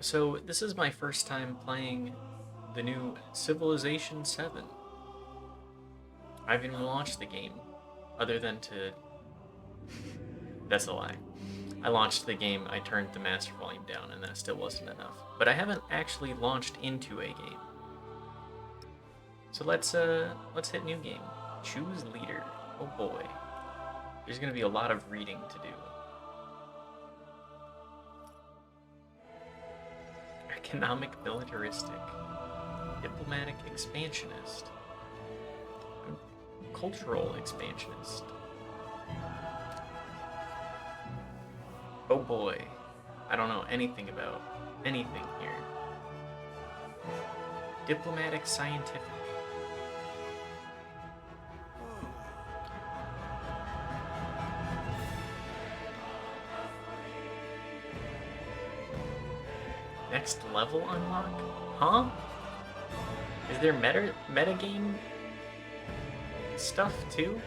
So this is my first time playing the new Civilization VII. I haven't even launched the game, other than to... That's a lie. I launched the game, I turned the master volume down, and that still wasn't enough. But I haven't actually launched into a game. So let's hit new game. Choose leader. Oh boy. There's gonna be a lot of reading to do. Economic militaristic. Diplomatic expansionist. Cultural expansionist. Oh boy. I don't know anything about anything here. Diplomatic scientific. Next level unlock? Huh? Is there metagame stuff too?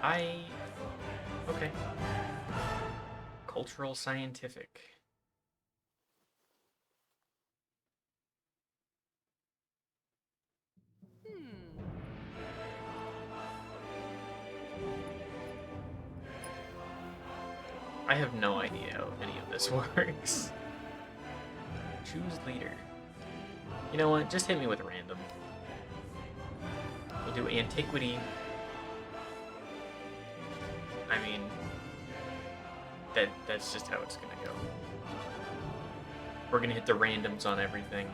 I... Okay. Cultural scientific. I have no idea how any of this works. Choose leader. You know what? Just hit me with random. We'll do antiquity. I mean, that's just how it's gonna go. We're gonna hit the randoms on everything.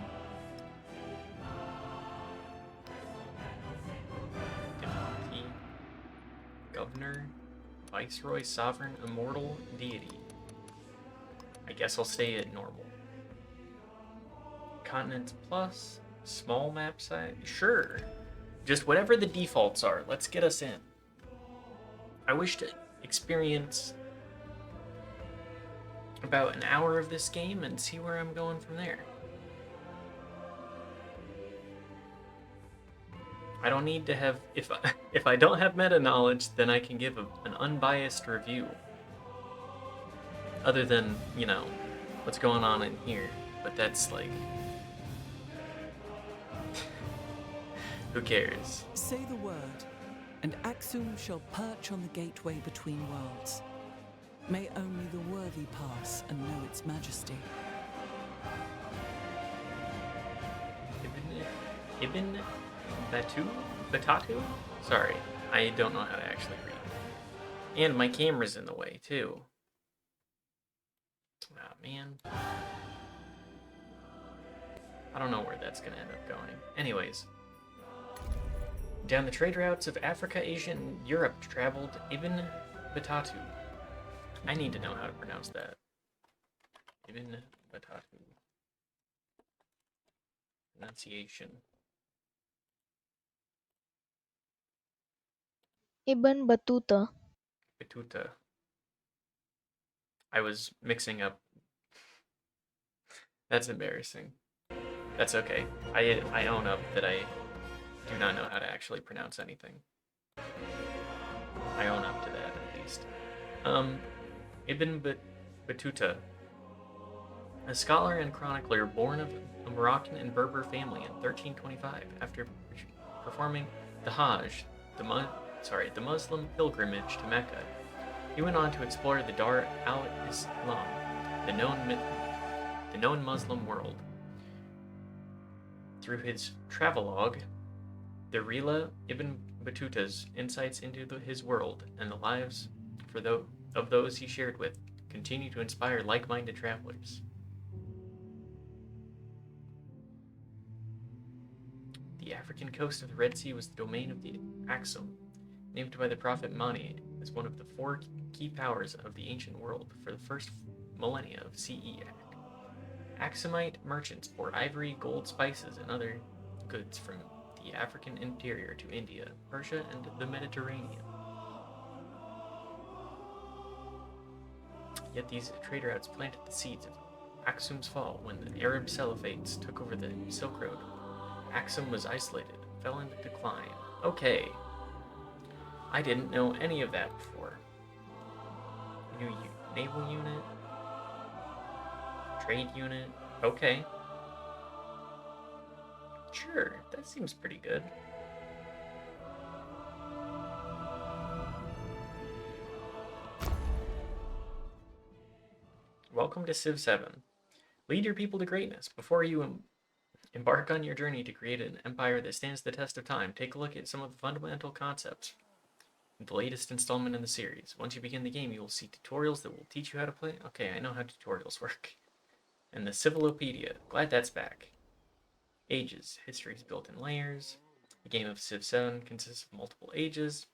Divinity. Governor. Viceroy, sovereign, immortal, deity. I guess I'll stay at normal. Continents plus, small map size, sure. Just whatever the defaults are, let's get us in. I wish to experience about an hour of this game and see where I'm going from there. I don't need to have, if I don't have meta knowledge, then I can give an unbiased review. Other than, you know, what's going on in here. But that's like, who cares? Say the word, and Axum shall perch on the gateway between worlds. May only the worthy pass and know its majesty. Ibn Batatu? Sorry, I don't know how to actually read. And my camera's in the way, too. Ah, man. I don't know where that's gonna end up going. Anyways. Down the trade routes of Africa, Asia, and Europe traveled Ibn Batatu. I need to know how to pronounce that. Ibn Batatu. Pronunciation. Ibn Battuta. Batuta. I was mixing up. That's embarrassing. That's okay. I own up that I do not know how to actually pronounce anything. I own up to that, at least. Ibn Battuta, a scholar and chronicler born of a Moroccan and Berber family in 1325, after performing the Hajj, the Muslim pilgrimage to Mecca, he went on to explore the Dar al-Islam, the known Muslim world. Through his travelogue, the Rila Ibn Battuta's insights into his world and the lives of those he shared with continue to inspire like-minded travelers. The African coast of the Red Sea was the domain of the Axum, named by the prophet Mani as one of the four key powers of the ancient world for the first millennia of CE. Axumite merchants brought ivory, gold, spices, and other goods from the African interior to India, Persia, and the Mediterranean. Yet these trade routes planted the seeds of Aksum's fall when the Arab Salafades took over the Silk Road. Aksum was isolated, fell into decline. Okay. I didn't know any of that before. New naval unit. Trade unit. Okay. Sure, that seems pretty good. Welcome to Civ VII. Lead your people to greatness. Before you embark on your journey to create an empire that stands the test of time, take a look at some of the fundamental concepts in the latest installment in the series. Once you begin the game, you will see tutorials that will teach you how to play. Okay, I know how tutorials work. And the Civilopedia. Glad that's back. Ages. History is built in layers. The game of Civ VII consists of multiple ages.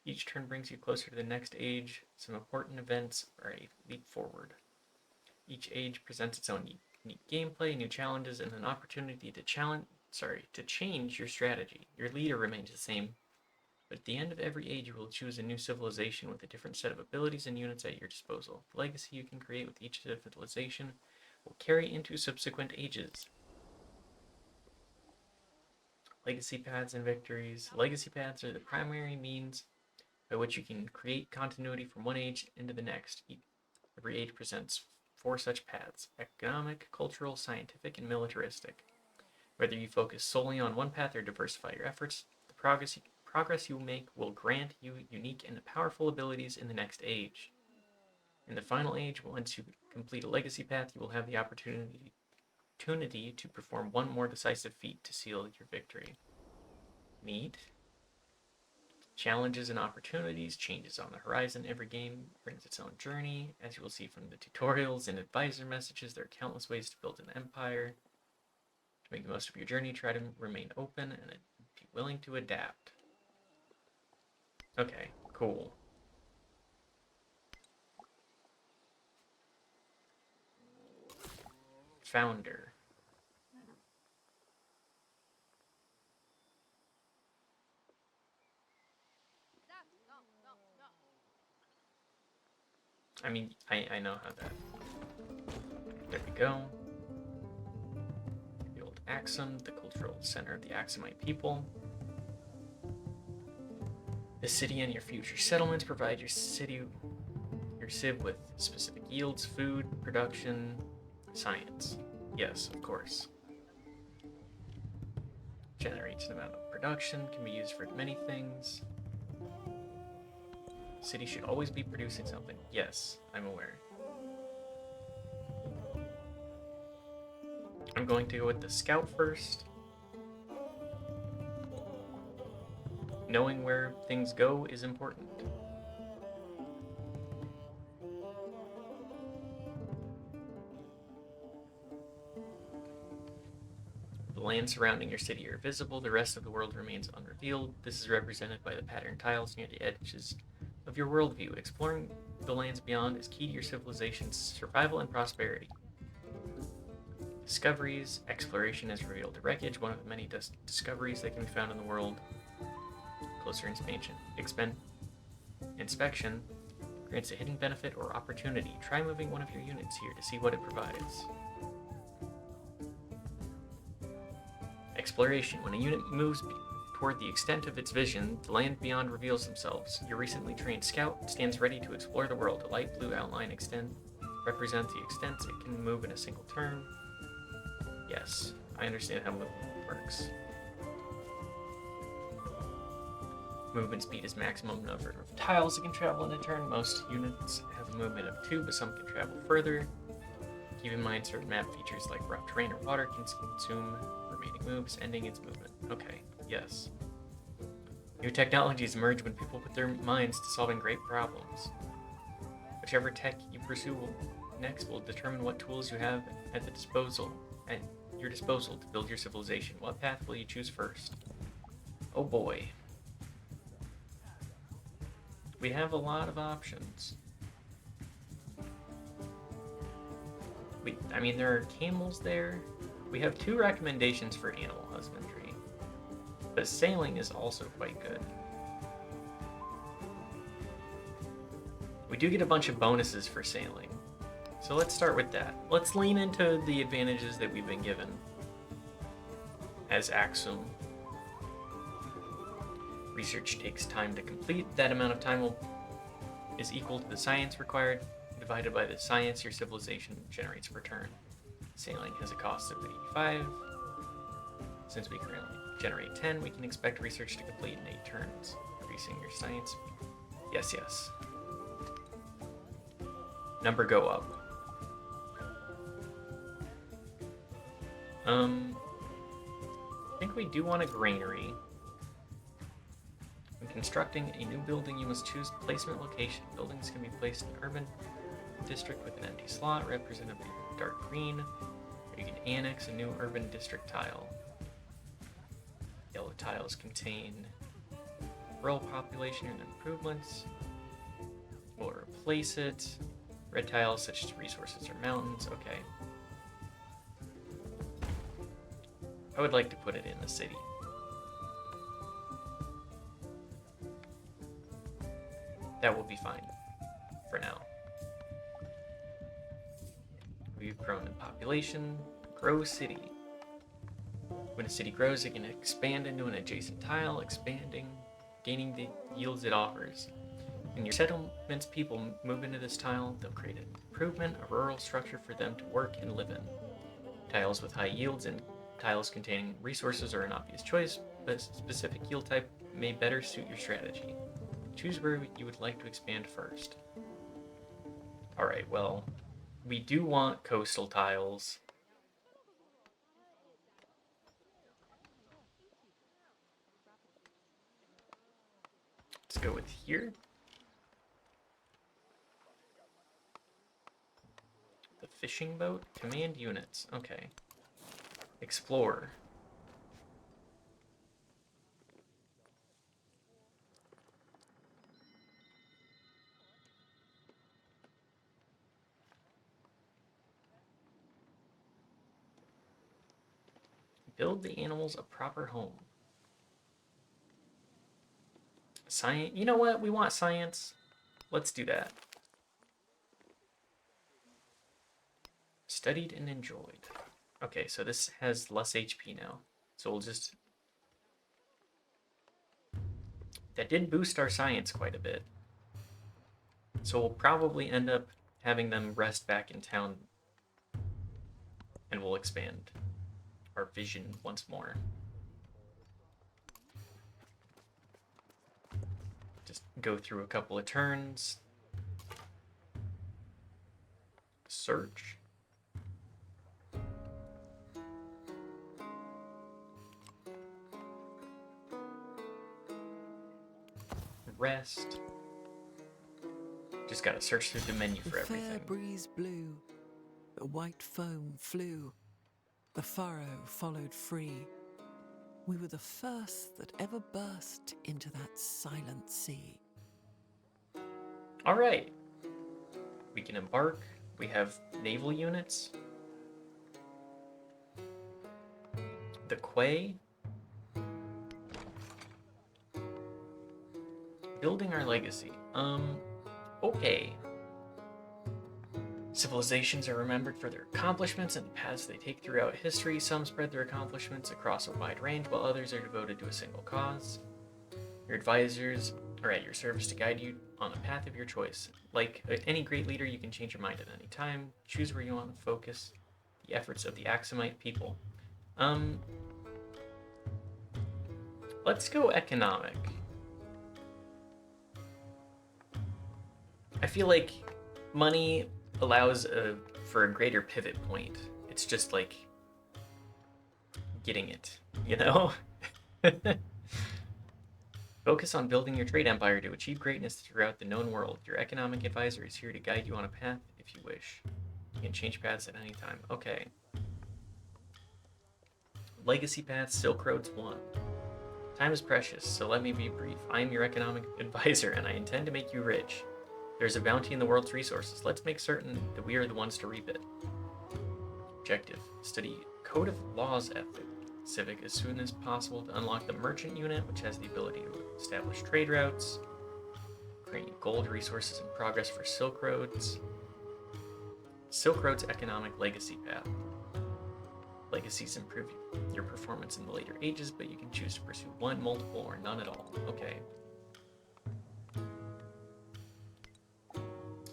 Each turn brings you closer to the next age. Some important events are a leap forward. Each age presents its own unique gameplay, new challenges, and an opportunity to change your strategy. Your leader remains the same, but at the end of every age, you will choose a new civilization with a different set of abilities and units at your disposal. The legacy you can create with each civilization will carry into subsequent ages. Legacy paths and victories. Legacy paths are the primary means by which you can create continuity from one age into the next. Every age presents 4 such paths: economic, cultural, scientific, and militaristic. Whether you focus solely on one path or diversify your efforts, the progress you make will grant you unique and powerful abilities in the next age. In the final age, once you complete a legacy path, you will have the opportunity to perform one more decisive feat to seal your victory. Neat. Challenges and opportunities. Changes on the horizon. Every game brings its own journey. As you will see from the tutorials and advisor messages, there are countless ways to build an empire. To make the most of your journey, try to remain open and be willing to adapt. Okay, cool. Founder. I mean, I know how that. There we go. The old Axum, the cultural center of the Axumite people. The city and your future settlements provide your civ with specific yields, food, production, science. Yes, of course. Generates an amount of production, can be used for many things. City should always be producing something. Yes, I'm aware. I'm going to go with the scout first. Knowing where things go is important. The lands surrounding your city are visible. The rest of the world remains unrevealed. This is represented by the patterned tiles near the edges of your worldview. Exploring the lands beyond is key to your civilization's survival and prosperity. Discoveries. Exploration has revealed the wreckage, one of the many discoveries that can be found in the world. Closer inspection grants a hidden benefit or opportunity. Try moving one of your units here to see what it provides. Exploration. When a unit moves toward the extent of its vision, the land beyond reveals themselves. Your recently trained scout stands ready to explore the world. A light blue outline represents the extent it can move in a single turn. Yes, I understand how movement works. Movement speed is maximum number of tiles that can travel in a turn. Most units have a movement of 2, but some can travel further. Keep in mind certain map features like rough terrain or water can consume remaining moves, ending its movement. Okay, yes. New technologies emerge when people put their minds to solving great problems. Whichever tech you pursue next will determine what tools you have at your disposal to build your civilization. What path will you choose first? Oh boy. We have a lot of options. There are camels there. We have 2 recommendations for animal husbandry, but sailing is also quite good. We do get a bunch of bonuses for sailing, so let's start with that. Let's lean into the advantages that we've been given as Axum. Research takes time to complete. That amount of time is equal to the science required, divided by the science your civilization generates per turn. Sailing has a cost of 85. Since we currently generate 10, we can expect research to complete in 8 turns. Increasing your science. Yes, yes. Number go up. I think we do want a granary. When constructing a new building, you must choose placement location. Buildings can be placed in an urban district with an empty slot, represented by dark green, or you can annex a new urban district tile. Yellow tiles contain rural population and improvements, or replace it. Red tiles such as resources or mountains. Okay. I would like to put it in the city. That will be fine for now. We've grown in population. Grow city. When a city grows, it can expand into an adjacent tile, expanding, gaining the yields it offers. When your settlement's people move into this tile, they'll create an improvement, a rural structure for them to work and live in. Tiles with high yields and tiles containing resources are an obvious choice, but a specific yield type may better suit your strategy. Choose where you would like to expand first. Alright, well, we do want coastal tiles. Let's go with here. The fishing boat? Command units. Okay. Explore. Build the animals a proper home. Science. You know what? We want science. Let's do that. Studied and enjoyed. Okay, so this has less HP now. So we'll just... That did boost our science quite a bit. So we'll probably end up having them rest back in town. And we'll expand our vision once more. Just go through a couple of turns. Search. Rest. Just gotta search through the menu for The fair everything. breeze blew, the white foam flew, the furrow followed free. We were the first that ever burst into that silent sea. All right. We can embark. We have naval units. The quay. Building our legacy. Okay. Civilizations are remembered for their accomplishments and the paths they take throughout history. Some spread their accomplishments across a wide range, while others are devoted to a single cause. Your advisors are at your service to guide you on the path of your choice. Like any great leader, you can change your mind at any time. Choose where you want to focus the efforts of the Axumite people. Let's go economic. I feel like money allows for a greater pivot point. It's just like getting it, you know? Focus on building your trade empire to achieve greatness throughout the known world. Your economic advisor is here to guide you on a path if you wish. You can change paths at any time. Okay. Legacy path, Silk Roads 1. Time is precious, so let me be brief. I am your economic advisor, and I intend to make you rich. There's a bounty in the world's resources. Let's make certain that we are the ones to reap it. Objective. Study Code of Laws Civic as soon as possible to unlock the merchant unit, which has the ability to establish trade routes, creating gold resources and progress for Silk Roads. Silk Road's economic legacy path. Legacies improve your performance in the later ages, but you can choose to pursue one, multiple, or none at all. Okay.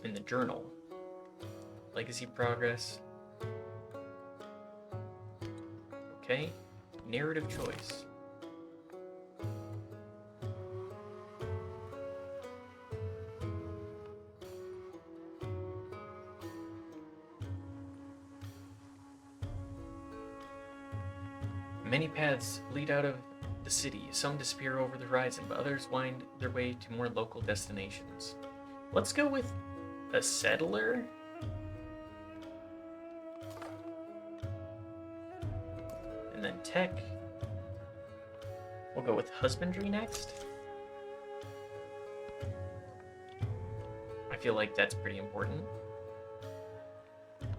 In the journal, legacy progress. Okay. Narrative choice. Many paths lead out of the city. Some disappear over the horizon, but others wind their way to more local destinations. Let's go with a settler. And then tech. We'll go with husbandry next. I feel like that's pretty important.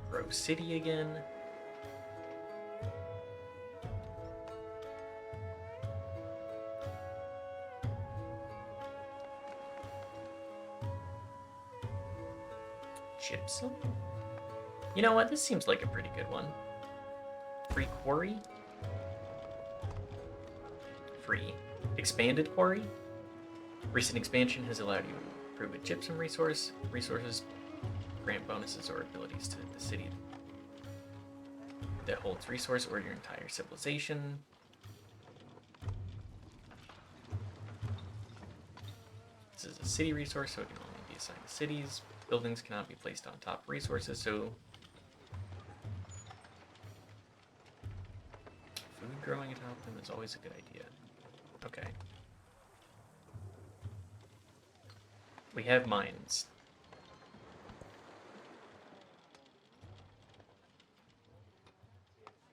Grow city again. Gypsum? You know what? This seems like a pretty good one. Free quarry? Free. Expanded quarry? Recent expansion has allowed you to improve a gypsum resource. Resources grant bonuses or abilities to the city that holds resource or your entire civilization. This is a city resource, so it can only be assigned to cities. Buildings cannot be placed on top of resources, so food growing atop them is always a good idea. Okay. We have mines.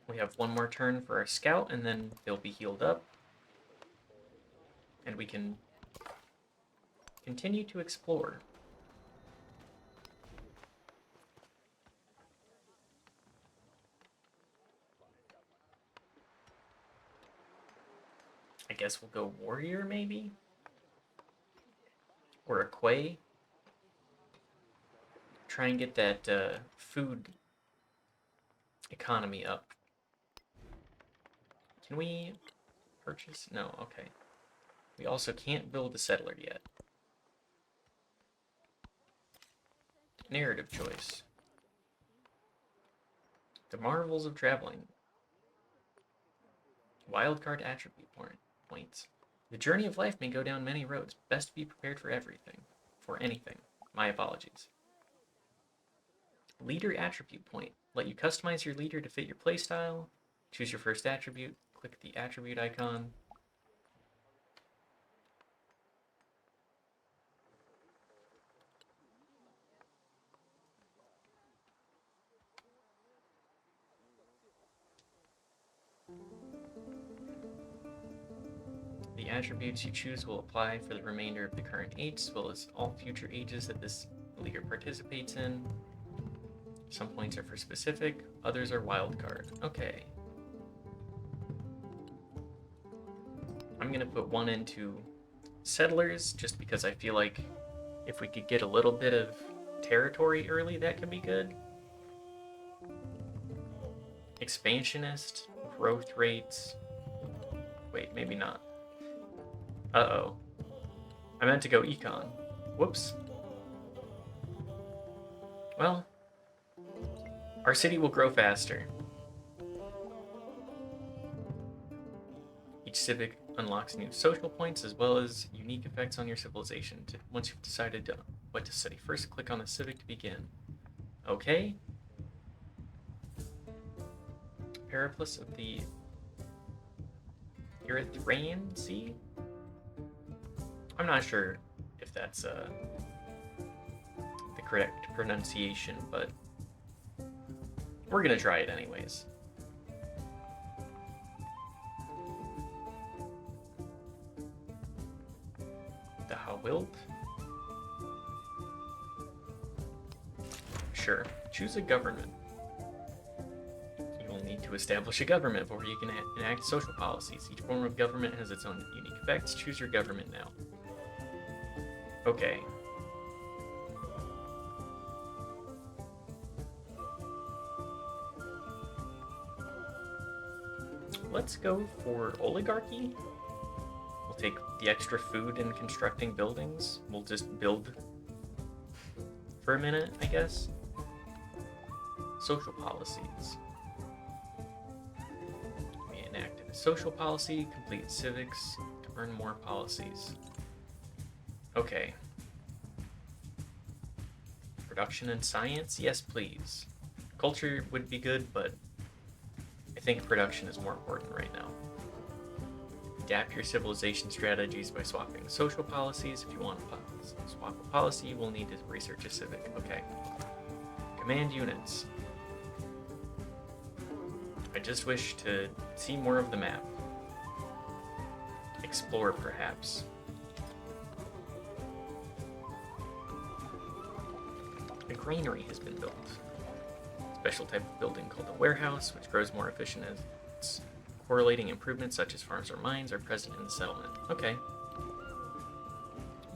We have one more turn for our scout, and then they'll be healed up. And we can continue to explore. I guess we'll go warrior, maybe? Or a quay. Try and get that food economy up. Can we purchase? No, okay. We also can't build a settler yet. Narrative choice. The marvels of traveling. Wildcard attribute points. The journey of life may go down many roads. Best be prepared for everything. For anything. My apologies. Leader attribute point. Let you customize your leader to fit your playstyle. Choose your first attribute. Click the attribute icon. The attributes you choose will apply for the remainder of the current age, as well as all future ages that this leader participates in. Some points are for specific, others are wildcard. Okay. I'm gonna put one into settlers, just because I feel like if we could get a little bit of territory early, that could be good. Expansionist, growth rates. Wait, maybe not. Uh-oh. I meant to go econ. Whoops. Well, our city will grow faster. Each civic unlocks new social points as well as unique effects on your civilization. Once you've decided what to study first, click on the civic to begin. Okay. Periplus of the Erythraean Sea? I'm not sure if that's the correct pronunciation, but we're gonna try it anyways. The Hawilt? Sure. Choose a government. You will need to establish a government before you can enact social policies. Each form of government has its own unique effects. Choose your government now. Okay. let's go for oligarchy. We'll take the extra food in constructing buildings. We'll just build for a minute, I guess. Social policies. We enacted a social policy, complete civics to earn more policies. Okay. Production and science? Yes, please. Culture would be good, but I think production is more important right now. Adapt your civilization strategies by swapping social policies. If you want to swap a policy, you will need to research a civic. Okay. Command units. I just wish to see more of the map. Explore, perhaps. A granary has been built. Special type of building called a warehouse, which grows more efficient as its correlating improvements such as farms or mines are present in the settlement. Okay.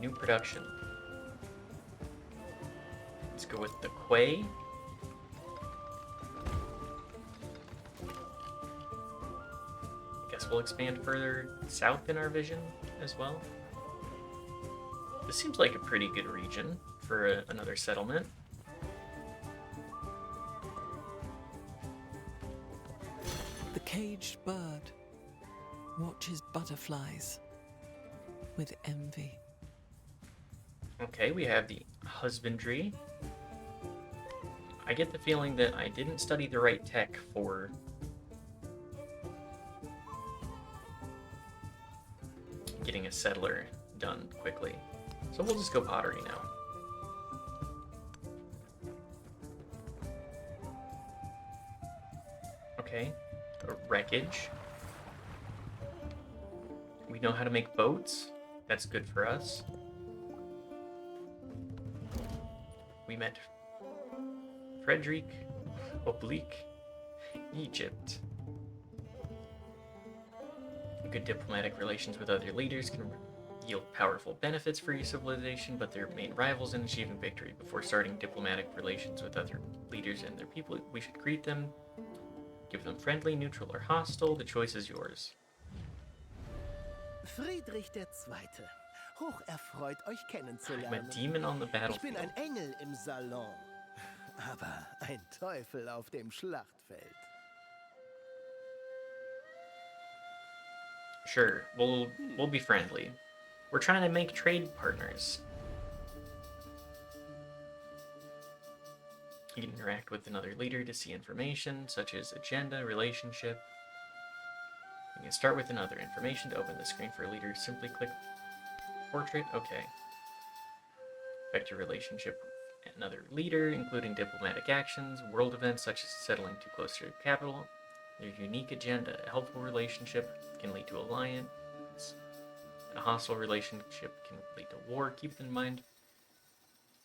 New production. Let's go with the quay. I guess we'll expand further south in our vision as well. This seems like a pretty good region for another settlement. The caged bird watches butterflies with envy. Okay, we have the husbandry. I get the feeling that I didn't study the right tech for getting a settler done quickly. So we'll just go pottery now. Okay, wreckage. We know how to make boats. That's good for us. We met Frederick Oblique, Egypt. Good diplomatic relations with other leaders can yield powerful benefits for your civilization, but they're main rivals in achieving victory. Before starting diplomatic relations with other leaders and their people, we should greet them, give them friendly, neutral, or hostile. The choice is yours. Friedrich II. Hoch erfreut, euch I'm a kennenzulernen. demon on the Ich bin battlefield. ein Engel im Salon, aber ein Teufel auf dem Schlachtfeld. Sure, we'll be friendly. We're trying to make trade partners. You can interact with another leader to see information, such as agenda, relationship. You can start with another information to open the screen for a leader. Simply click portrait. Okay. Affect your relationship with another leader, including diplomatic actions, world events such as settling too close to your capital. Your unique agenda. A helpful relationship can lead to alliance. A hostile relationship can lead to war. Keep it in mind.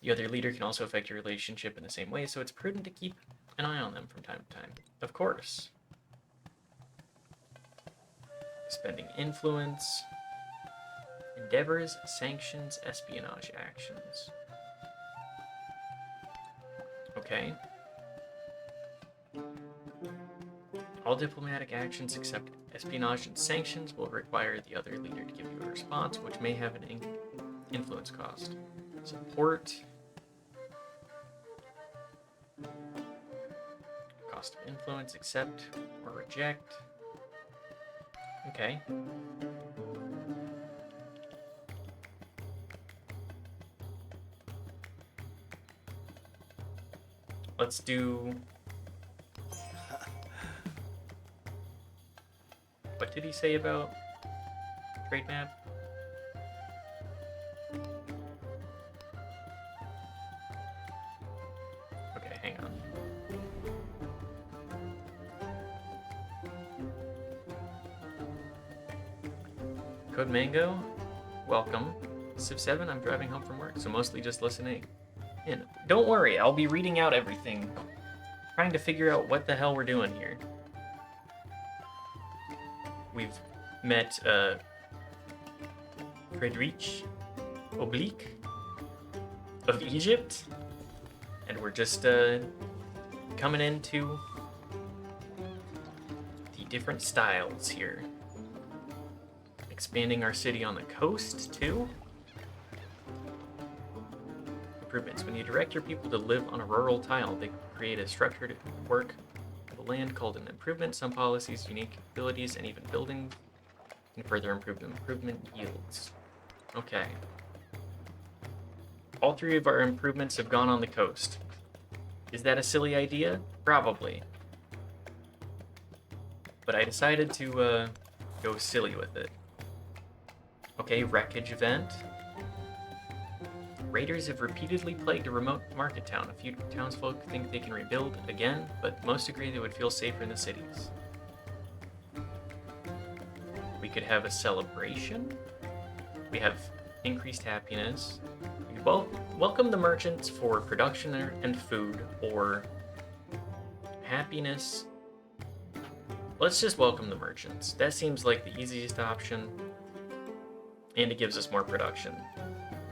The other leader can also affect your relationship in the same way, so it's prudent to keep an eye on them from time to time. Of course. Spending influence. Endeavors, sanctions, espionage actions. Okay. All diplomatic actions except espionage and sanctions will require the other leader to give you a response, which may have an influence cost. Support. Cost of influence, accept or reject. Okay. Let's do... What did he say about trade map? Okay, hang on. Code Mango, welcome. Civ 7, I'm driving home from work, so mostly just listening in. Don't worry, I'll be reading out everything. Trying to figure out what the hell we're doing here. We've met Frederick Oblique of Egypt, and we're just coming into the different styles here. Expanding our city on the coast, too. Improvements. When you direct your people to live on a rural tile, they create a structured work of the land called an improvement. Some policies, unique abilities, and even buildings can further improve the improvement yields. Okay. All three of our improvements have gone on the coast. Is that a silly idea? Probably. But I decided to go silly with it. Okay, wreckage event. Raiders have repeatedly plagued a remote market town. A few townsfolk think they can rebuild again, but most agree they would feel safer in the cities. We could have a celebration. We have increased happiness. We could welcome the merchants for production and food, or happiness. Let's just welcome the merchants. That seems like the easiest option, and it gives us more production,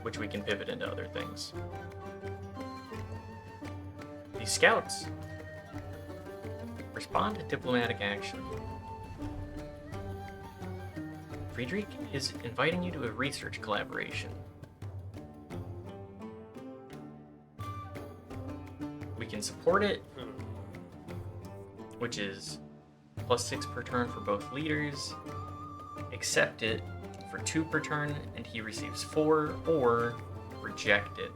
which we can pivot into other things. These scouts respond to diplomatic action. Friedrich is inviting you to a research collaboration. We can support it, which is +6 per turn for both leaders. Accept it for 2 per turn, and he receives 4, or reject it.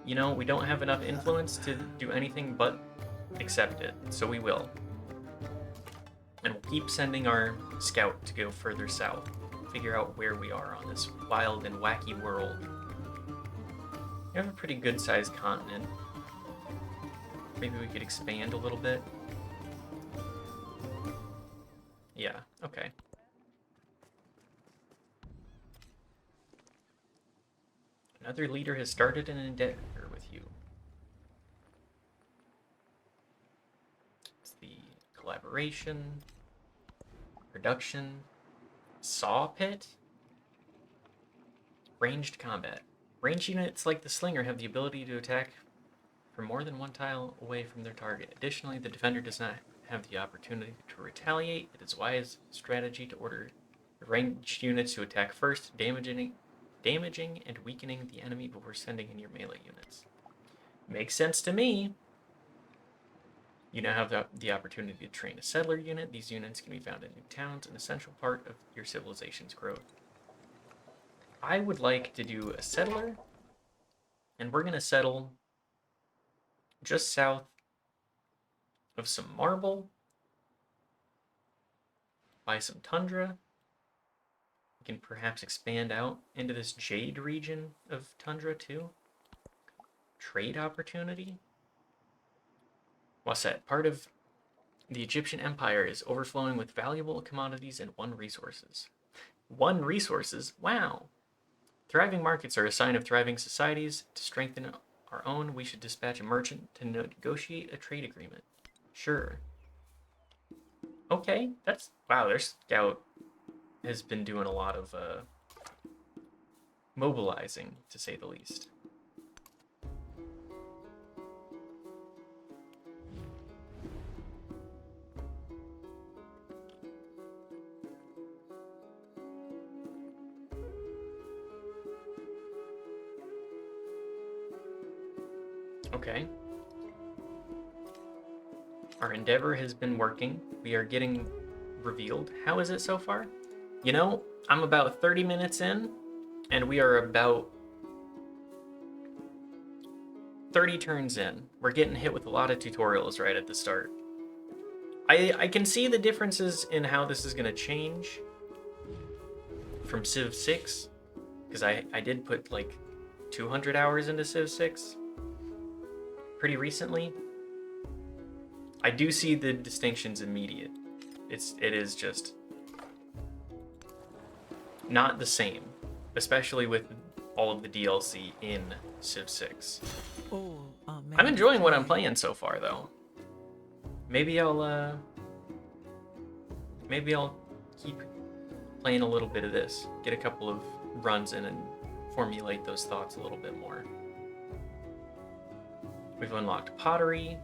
You know, we don't have enough influence to do anything but accept it, so we will. And we'll keep sending our scout to go further south, figure out where we are on this wild and wacky world. We have a pretty good-sized continent. Maybe we could expand a little bit. Yeah, okay. Another leader has started an endeavor with you. It's the collaboration, production, saw pit, ranged combat. Ranged units like the Slinger have the ability to attack from more than one tile away from their target. Additionally, the defender does not have the opportunity to retaliate. It is wise strategy to order ranged units to attack first, damaging and weakening the enemy before sending in your melee units. Makes sense to me. You now have the opportunity to train a settler unit. These units can be found in new towns, an essential part of your civilization's growth. I would like to do a settler, and we're going to settle just south of some marble, by some tundra. We can perhaps expand out into this jade region of tundra too. Trade opportunity. Wasset, part of the Egyptian Empire, is overflowing with valuable commodities and resources. Resources? Wow! Thriving markets are a sign of thriving societies. To strengthen our own, we should dispatch a merchant to negotiate a trade agreement. Sure. Okay, that's... Wow, their scout has been doing a lot of mobilizing, to say the least. Okay. Our endeavor has been working. We are getting revealed. How is it so far? You know, I'm about 30 minutes in, and we are about 30 turns in. We're getting hit with a lot of tutorials right at the start. I can see the differences in how this is going to change from Civ 6, because I did put like 200 hours into Civ 6 pretty recently. I do see the distinctions immediate. It is just not the same, especially with all of the DLC in Civ 6. I'm enjoying what I'm playing so far, though. Maybe I'll keep playing a little bit of this, get a couple of runs in and formulate those thoughts a little bit more. We've unlocked pottery.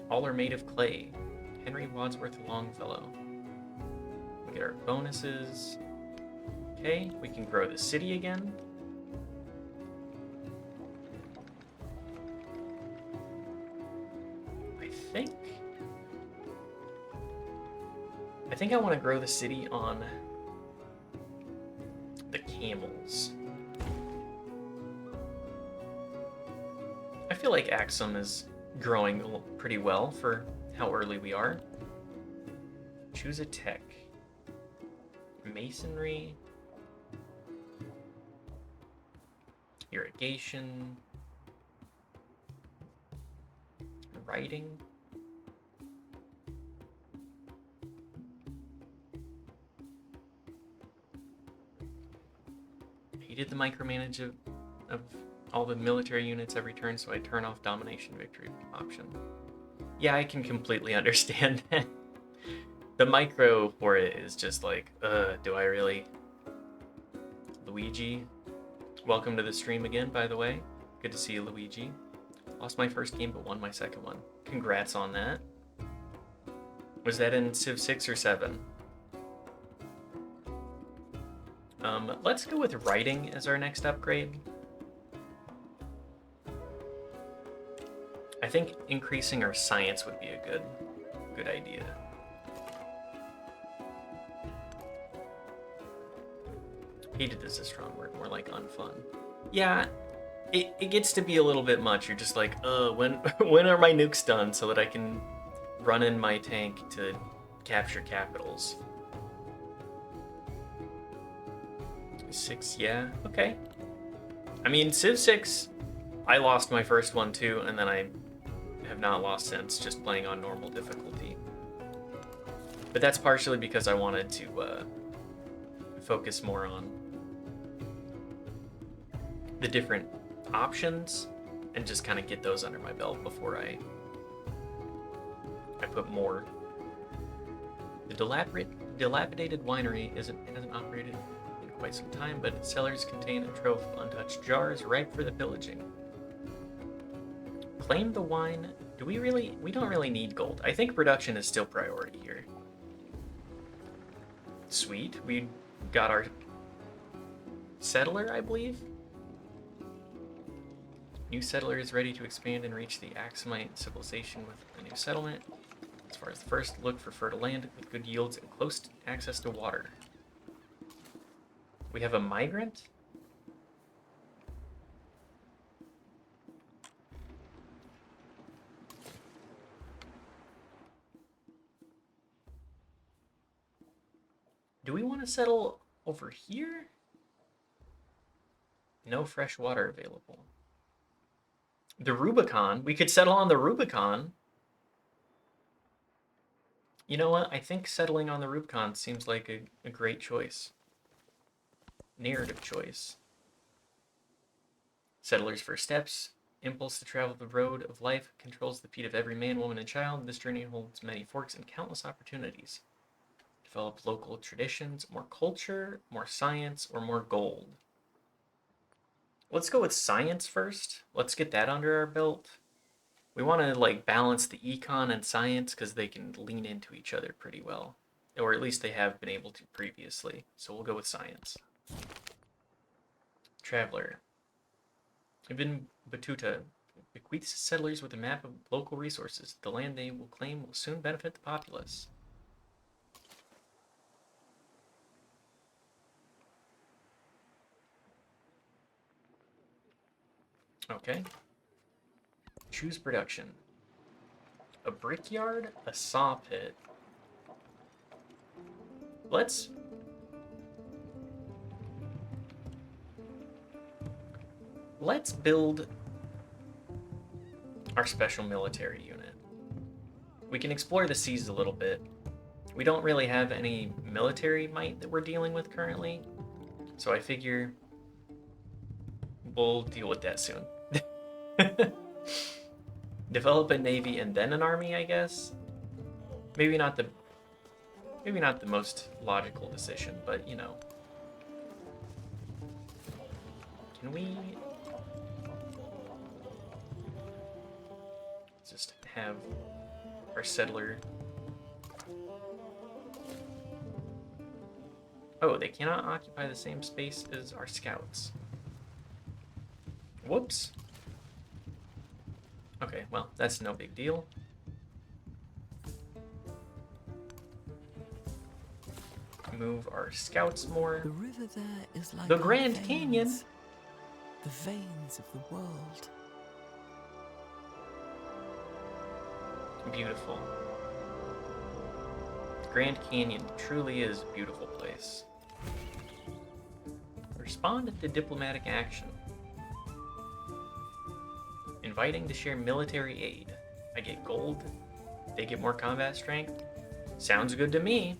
All are made of clay. Henry Wadsworth Longfellow. We get our bonuses. Okay, we can grow the city again. I think I want to grow the city on the camels. I feel like Axum is growing pretty well for how early we are. Choose a tech. Masonry. Irrigation. Writing. He did the micromanage of all the military units every turn, so I turn off domination victory option. Yeah, I can completely understand that. The micro for it is just like, do I really? Luigi, welcome to the stream again, by the way. Good to see you, Luigi. Lost my first game, but won my second one. Congrats on that. Was that in Civ 6 or 7? Let's go with writing as our next upgrade. I think increasing our science would be a good idea. Hated is a strong word, more like unfun. Yeah, it gets to be a little bit much. You're just like, when when are my nukes done so that I can run in my tank to capture capitals? 6, yeah, okay. I mean, Civ 6, I lost my first one too, and then I have not lost since, just playing on normal difficulty. But that's partially because I wanted to focus more on the different options and just kind of get those under my belt before I put more. The dilapidated winery hasn't operated in quite some time, but its cellars contain a trove of untouched jars ripe for the pillaging. Claim the wine. Do we really? We don't really need gold. I think production is still priority here. Sweet. We got our settler, I believe. New settler is ready to expand and reach the Axumite civilization with a new settlement. As far as the first, look for fertile land with good yields and close access to water. We have a migrant? Do we want to settle over here? No fresh water available. The Rubicon. We could settle on the Rubicon. You know what? I think settling on the Rubicon seems like a great choice. Narrative choice. Settlers' first steps. Impulse to travel the road of life controls the feet of every man, woman, and child. This journey holds many forks and countless opportunities. Develop local traditions, more culture, more science, or more gold. Let's go with science first. Let's get that under our belt. We want to like balance the econ and science because they can lean into each other pretty well. Or at least they have been able to previously. So we'll go with science. Traveler. Ibn Battuta bequeaths settlers with a map of local resources. The land they will claim will soon benefit the populace. Okay. Choose production. A brickyard, a saw pit. Let's build our special military unit. We can explore the seas a little bit. We don't really have any military might that we're dealing with currently, so I figure we'll deal with that soon. Develop a navy and then an army, I guess. Maybe not the most logical decision, but you know. Can we have our settler. Oh, they cannot occupy the same space as our scouts. Whoops. Okay, well, that's no big deal. Move our scouts more. The river there is like The our Grand veins, Canyon. the veins of the world. Beautiful. The Grand Canyon truly is a beautiful place. Respond to diplomatic action. Inviting to share military aid. I get gold. They get more combat strength. Sounds good to me.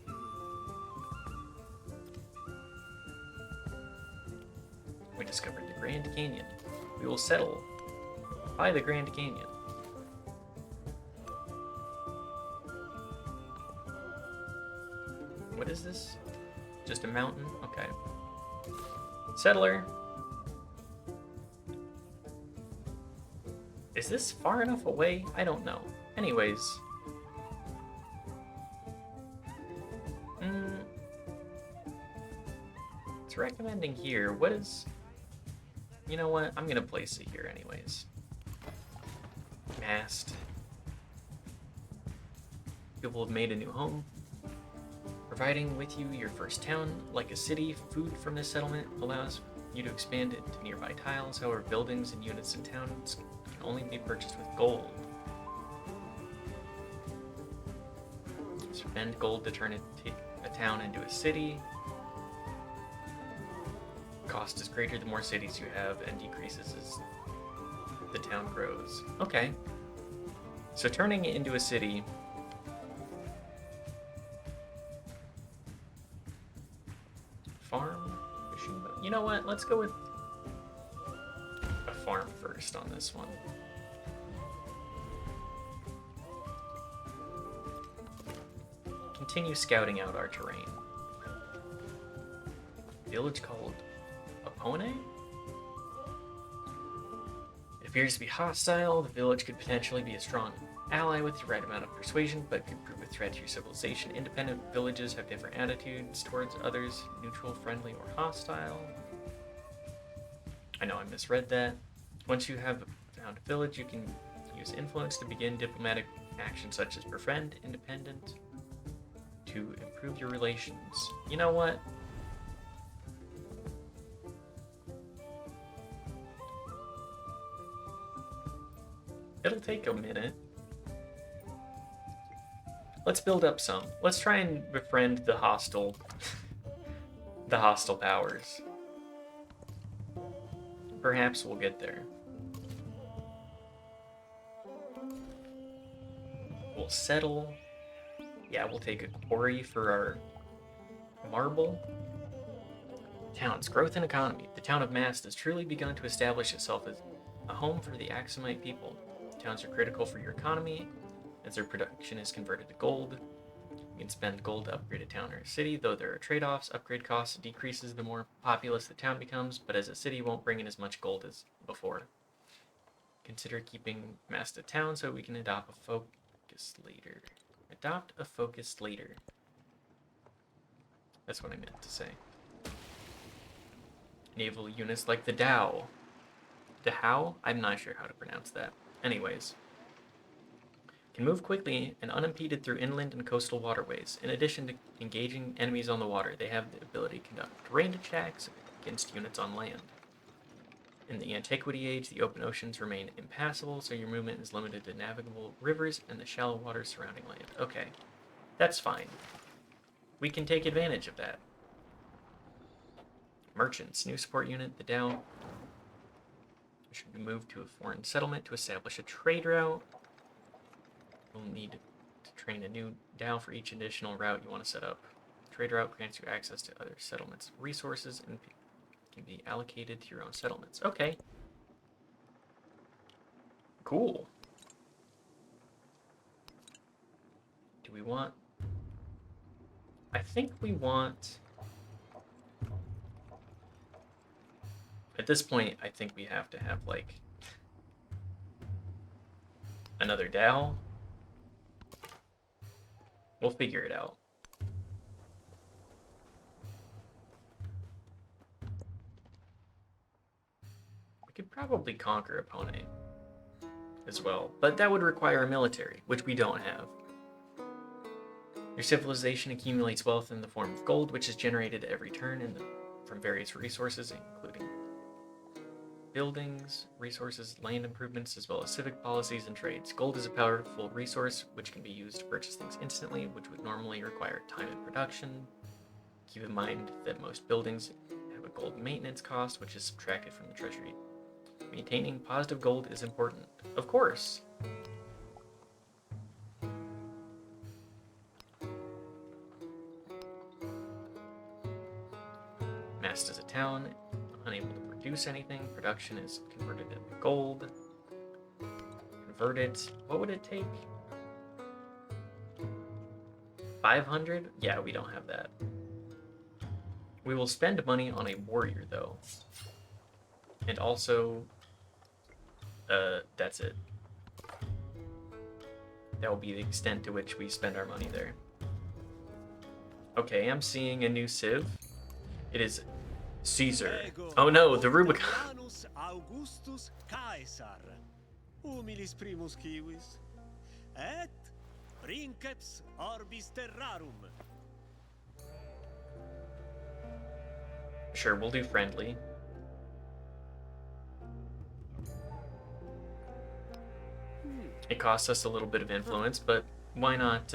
We discovered the Grand Canyon. We will settle by the Grand Canyon. What is this? Just a mountain? Okay. Settler. Is this far enough away? I don't know. Anyways. It's recommending here. What is... You know what? I'm gonna place it here anyways. Mast. People have made a new home. Providing with you your first town, like a city, food from this settlement allows you to expand it to nearby tiles. However, buildings and units in towns can only be purchased with gold. Spend gold to turn a town into a city. Cost is greater the more cities you have and decreases as the town grows. Okay. So turning it into a city... Farm? Fishing boat. You know what? Let's go with a farm first on this one. Continue scouting out our terrain. Village called Apone? It appears to be hostile. The village could potentially be a strong ally with the right amount of persuasion, but could prove a threat to your civilization. Independent villages have different attitudes towards others, neutral, friendly, or hostile. I know I misread that. Once you have found a village, you can use influence to begin diplomatic actions such as befriend, independent, to improve your relations. You know what? It'll take a minute. Let's build up some. Let's try and befriend the hostile powers. Perhaps we'll get there. We'll settle. Yeah, we'll take a quarry for our marble. Town's growth and economy. The town of Mast has truly begun to establish itself as a home for the Axumite people. Towns are critical for your economy, as their production is converted to gold. You can spend gold to upgrade a town or a city, though there are trade-offs. Upgrade costs decreases the more populous the town becomes, but as a city, you won't bring in as much gold as before. Consider keeping Mast a town so we can adopt a focus later. Adopt a focus later. That's what I meant to say. Naval units like the Dow. Dahao? I'm not sure how to pronounce that. Anyways. Can move quickly and unimpeded through inland and coastal waterways. In addition to engaging enemies on the water, they have the ability to conduct range attacks against units on land. In the Antiquity Age, the open oceans remain impassable, so your movement is limited to navigable rivers and the shallow waters surrounding land. Okay, that's fine. We can take advantage of that. Merchants, new support unit, the Dow. Should be moved to a foreign settlement to establish a trade route. You'll need to train a new Dow for each additional route you want to set up. Trade route grants you access to other settlements' resources and can be allocated to your own settlements. Okay. Cool. Do we want... I think we want... At this point, I think we have to have, like... Another Dow. We'll figure it out. We could probably conquer opponent as well, but that would require a military, which we don't have. Your civilization accumulates wealth in the form of gold, which is generated every turn from various resources, including buildings, resources, land improvements, as well as civic policies and trades. Gold is a powerful resource which can be used to purchase things instantly, which would normally require time and production. Keep in mind that most buildings have a gold maintenance cost, which is subtracted from the treasury. Maintaining positive gold is important. Of course. Mast is a town, unable to produce anything. Production is converted into gold. Convert it. What would it take? 500? Yeah, we don't have that. We will spend money on a warrior, though. And also, that's it. That will be the extent to which we spend our money there. Okay, I'm seeing a new Civ. It is Caesar. Oh no, the Rubicon. Augustus Caesar. Humilis primus civis. Et princeps orbis terrarum. Sure, we'll do friendly. It costs us a little bit of influence, but why not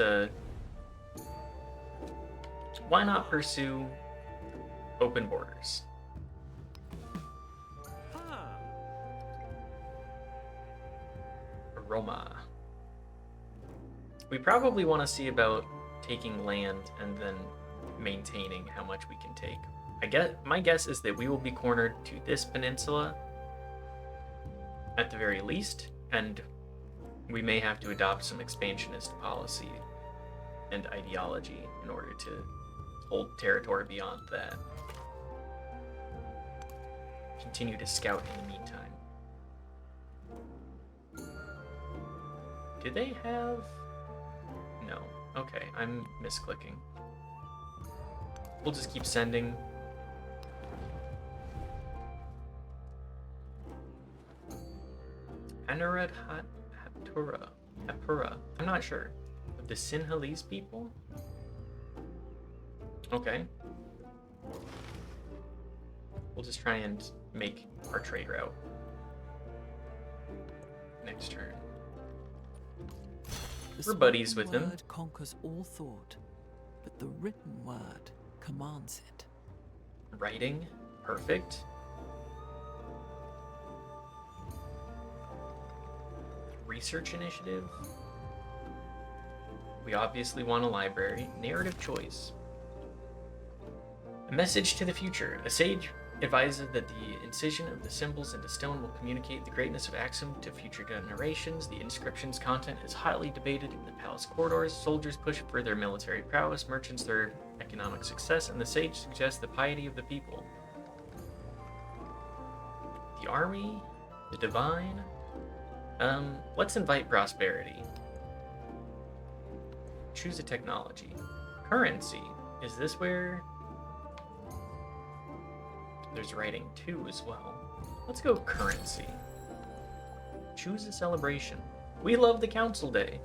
pursue open borders? Roma. We probably want to see about taking land and then maintaining how much we can take. My guess is that we will be cornered to this peninsula at the very least, and we may have to adopt some expansionist policy and ideology in order to hold territory beyond that. Continue to scout in the meantime. Do they have... No. Okay, I'm misclicking. We'll just keep sending. Anurad Hapura. I'm not sure. The Sinhalese people? Okay. We'll just try and make our trade route next turn. We're buddies with him. The word conquers all thought, but the written word commands it. Writing? Perfect. Research initiative. We obviously want a library. Narrative choice. A message to the future. A sage advises that the incision of the symbols into stone will communicate the greatness of Axum to future generations. The inscription's content is highly debated in the palace corridors. Soldiers push for their military prowess, merchants their economic success, and the sage suggests the piety of the people. The army, the divine. Let's invite prosperity. Choose a technology. Currency. Is this where... There's writing too as well. Let's go currency. Choose a celebration. We love the council day.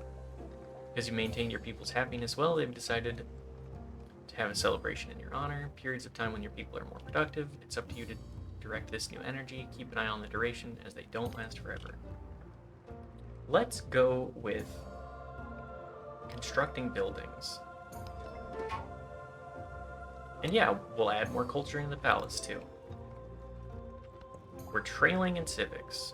As you maintain your people's happiness well, they've decided to have a celebration in your honor. Periods of time when your people are more productive. It's up to you to direct this new energy. Keep an eye on the duration as they don't last forever. Let's go with constructing buildings. And yeah, we'll add more culture in the palace too. We're trailing in civics.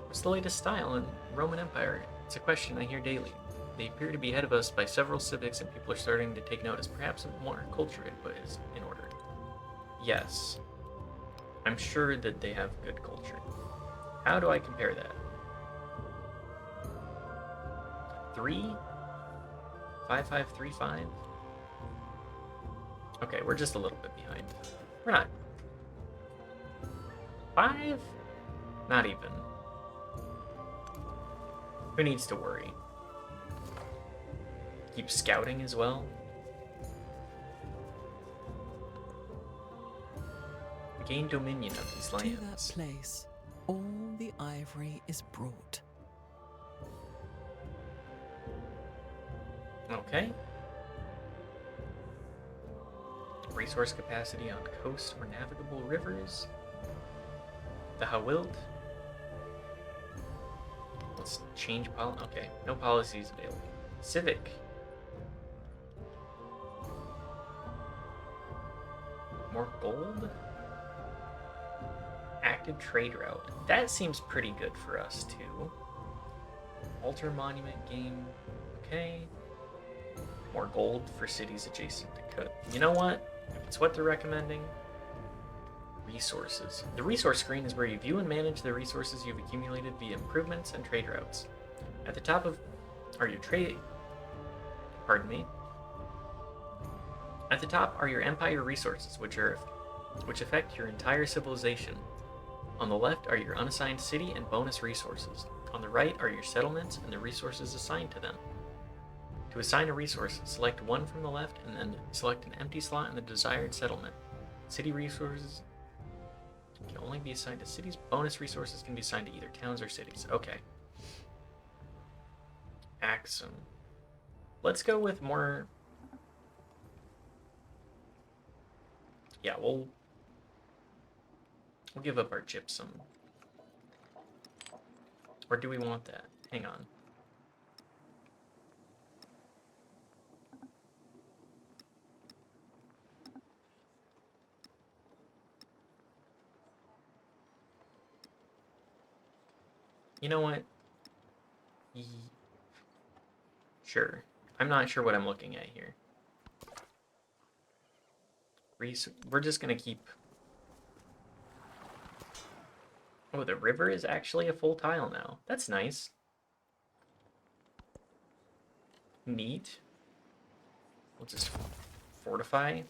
What's the latest style in Roman Empire? It's a question I hear daily. They appear to be ahead of us by several civics, and people are starting to take notice. Perhaps more culture input is in order. Yes. I'm sure that they have good culture. How do I compare that? 3? 5535? Okay, we're just a little bit behind. We're not. 5? Not even. Who needs to worry? Keep scouting as well. Gain dominion of these To that lands. place, all the ivory is brought. Okay. Resource capacity on coast or navigable rivers. The Hawild. Let's change okay, no policies available. Civic. More gold? Active trade route. That seems pretty good for us too. Altar monument game. Okay. More gold for cities adjacent to coast. You know what? If it's what they're recommending. Resources. The resource screen is where you view and manage the resources you've accumulated via improvements and trade routes. At the top are your trade. Pardon me. At the top are your empire resources, which affect your entire civilization. On the left are your unassigned city and bonus resources. On the right are your settlements and the resources assigned to them. To assign a resource, select one from the left and then select an empty slot in the desired settlement. City resources can only be assigned to cities. Bonus resources can be assigned to either towns or cities. Okay. Axum. Let's go with more... Yeah, we'll give up our gypsum. Or do we want that? Hang on. You know what? Sure. I'm not sure what I'm looking at here. We're just gonna keep... Oh, the river is actually a full tile now. That's nice. Neat. We'll just fortify.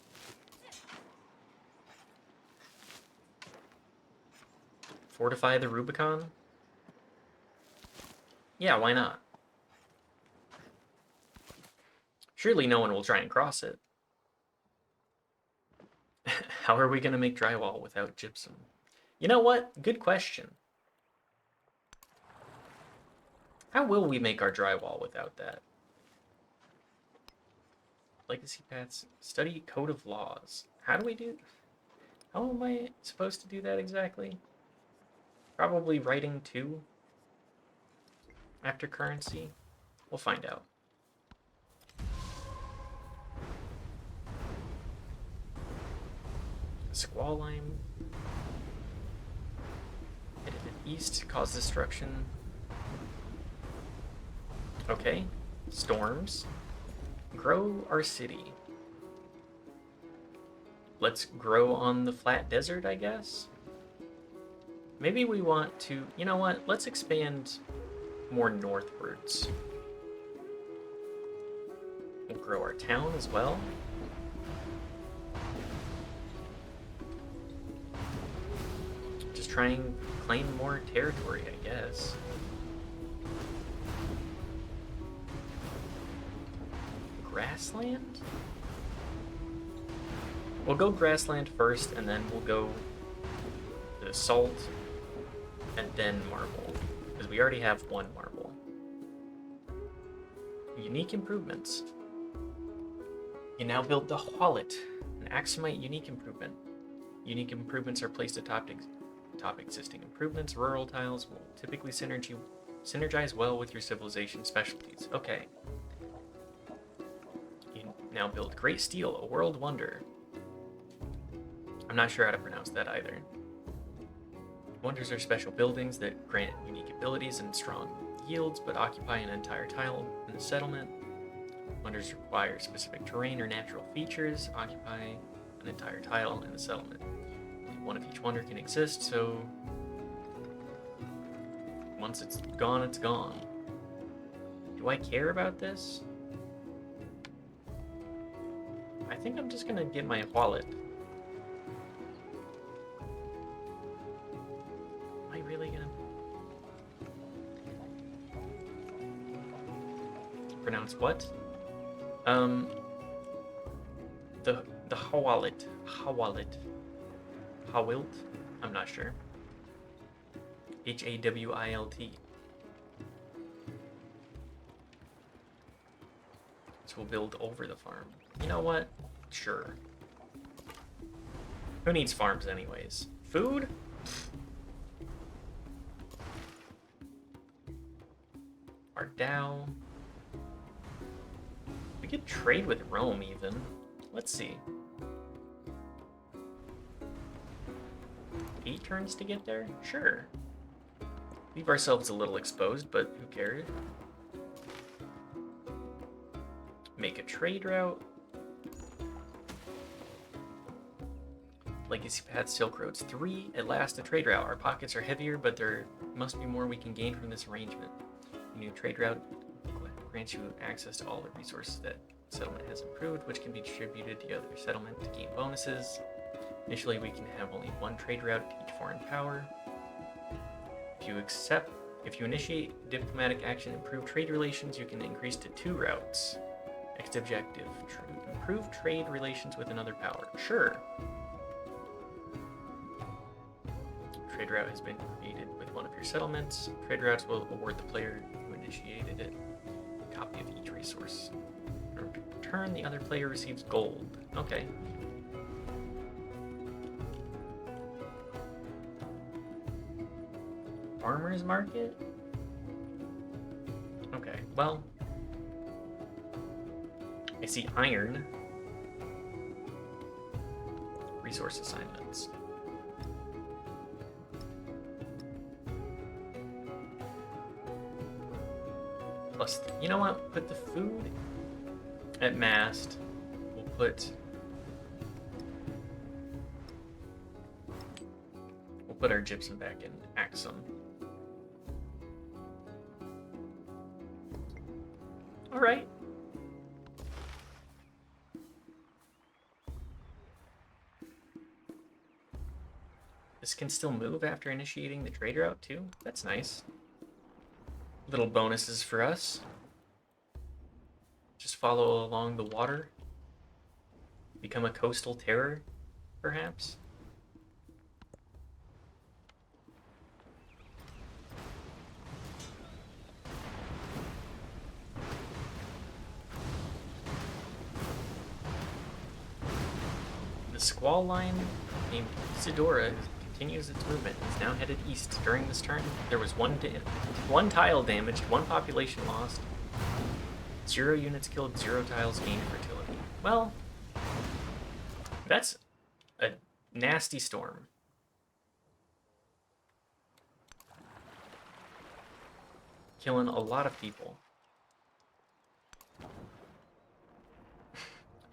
Fortify the Rubicon? Yeah, why not? Surely no one will try and cross it. How are we going to make drywall without gypsum? You know what? Good question. How will we make our drywall without that? Legacy paths. Study code of laws. How do we do... How am I supposed to do that exactly? Probably writing 2 after currency. We'll find out. Squall lime. Headed east, cause destruction. Okay. Storms. Grow our city. Let's grow on the flat desert, I guess? Maybe we want to... You know what? Let's expand more northwards. We'll grow our town as well. Just try and claim more territory, I guess. Grassland? We'll go grassland first, and then we'll go to salt, and then marble, because we already have 1 marble. Unique improvements. You now build the Wallet, an Axumite unique improvement. Unique improvements are placed atop existing improvements. Rural tiles will typically synergize well with your civilization specialties. Okay. You now build Great Steel, a world wonder. I'm not sure how to pronounce that either. Wonders are special buildings that grant unique abilities and strong yields, but occupy an entire tile in the settlement. Wonders require specific terrain or natural features, occupy an entire tile in the settlement. One of each wonder can exist, so once it's gone, it's gone. Do I care about this? I think I'm just gonna get my wallet. Am I really gonna... pronounce what? The Hawalit. Hawilt? I'm not sure. Hawilt. So we'll build over the farm. You know what? Sure. Who needs farms anyways? Food? Our Dow. We could trade with Rome even. Let's see. 8 turns to get there? Sure. Leave ourselves a little exposed, but who cares? Make a trade route. Legacy Path Silk Roads 3. At last, a trade route. Our pockets are heavier, but there must be more we can gain from this arrangement. A new trade route grants you access to all the resources that settlement has improved, which can be distributed to the other settlement to gain bonuses. Initially, we can have only one trade route to each foreign power. If you initiate diplomatic action and improve trade relations, you can increase to 2 routes. Next objective, improve trade relations with another power. Sure. Trade route has been created with one of your settlements. Trade routes will award the player who initiated it a copy of each resource. In return, the other player receives gold. Okay. Farmer's market? Okay, well, I see iron. Resource assignments. Plus, you know what? Put the food at mast. We'll put our gypsum back in Axum. All right. This can still move after initiating the trade route too. That's nice. Little bonuses for us. Just follow along the water. Become a coastal terror, perhaps. The squall line named Isidora continues its movement. It's now headed east. During this turn, there was one tile damaged, 1 population lost, 0 units killed, 0 tiles gained fertility. Well, that's a nasty storm. Killing a lot of people.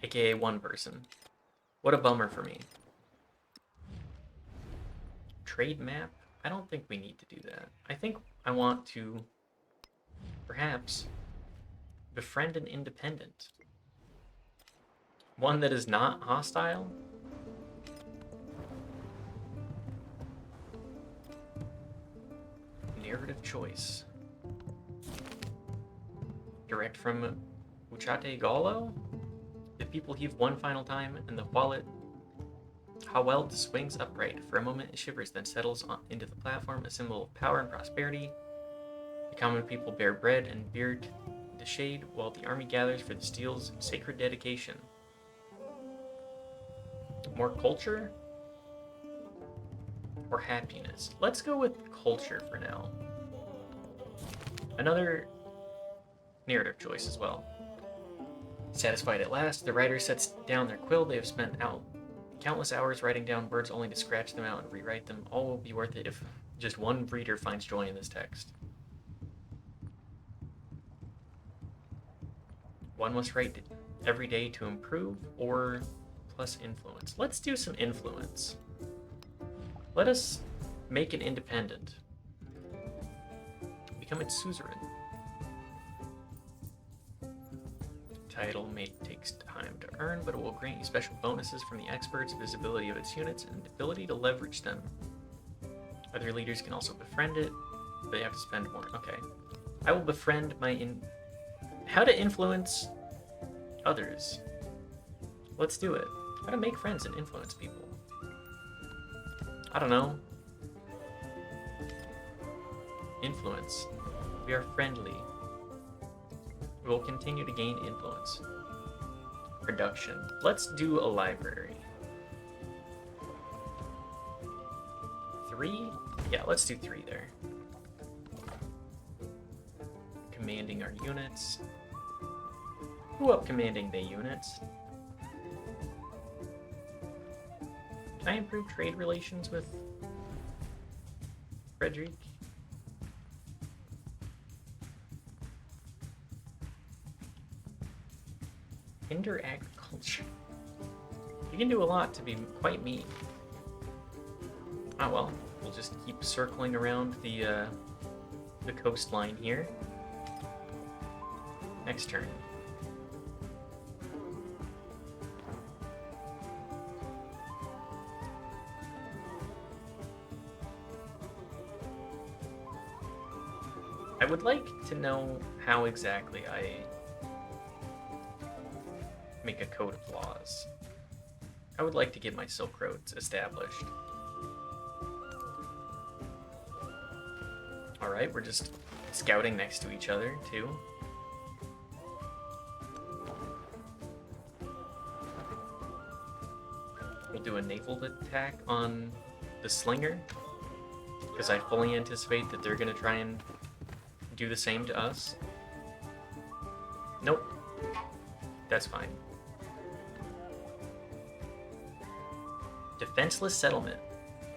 AKA 1 person. What a bummer for me. Trade map? I don't think we need to do that. I think I want to perhaps befriend an independent. One that is not hostile. Narrative choice. Direct from Uchate Gallo? The people heave one final time, and the wallet Haweld swings upright. For a moment it shivers, then settles into the platform, a symbol of power and prosperity. The common people bear bread and beer to the shade, while the army gathers for the steel's sacred dedication. More culture? Or happiness? Let's go with culture for now. Another narrative choice as well. Satisfied at last, the writer sets down their quill. They have spent out countless hours writing down words only to scratch them out and rewrite them. All will be worth it if just one reader finds joy in this text. One must write every day to improve, or plus influence. Let's do some influence. Let us make an independent. Become its suzerain. Title may take time to earn, but it will grant you special bonuses from the experts, visibility of its units, and ability to leverage them. Other leaders can also befriend it, but they have to spend more. Okay. I will befriend my How to influence others. Let's do it. How to make friends and influence people. I don't know. Influence. We are friendly. We will continue to gain influence. Production. Let's do a library. 3? Yeah, let's do 3 there. Commanding our units. Who up commanding the units? Can I improve trade relations with Frederick? Hinder agriculture. You can do a lot to be quite mean. Ah well, we'll just keep circling around the coastline here. Next turn. I would like to know how exactly I make a code of laws. I would like to get my Silk Roads established. Alright, we're just scouting next to each other, too. We'll do a naval attack on the Slinger, because I fully anticipate that they're going to try and do the same to us. Nope. That's fine. Defenseless settlement.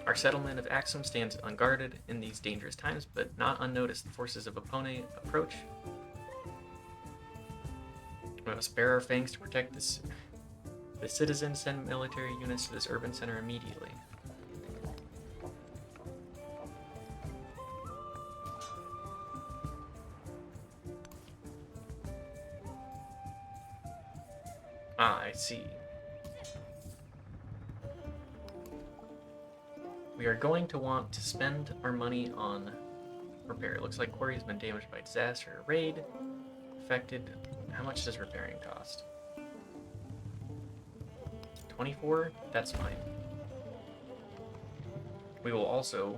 Our settlement of Axum stands unguarded in these dangerous times, but not unnoticed. The forces of opponent approach. We must bear our fangs to protect this. The citizens send military units to this urban center immediately. Ah, I see. We are going to want to spend our money on repair. It looks like quarry has been damaged by disaster or raid. Affected. How much does repairing cost? 24? That's fine. We will also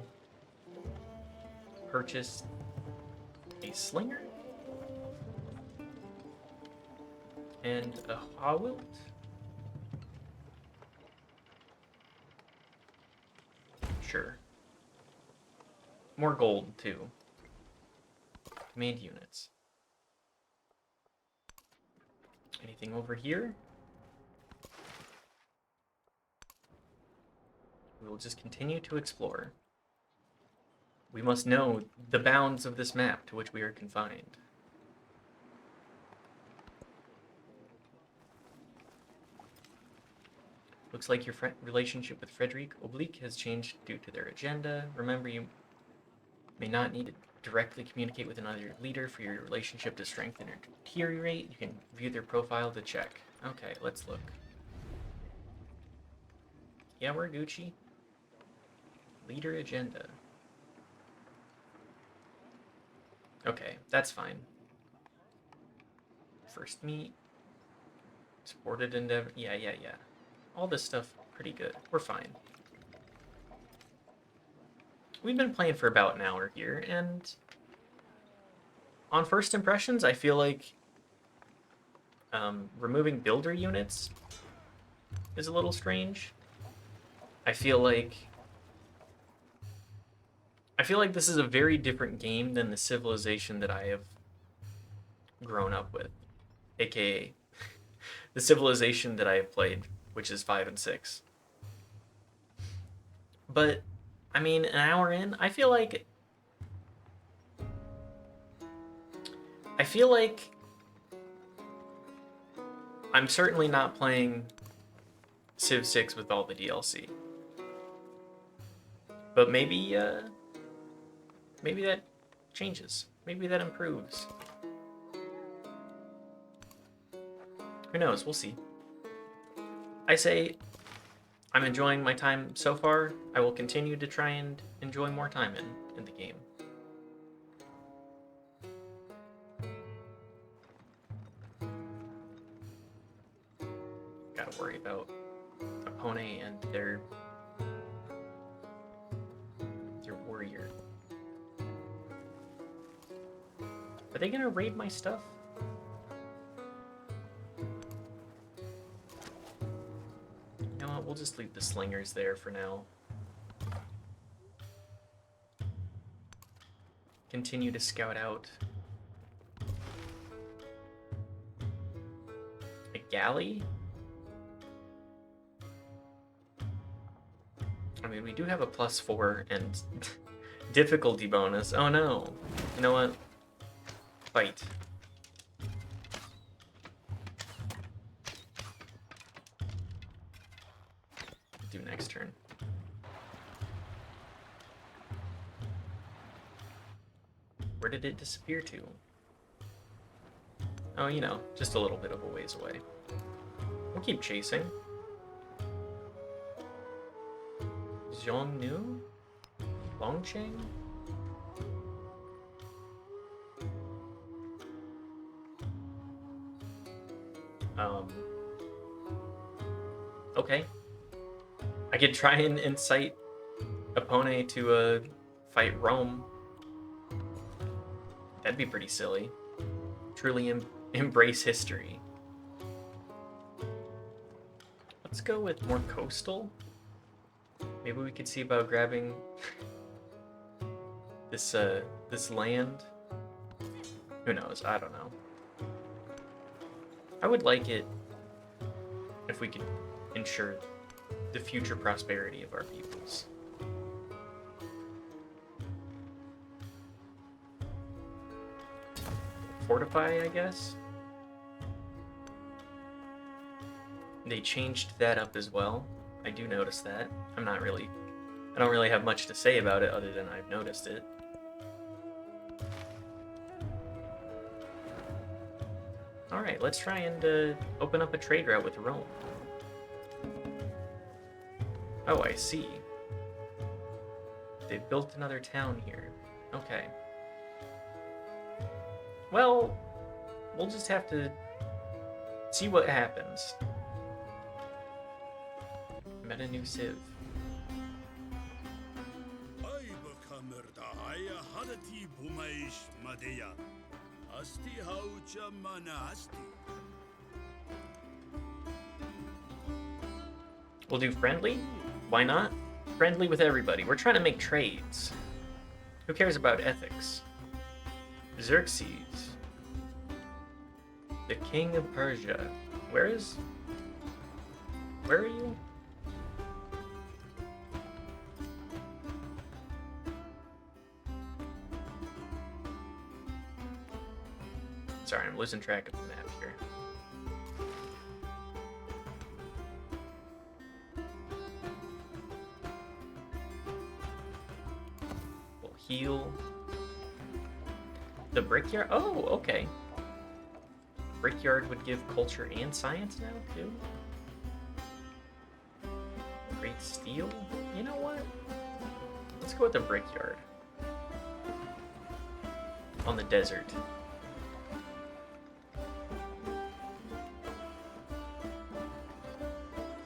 purchase a slinger and a Hawilt. Sure. More gold, too. Command units. Anything over here? We will just continue to explore. We must know the bounds of this map to which we are confined. Looks like your relationship with Frederick Oblique has changed due to their agenda. Remember, you may not need to directly communicate with another leader for your relationship to strengthen or deteriorate. You can view their profile to check. Okay, let's look. Yeah, we're Gucci. Leader agenda. Okay, that's fine. First meet. Supported endeavor. Yeah. All this stuff, pretty good. We're fine. We've been playing for about an hour here, and on first impressions, I feel like removing builder units is a little strange. I feel like this is a very different game than the civilization that I have grown up with, aka the civilization that I have played, which is 5 and 6. But, I mean, an hour in, I feel like I'm certainly not playing Civ 6 with all the DLC. But maybe that changes. Maybe that improves. Who knows? We'll see. I say I'm enjoying my time so far. I will continue to try and enjoy more time in the game. gotta worry about Opponent and their warrior. Are they gonna raid my stuff? You know what, we'll just leave the slingers there for now. Continue to scout out a galley. I mean, we do have a +4 and difficulty bonus. Oh no. You know what? Fight. Do next turn. Where did it disappear to? Oh, you know, just a little bit of a ways away. We'll keep chasing. Zhongnu? Longcheng? Okay. I could try and incite Opponent to fight Rome. That'd be pretty silly. Truly embrace history. Let's go with more coastal. Maybe we could see about grabbing this land. Who knows? I don't know. I would like it if we could ensure the future prosperity of our peoples. Fortify, I guess? They changed that up as well. I do notice that. I don't really have much to say about it other than I've noticed it. Alright, let's try and open up a trade route with Rome. Oh, I see. They built another town here. Okay. Well, we'll just have to see what happens. Met a new Civ. We'll do friendly? Why not? Friendly with everybody. We're trying to make trades. Who cares about ethics? Xerxes. The king of Persia. Where are you? Sorry, I'm losing track of the map here. We'll heal. The brickyard? Oh, okay. Brickyard would give culture and science now, too? Great steel? You know what? Let's go with the brickyard. On the desert.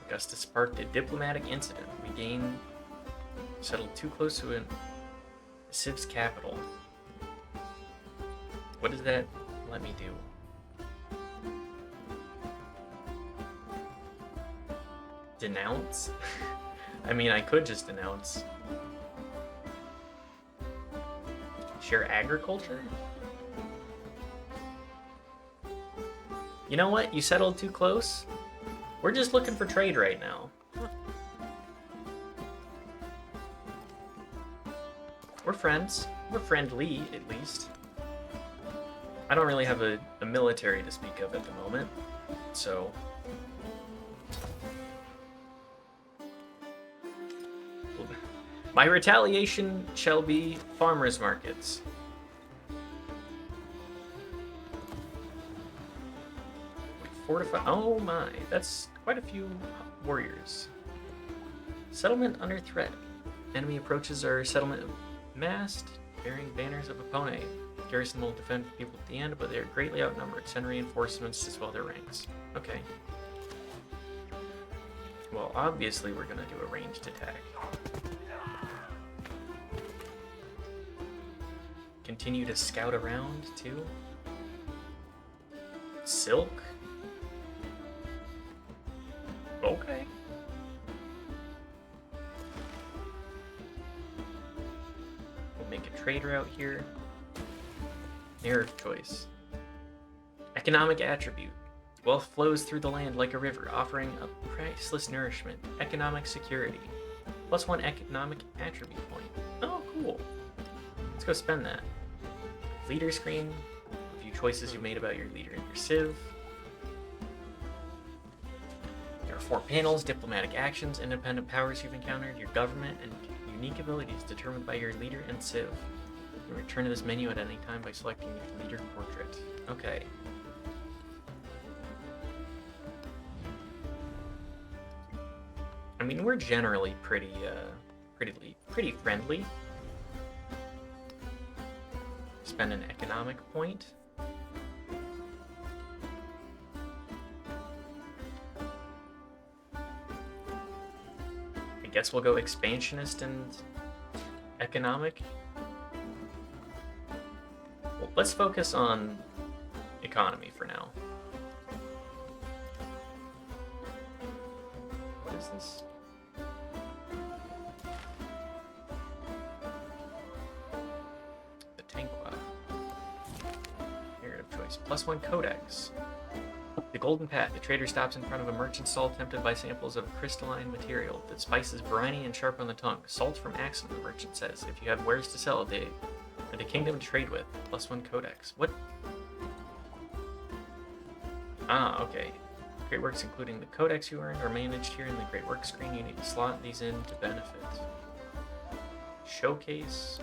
Augustus sparked a diplomatic incident. We settled too close to a Civ's capital. What does that let me do? Denounce? I mean, I could just denounce. Share agriculture? You know what? You settled too close? We're just looking for trade right now. We're friends. We're friendly, at least. I don't really have a military to speak of at the moment, so... My retaliation shall be farmers' markets. Fortify. Oh my, that's quite a few warriors. Settlement under threat. Enemy approaches our settlement massed, bearing banners of Opponent. Garrison will defend people at the end, but they are greatly outnumbered. Send reinforcements to swell their ranks. Okay. Well, obviously we're gonna do a ranged attack. Continue to scout around, too. Silk? Okay. We'll make a trade route here. Narrative choice. Economic attribute. Wealth flows through the land like a river, offering a priceless nourishment. Economic security. +1 economic attribute point. Oh, cool. Let's go spend that. Leader screen. A few choices you made about your leader in your Civ. There are 4 panels: diplomatic actions, independent powers you've encountered, your government, and unique abilities determined by your leader and Civ. You can return to this menu at any time by selecting your leader portrait. Okay. I mean, we're generally pretty friendly. Spend an economic point. I guess we'll go expansionist and economic. Well, let's focus on economy for now. What is this? The Tanqua. Narrative choice. +1 codex. The Golden Path. The trader stops in front of a merchant stall tempted by samples of crystalline material. The spice is briny and sharp on the tongue. Salt from Axum, the merchant says. If you have wares to sell, they are the kingdom to trade with. +1 codex. What? Ah, okay. Great works including the codex you earned are managed here in the Great Works screen. You need to slot these in to benefit. Showcase.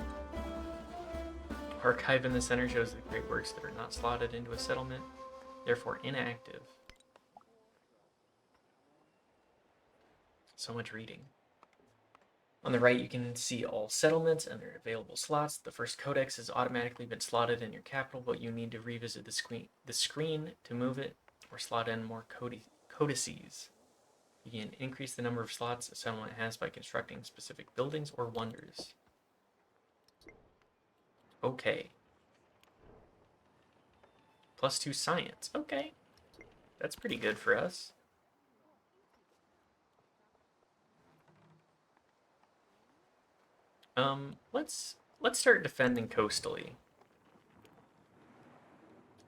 Archive in the center shows the great works that are not slotted into a settlement, therefore inactive. So much reading. On the right, you can see all settlements and their available slots. The first codex has automatically been slotted in your capital, but you need to revisit the screen to move it or slot in more codices. You can increase the number of slots a settlement has by constructing specific buildings or wonders. Okay. +2 science. Okay. That's pretty good for us. Let's start defending coastally.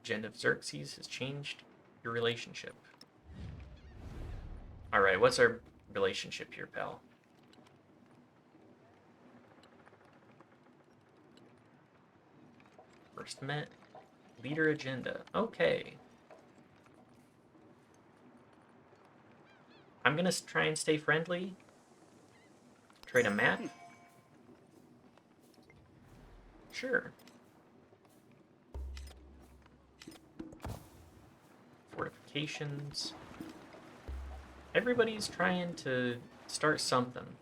Agenda of Xerxes has changed your relationship. Alright, what's our relationship here, pal? First met. Leader agenda. Okay. I'm gonna try and stay friendly. Trade a map. Sure. Fortifications. Everybody's trying to start something.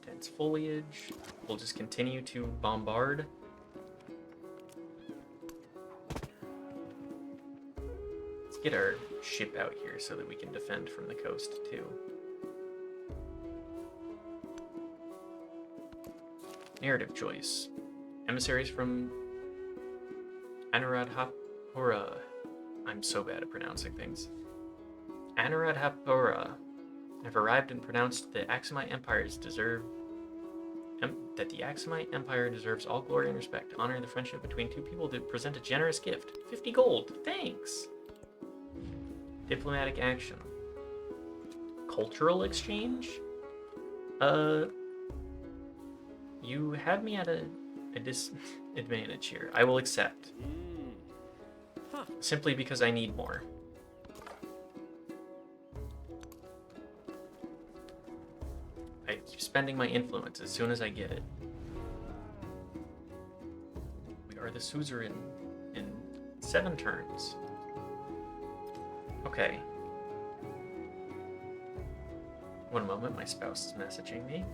Dense foliage. We'll just continue to bombard. Let's get our ship out here so that we can defend from the coast too. Narrative choice. Emissaries from Anuradhapura. I'm so bad at pronouncing things. Anuradhapura have arrived and pronounced the Axumite Empires deserve that the Axumite Empire deserves all glory and respect. Honor the friendship between two people to present a generous gift. 50 gold. Thanks. Diplomatic action. Cultural exchange? You have me at a disadvantage here. I will accept. Simply because I need more. I'm spending my influence as soon as I get it. We are the suzerain in 7 turns. Okay. One moment, my spouse is messaging me.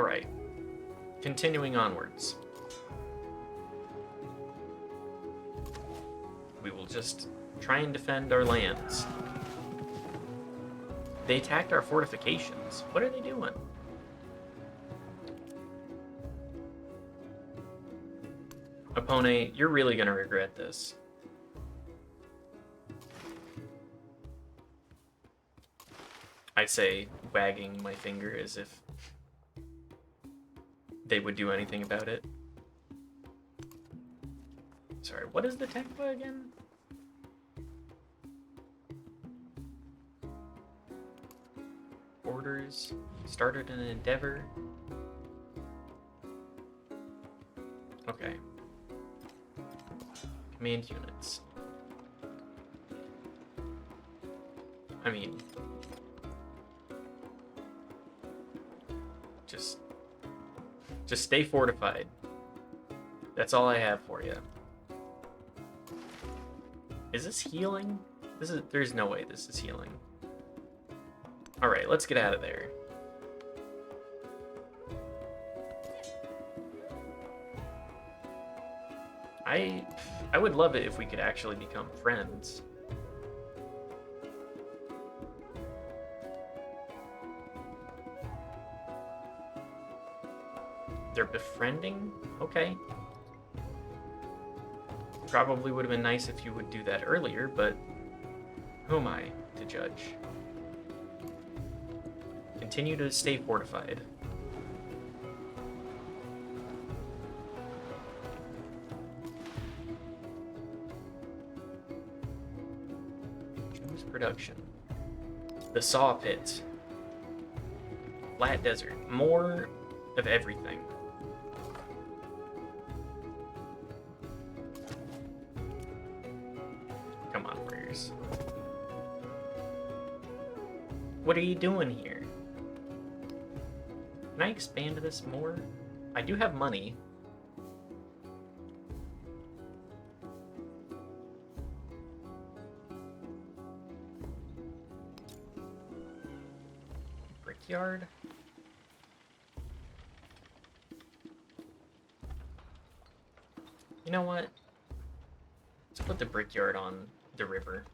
Alright. Continuing onwards. We will just try and defend our lands. They attacked our fortifications. What are they doing? Opponent, you're really gonna regret this. I say, wagging my finger as if they would do anything about it. Sorry, what is the Tekba again? Orders. Started an endeavor. Okay. Command units. I mean... Just stay fortified. That's all I have for you. Is this healing? There's no way this is healing. Alright, let's get out of there. I would love it if we could actually become friends. They're befriending? Okay. Probably would have been nice if you would do that earlier, but who am I to judge? Continue to stay fortified. Choose production. The saw pit. Flat desert. More of everything. Come on, warriors. What are you doing here? Can I expand this more? I do have money. Brickyard? You know what? Let's put the brickyard on the river.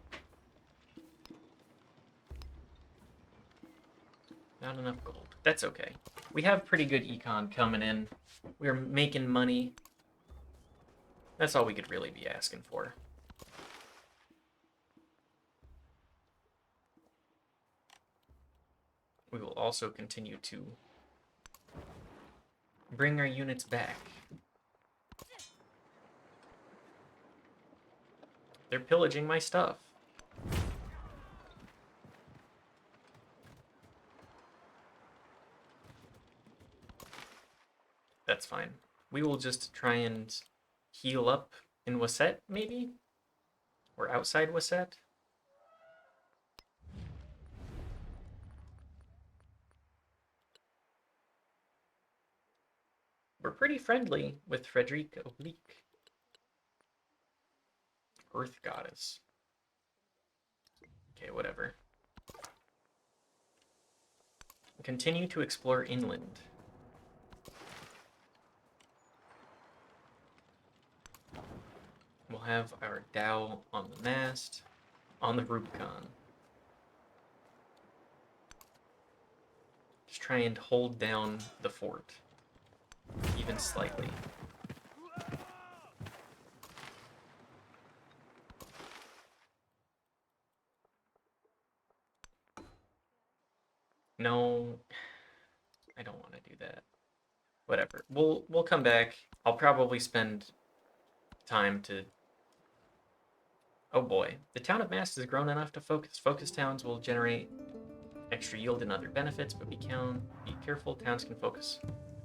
Not enough gold. That's okay. We have pretty good econ coming in. We're making money. That's all we could really be asking for. We will also continue to bring our units back. They're pillaging my stuff. That's fine. We will just try and heal up in Wasset, maybe? Or outside Wasset? We're pretty friendly with Frederica Oblique. Earth Goddess. Okay, whatever. Continue to explore inland. We'll have our Dhow on the mast, on the Rubicon. Just try and hold down the fort, even slightly. No, I don't want to do that. Whatever. We'll come back. I'll probably spend time to... Oh boy. The town of Mast has grown enough to focus. Focus towns will generate extra yield and other benefits, but be careful. Towns can focus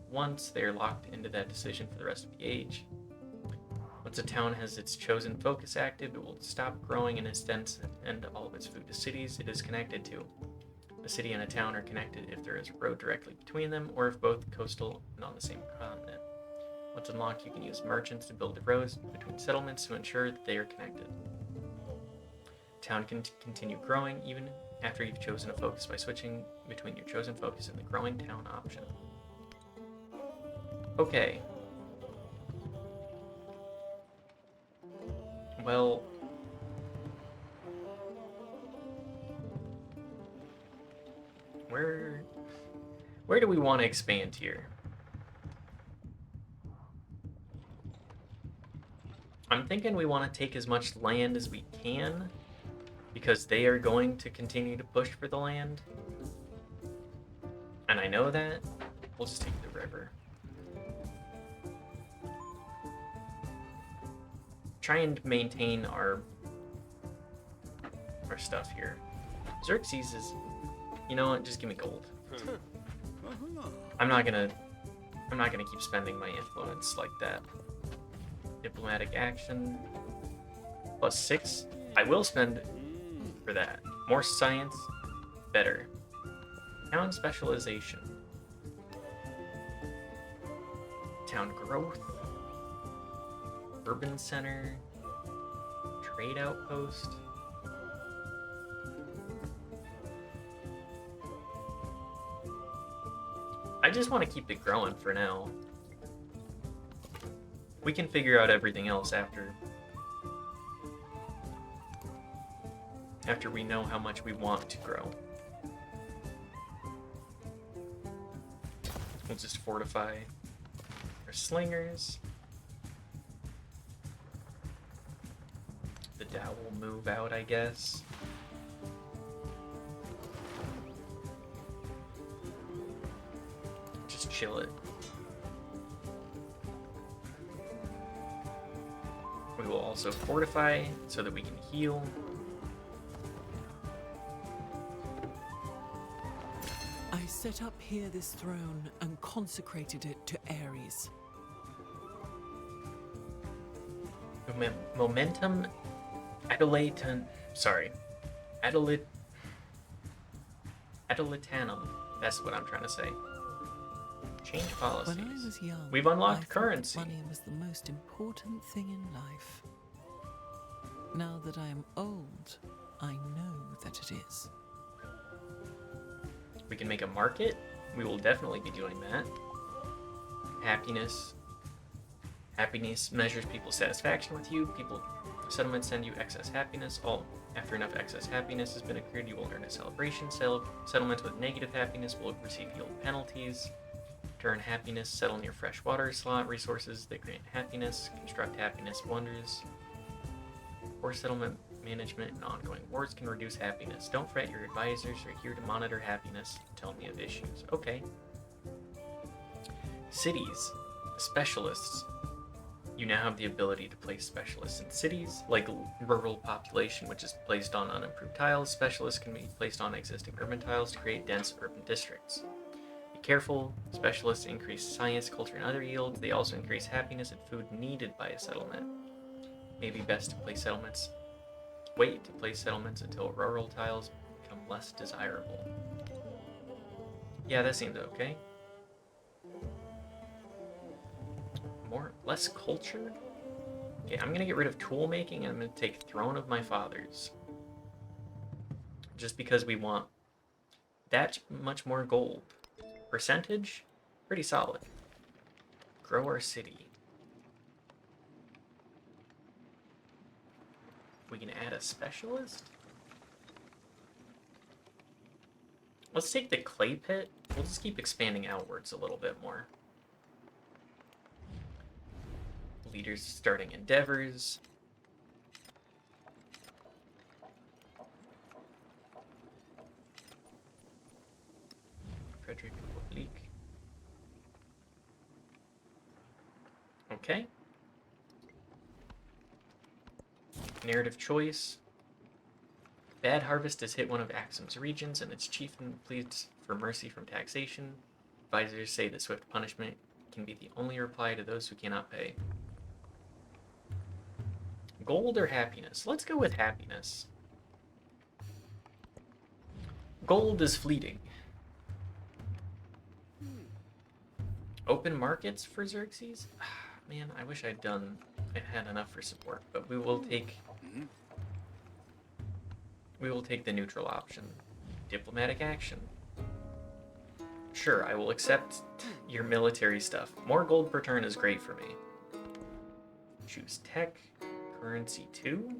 once. They are locked into that decision for the rest of the age. Once a town has its chosen focus active, it will stop growing and instead send all of its food to cities it is connected to. A city and a town are connected if there is a road directly between them, or if both coastal and on the same continent. Once unlocked, you can use merchants to build roads between settlements to ensure that they are connected. Town can continue growing even after you've chosen a focus by switching between your chosen focus and the growing town option. Okay. Well, where do we want to expand here? I'm thinking we want to take as much land as we can, because they are going to continue to push for the land. And I know that. We'll just take the river. Try and maintain our stuff here. Xerxes is, you know what? Just give me gold. I'm not gonna keep spending my influence like that. Diplomatic action +6. I will spend for that. More science, better. Town specialization. Town growth. Urban center. Trade outpost. I just want to keep it growing for now. We can figure out everything else after we know how much we want to grow. We'll just fortify our slingers. The Dow will move out, I guess. Just chill it. We will also fortify so that we can heal. I set up here this throne and consecrated it to Ares. Momentum Adelatanum. That's what I'm trying to say. Change policies. When I was young, We've unlocked I thought currency. that money was the most important thing in life. Now that I am old, I know that it is. We can make a market. We will definitely be doing that. Happiness. Happiness measures people's satisfaction with you. Settlements send you excess happiness. After enough excess happiness has been accrued, you will earn a celebration. Settlements with negative happiness will receive yield penalties. To earn happiness, settle near fresh water, slot resources that grant happiness, construct happiness wonders. Poor settlement management and ongoing wars can reduce happiness. Don't fret, your advisors are here to monitor happiness and tell me of issues. Okay. Cities. Specialists. You now have the ability to place specialists in cities, like rural population, which is placed on unimproved tiles. Specialists can be placed on existing urban tiles to create dense urban districts. Be careful, specialists increase science, culture, and other yields. They also increase happiness and food needed by a settlement. Maybe best to place settlements. Wait to place settlements until rural tiles become less desirable. Yeah, that seems okay. Less culture? Okay, I'm gonna get rid of tool making and I'm gonna take Throne of My Fathers. Just because we want that much more gold. Percentage? Pretty solid. Grow our city. We can add a specialist? Let's take the clay pit. We'll just keep expanding outwards a little bit more. Leaders starting endeavors. Frederick Oblique. Okay. Narrative choice. Bad harvest has hit one of Axum's regions, and its chieftain pleads for mercy from taxation. Advisors say that swift punishment can be the only reply to those who cannot pay. Gold or happiness? Let's go with happiness. Gold is fleeting. Open markets for Xerxes? Man, I wish I'd had enough for support, but we will take the neutral option. Diplomatic action. Sure, I will accept your military stuff. More gold per turn is great for me. Choose tech, currency 2.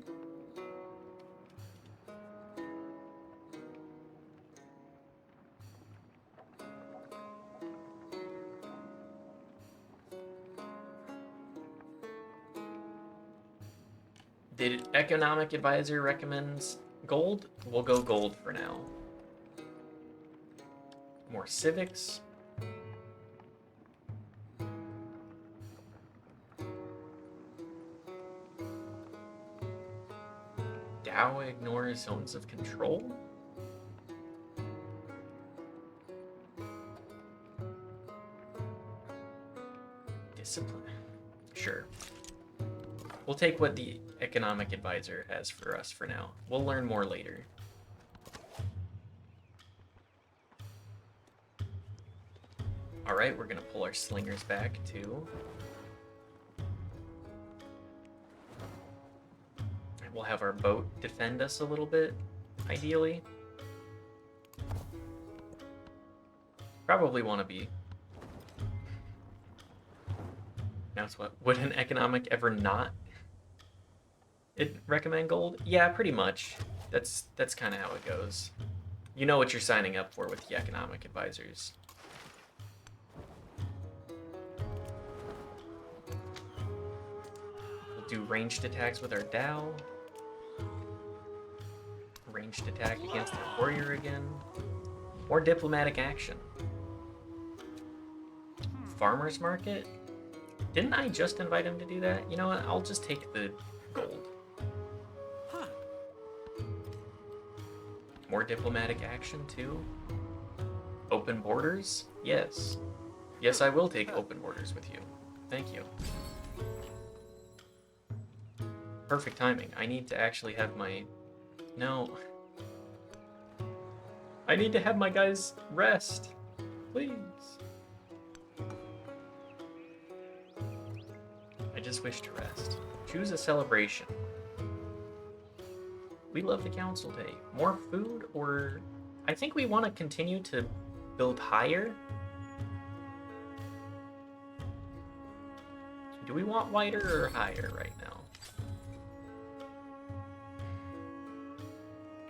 Did economic advisor recommends gold? We'll go gold for now. More civics. Dow ignores zones of control. Discipline. Sure. We'll take what the economic advisor has for us for now. We'll learn more later. Alright, we're gonna pull our slingers back too. And we'll have our boat defend us a little bit, ideally. Probably want to be. Now it's what? Would an economic ever not recommend gold? Yeah, pretty much. That's kind of how it goes. You know what you're signing up for with the economic advisors. We'll do ranged attacks with our Dow. Ranged attack against our warrior again. More diplomatic action. Farmer's market? Didn't I just invite him to do that? You know what? I'll just take the gold. More diplomatic action too. Open borders? Yes. Yes, I will take open borders with you. Thank you. Perfect timing. I need to actually have my... No. I need to have my guys rest. Please. I just wish to rest. Choose a celebration. We love the council day. More food, or... I think we want to continue to build higher. Do we want wider or higher right now?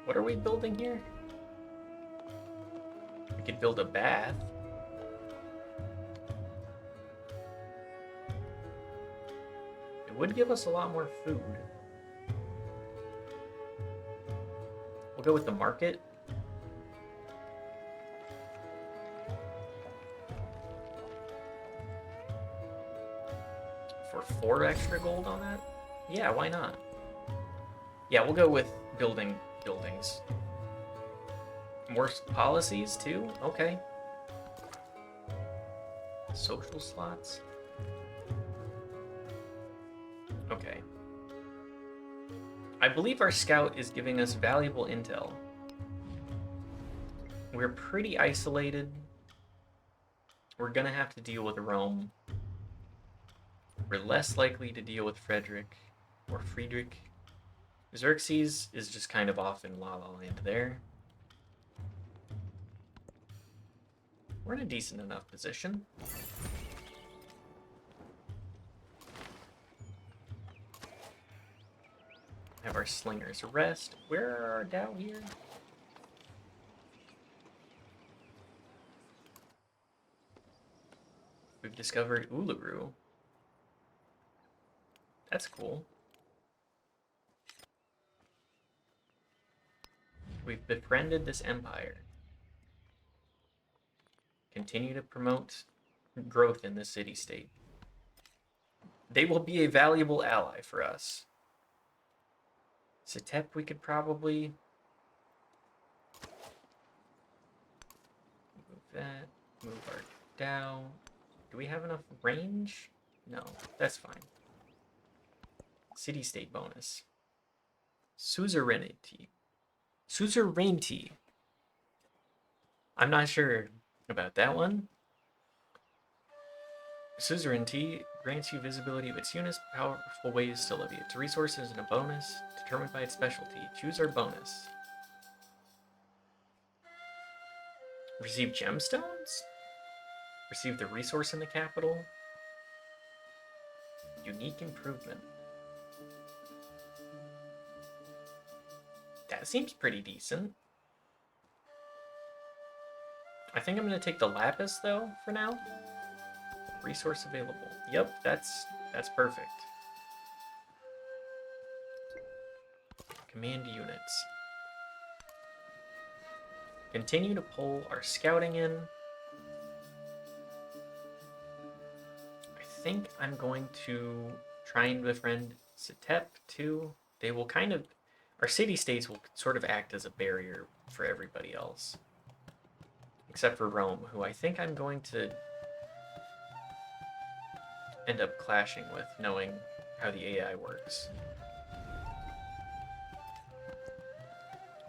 What are we building here? We could build a bath. It would give us a lot more food. We'll go with the market. For 4 extra gold on that? Yeah, why not? Yeah, we'll go with building buildings. More policies too? Okay. Social slots? Okay. I believe our scout is giving us valuable intel. We're pretty isolated. We're gonna have to deal with Rome. We're less likely to deal with Frederick or Friedrich. Xerxes is just kind of off in La La Land there. We're in a decent enough position. Have our slingers rest. Where are our Dow here? We've discovered Uluru. That's cool. We've befriended this empire. Continue to promote growth in the city-state. They will be a valuable ally for us. Setep we could probably move that, move our Dow. Do we have enough range? No, that's fine. City-state bonus. Suzerainty. Suzerainty. I'm not sure about that one. Suzerainty grants you visibility of its units, powerful ways to levy its resources, and a bonus determined by its specialty. Choose our bonus. Receive gemstones? Receive the resource in the capital. Unique improvement. That seems pretty decent. I think I'm going to take the lapis, though, for now. Resource available. Yep, that's perfect. Command units. Continue to pull our scouting in. I think I'm going to try and befriend Setep, too. They will kind of... Our city-states will sort of act as a barrier for everybody else. Except for Rome, who I think I'm going to end up clashing with, knowing how the AI works.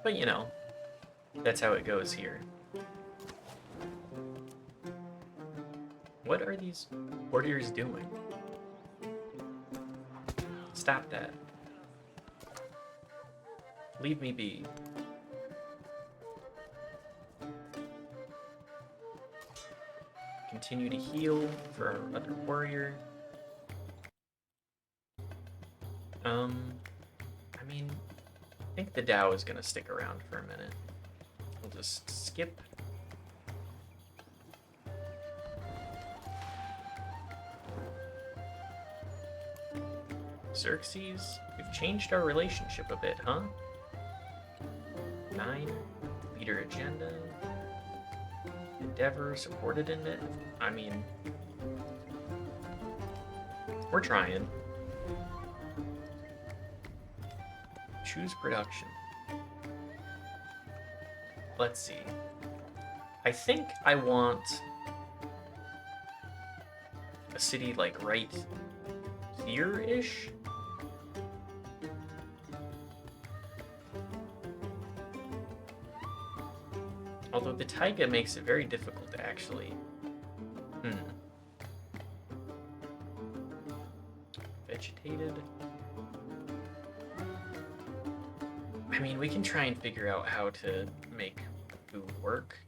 But, you know, that's how it goes here. What are these warriors doing? Stop that. Leave me be. Continue to heal for our other warrior. I mean, I think the Dow is gonna stick around for a minute. We'll just skip. Xerxes, we've changed our relationship a bit, huh? 9, leader agenda. Endeavor, supported in it. I mean, we're trying. Choose production. Let's see. I think I want a city like right here-ish. Although the taiga makes it very difficult to actually... Vegetated. I mean, we can try and figure out how to make food work.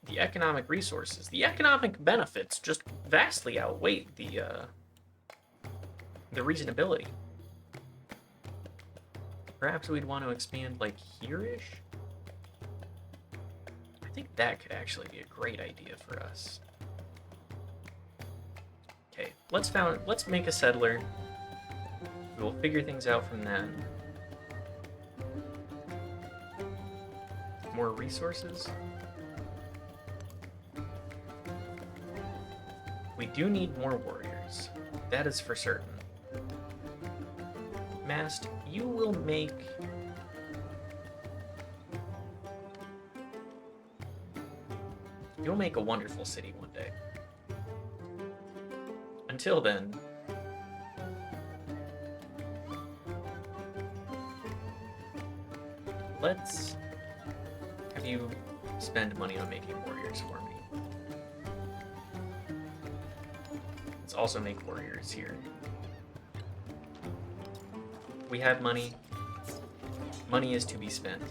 The economic resources, the economic benefits just vastly outweigh the reasonability. Perhaps we'd want to expand like here-ish? I think that could actually be a great idea for us. Okay, let's make a settler. We'll figure things out from then. More resources. We do need more warriors. That is for certain. Mast, you will make... You'll make a wonderful city one day. Until then... Let's have you spend money on making warriors for me. Let's also make warriors here. We have money. Money is to be spent.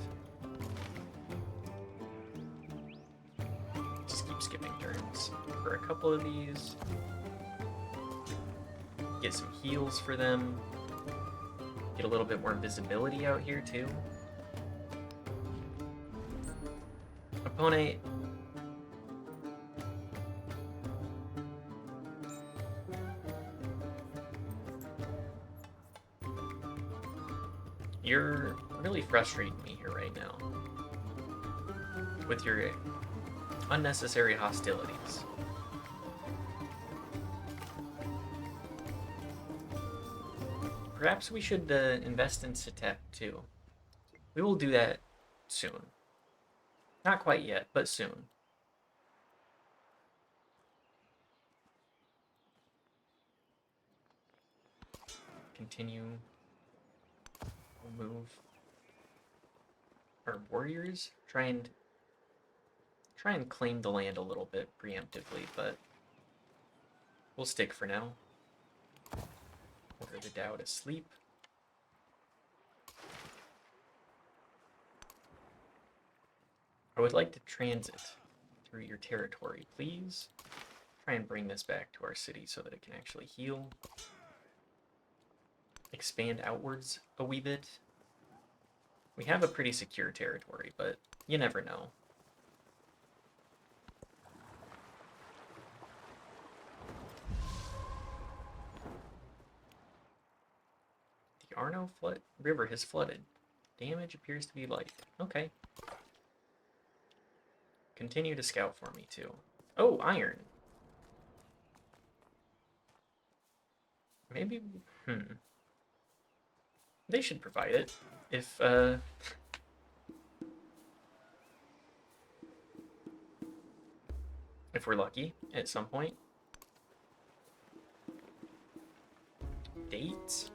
Just keep skipping turns for a couple of these. Get some heals for them. Get a little bit more visibility out here too. Opponent. You're really frustrating me here right now with your unnecessary hostilities. Perhaps we should invest in Setep too. We will do that soon. Not quite yet, but soon. Continue. We'll move our warriors. Try and claim the land a little bit preemptively, but we'll stick for now. Order the Dow to sleep. I would like to transit through your territory, please. try and bring this back to our city so that it can actually heal. Expand outwards a wee bit. We have a pretty secure territory, but you never know. The Arno River has flooded. Damage appears to be light. Okay. Continue to scout for me, too. Oh, iron. Maybe... They should provide it. If we're lucky at some point. Dates?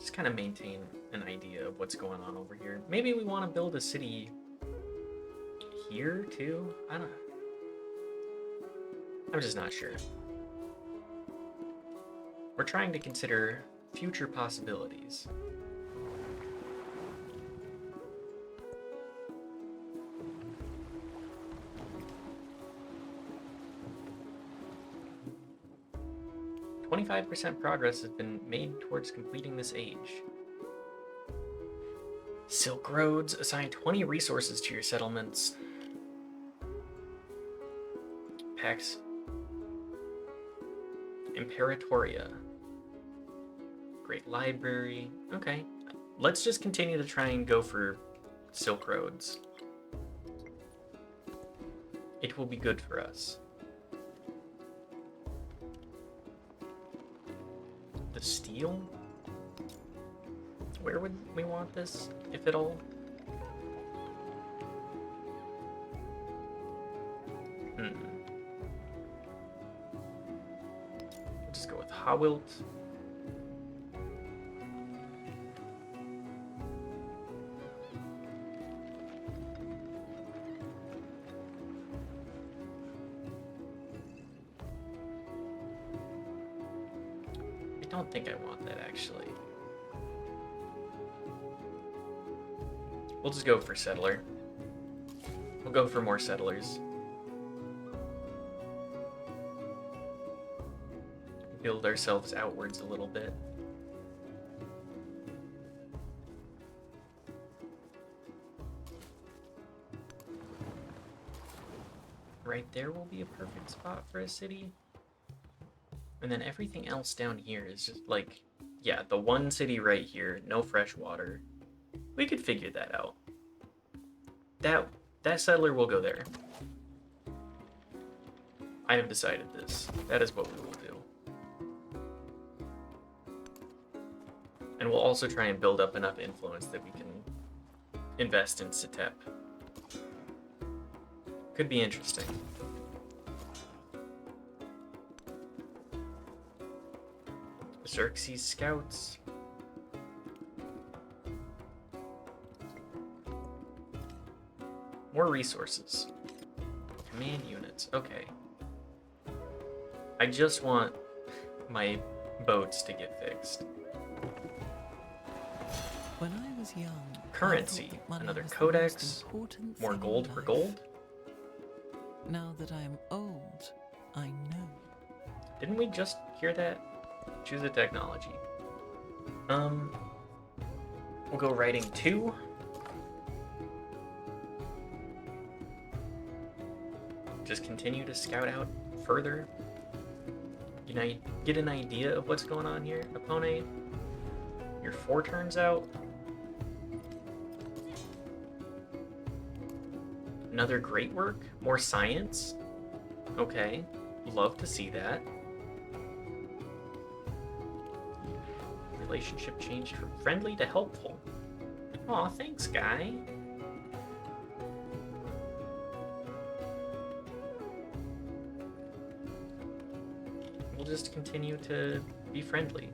Just kind of maintain an idea of what's going on over here. Maybe we want to build a city here too? I don't know. I'm just not sure. We're trying to consider future possibilities. "25% progress has been made towards completing this age. Silk roads. Assign 20 resources to your settlements. Pax Imperatoria. Great library. Okay. Let's just continue to try and go for silk roads. It will be good for us. The steel? Where would we want this, if at all? We'll just go with Hawilt. I don't think I want that, actually. We'll just go for settler. We'll go for more settlers. Build ourselves outwards a little bit. Right there will be a perfect spot for a city. And then everything else down here is just like, yeah, the one city right here, no fresh water. We could figure that out. That settler will go there. I have decided this. That is what we will do. And we'll also try and build up enough influence that we can invest in Setep. Could be interesting. Xerxes scouts. More resources. Command units. Okay. I just want my boats to get fixed. When I was young, Currency. I thought that money Another was the codex. most important More thing in gold for life. gold. Now that I am old, I know. Didn't we just hear that? Choose a technology. We'll go writing 2. Just continue to scout out further. You know, get an idea of what's going on here, opponent. You're 4 turns out. Another great work. More science. Okay. Love to see that. Relationship changed from friendly to helpful. Aw, thanks, guy. We'll just continue to be friendly.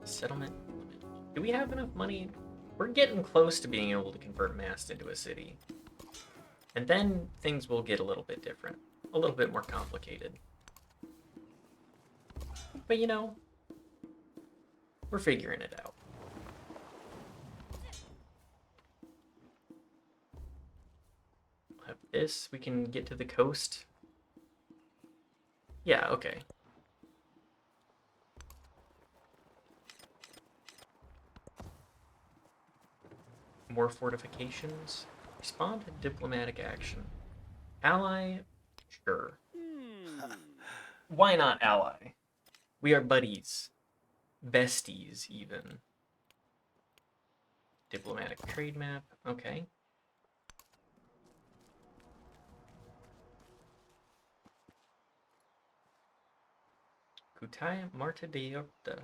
Settlement limit. Do we have enough money? We're getting close to being able to convert Mast into a city. And then things will get a little bit different. A little bit more complicated. But you know, we're figuring it out. this, we can get to the coast. Yeah, okay. More fortifications. Respond to diplomatic action. Ally? Sure. Why not ally? We are buddies. Besties, even. Diplomatic trade map. Okay. Kutaya Marta Diopta.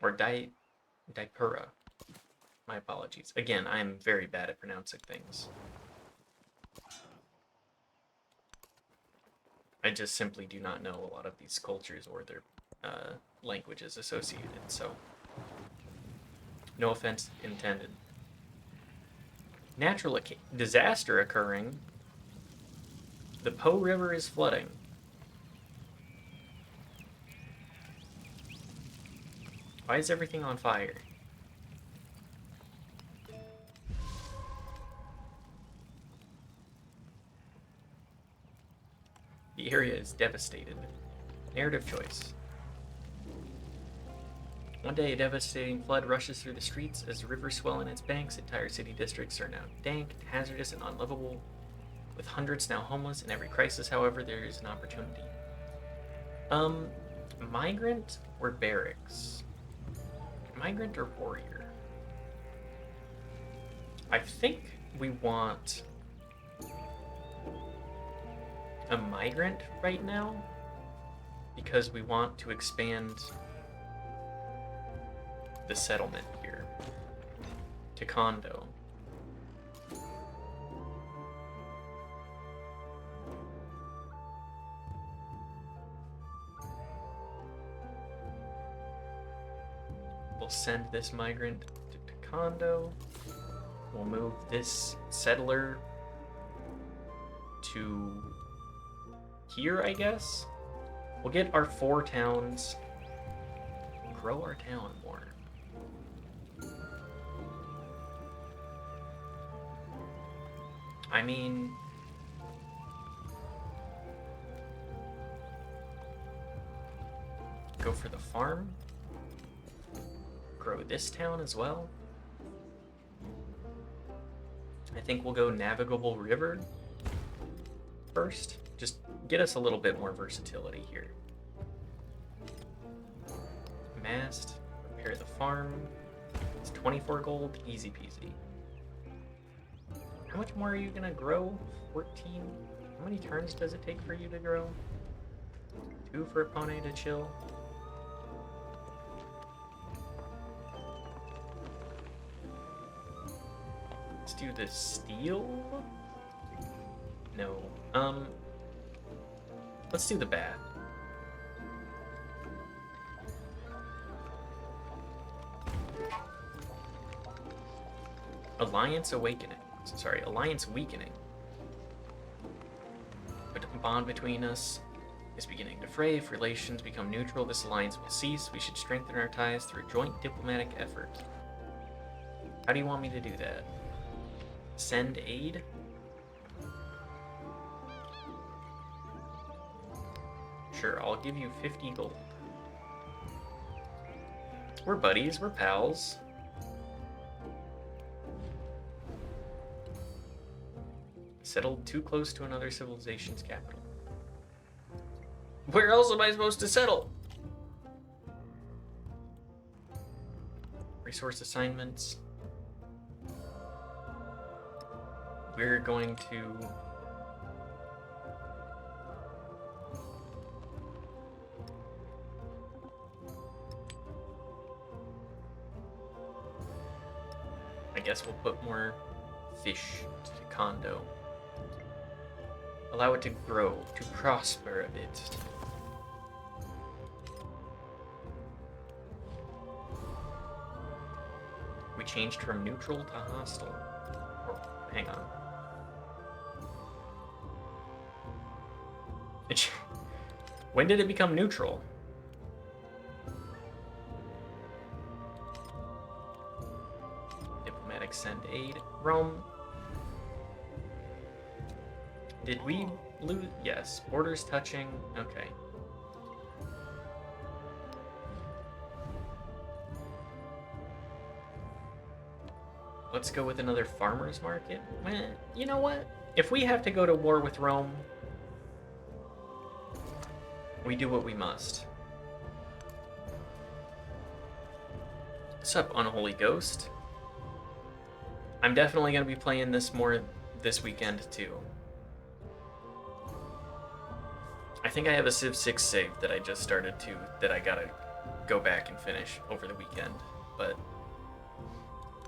Or Dipura. My apologies. Again, I am very bad at pronouncing things. I just simply do not know a lot of these cultures or their languages associated, so no offense intended. Natural disaster occurring. The Po River is flooding. Why is everything on fire? The area is devastated. Narrative choice. One day, a devastating flood rushes through the streets. As the rivers swell in its banks, entire city districts are now dank, hazardous, and unlivable. With hundreds now homeless, in every crisis, however, there is an opportunity. Migrant or barracks? Migrant or warrior? I think we want a migrant right now because we want to expand the settlement here to condo. We'll send this migrant to condo. We'll move this settler to here, I guess. We'll get our 4 towns, grow our town more. I mean, go for the farm, grow this town as well. I think we'll go navigable river first. Just get us a little bit more versatility here. Mast, repair the farm. It's 24 gold, easy peasy. How much more are you gonna grow? 14? How many turns does it take for you to grow? 2 for Pone to chill. Let's do the steel. No. Let's do the bath. Alliance awakening. Sorry, alliance weakening. But the bond between us is beginning to fray. If relations become neutral, this alliance will cease. We should strengthen our ties through joint diplomatic effort. How do you want me to do that? Send aid? Sure, I'll give you 50 gold. We're buddies, we're pals. Settled too close to another civilization's capital. Where else am I supposed to settle? Resource assignments. We're going to I guess we'll put more fish to condo. Allow it to grow, to prosper a bit. We changed from neutral to hostile. Or, hang on. When did it become neutral? Diplomatic send aid. Rome, Did we lose? Yes. Borders touching. Okay. Let's go with another farmer's market. You know what? If we have to go to war with Rome, we do what we must. What's up, Unholy Ghost? I'm definitely going to be playing this more this weekend, too. I think I have a Civ 6 save that I just started, too, that I gotta go back and finish over the weekend. But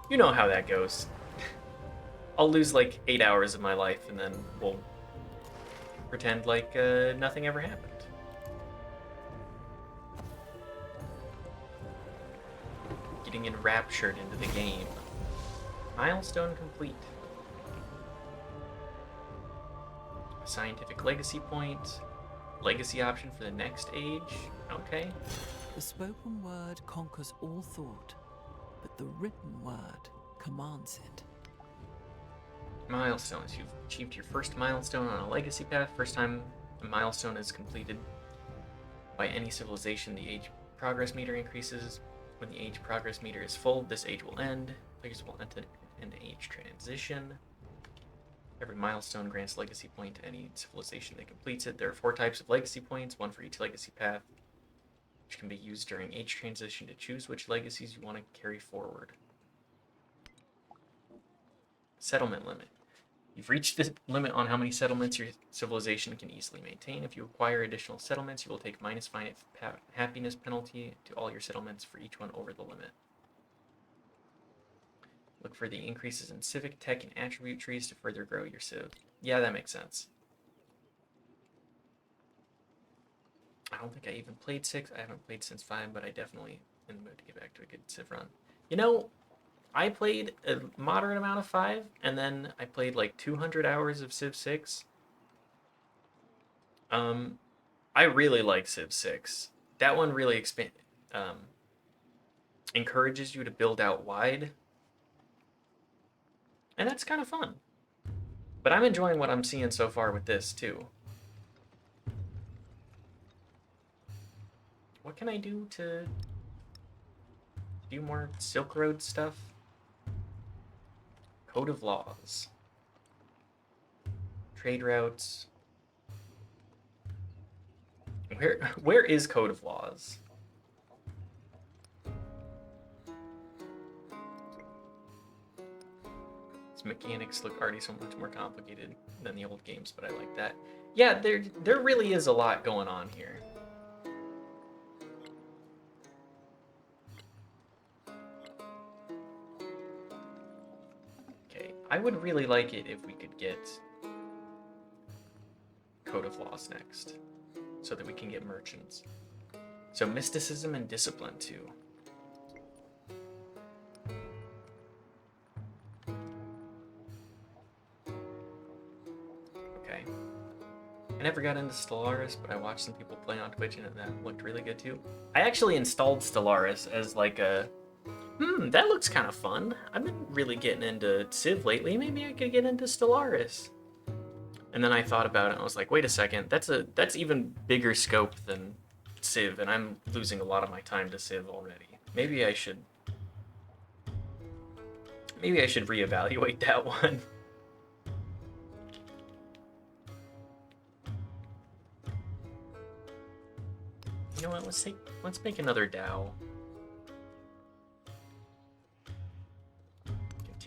you know how that goes. I'll lose like 8 hours of my life, and then we'll pretend like nothing ever happened. Getting enraptured into the game. Milestone complete. A scientific legacy point. Legacy option for the next age. Okay. The spoken word conquers all thought, but the written word commands it. Milestones. You've achieved your first milestone on a legacy path. First time a milestone is completed by any civilization, the age progress meter increases. When the age progress meter is full, this age will end. Players will enter into age transition. Every milestone grants legacy point to any civilization that completes it. There are 4 types of legacy points, 1 for each legacy path, which can be used during age transition to choose which legacies you want to carry forward. Settlement limit. You've reached the limit on how many settlements your civilization can easily maintain. If you acquire additional settlements, you will take -5 happiness penalty to all your settlements for each one over the limit. Look for the increases in civic, tech, and attribute trees to further grow your civ. Yeah, that makes sense. I don't think I even played 6. I haven't played since 5, but I definitely in the mood to get back to a good civ run. You know, I played a moderate amount of 5, and then I played like 200 hours of Civ 6. I really like Civ 6. That one really encourages you to build out wide. And that's kind of fun. But I'm enjoying what I'm seeing so far with this, too. What can I do to do more Silk Road stuff? Code of laws. Trade routes. Where is Code of laws? Its mechanics look already so much more complicated than the old games, but I like that. Yeah, there really is a lot going on here. I would really like it if we could get Code of Laws next, so that we can get merchants. So mysticism and discipline too. Okay. I never got into Stellaris, but I watched some people play on Twitch and that looked really good too. I actually installed Stellaris as like a that looks kind of fun. I've been really getting into Civ lately. Maybe I could get into Stellaris. And then I thought about it and I was like, wait a second, that's even bigger scope than Civ, and I'm losing a lot of my time to Civ already. Maybe I should reevaluate that one. You know what, let's make another DAO.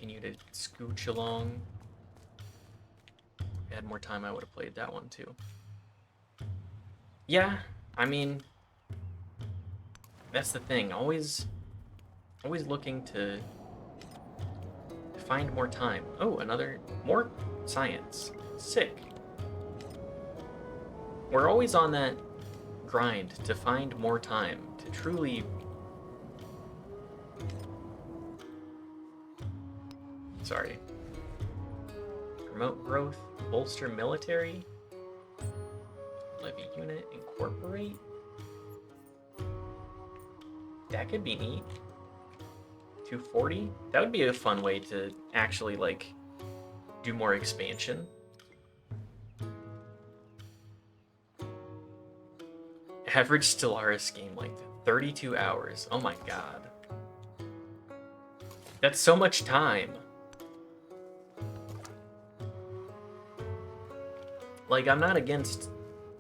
Continue to scooch along. If I had more time, I would have played that one too. Yeah, I mean, that's the thing. Always looking to find more time. Oh, more science. Sick. We're always on that grind to find more time to truly promote growth, bolster military, levy unit, incorporate. That could be neat. 240? That would be a fun way to actually, like, do more expansion. Average Stellaris game length, 32 hours. Oh my god. That's so much time. Like, I'm not against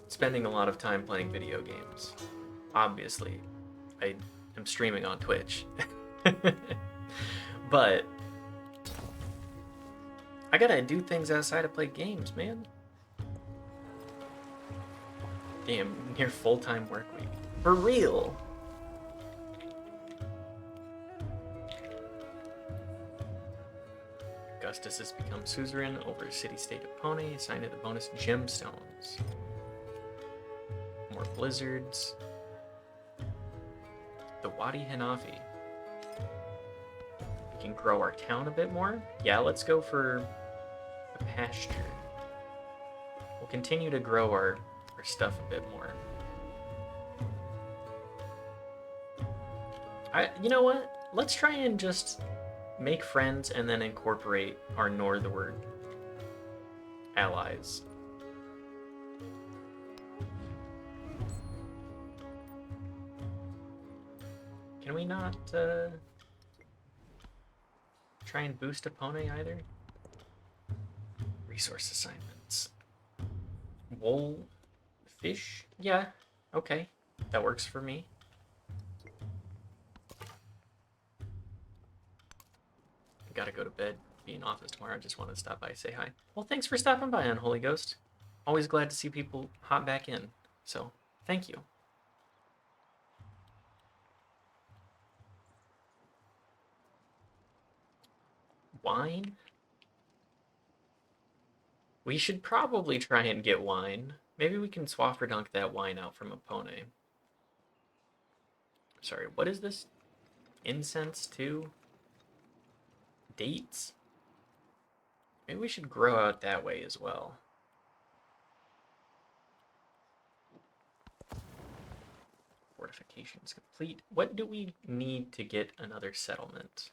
spending a lot of time playing video games. Obviously, I am streaming on Twitch. But I gotta do things outside of play games, man. Damn, near full-time work week. For real. Augustus has become suzerain over a city-state of Pone, assigned to the bonus gemstones. More blizzards. The Wadi Hanafi. We can grow our town a bit more. Yeah, let's go for a pasture. We'll continue to grow our stuff a bit more. You know what? Let's try and just make friends and then incorporate our northward allies. Can we not try and boost Apone either? Resource assignments. Wool fish? Yeah, okay. That works for me. Gotta go to bed, be in office tomorrow. I just wanted to stop by, say hi. Well, thanks for stopping by, Unholy Ghost. Always glad to see people hop back in. So, thank you. Wine? We should probably try and get wine. Maybe we can Swafferdunk that wine out from Apone. Sorry, what is this? Incense too? Dates? Maybe we should grow out that way as well. Fortifications complete. What do we need to get another settlement?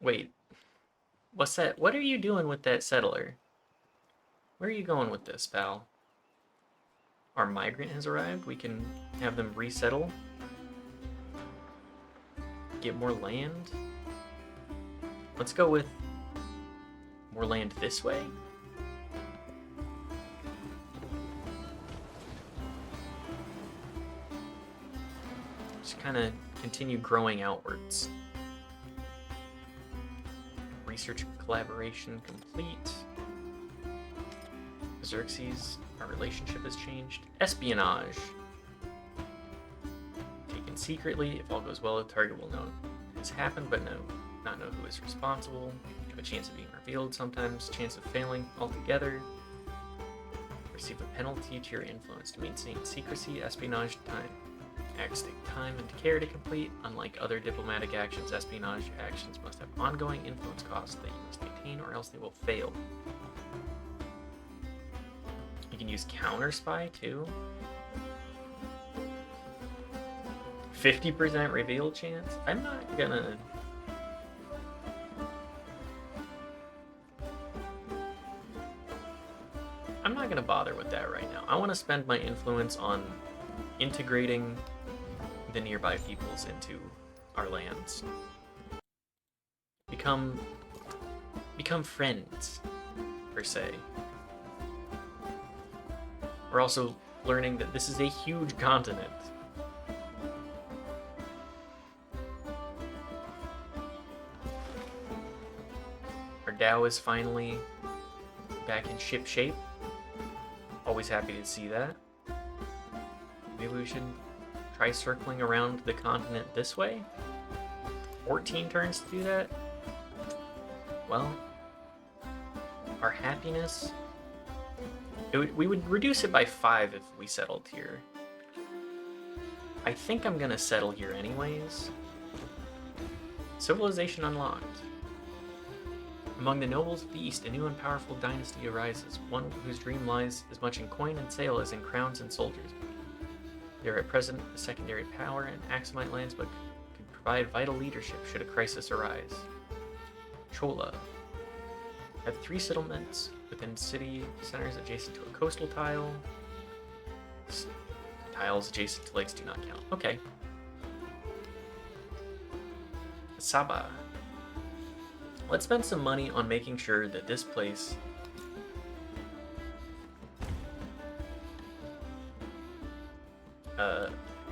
Wait. What's that? What are you doing with that settler? Where are you going with this, pal? Our migrant has arrived. We can have them resettle. Get more land. Let's go with more land this way. Just kind of continue growing outwards. Research collaboration complete. Xerxes, our relationship has changed. Espionage. Taken secretly. If all goes well, the target will know it's happened, but not know who is responsible. Have a chance of being revealed sometimes. Chance of failing altogether. Receive a penalty to your influence to maintain secrecy. Espionage time. Acts take time and care to complete. Unlike other diplomatic actions, espionage actions must have ongoing influence costs that you must maintain or else they will fail. You can use counter spy too. 50% reveal chance. I'm not gonna. I'm not gonna bother with that right now. I want to spend my influence on integrating the nearby peoples into our lands. Become friends, per se. We're also learning that this is a huge continent. Our Dao is finally back in ship shape. Always happy to see that. Maybe we should try circling around the continent this way? 14 turns to do that? Well, our happiness... we would reduce it by 5 if we settled here. I think I'm gonna settle here anyways. Civilization unlocked. Among the nobles of the East, a new and powerful dynasty arises, one whose dream lies as much in coin and sail as in crowns and soldiers. They are at present a secondary power in Axumite lands, but could provide vital leadership should a crisis arise. Chola. Have 3 settlements within city centers adjacent to a coastal tile. Tiles adjacent to lakes do not count. Okay. Saba. Let's spend some money on making sure that this place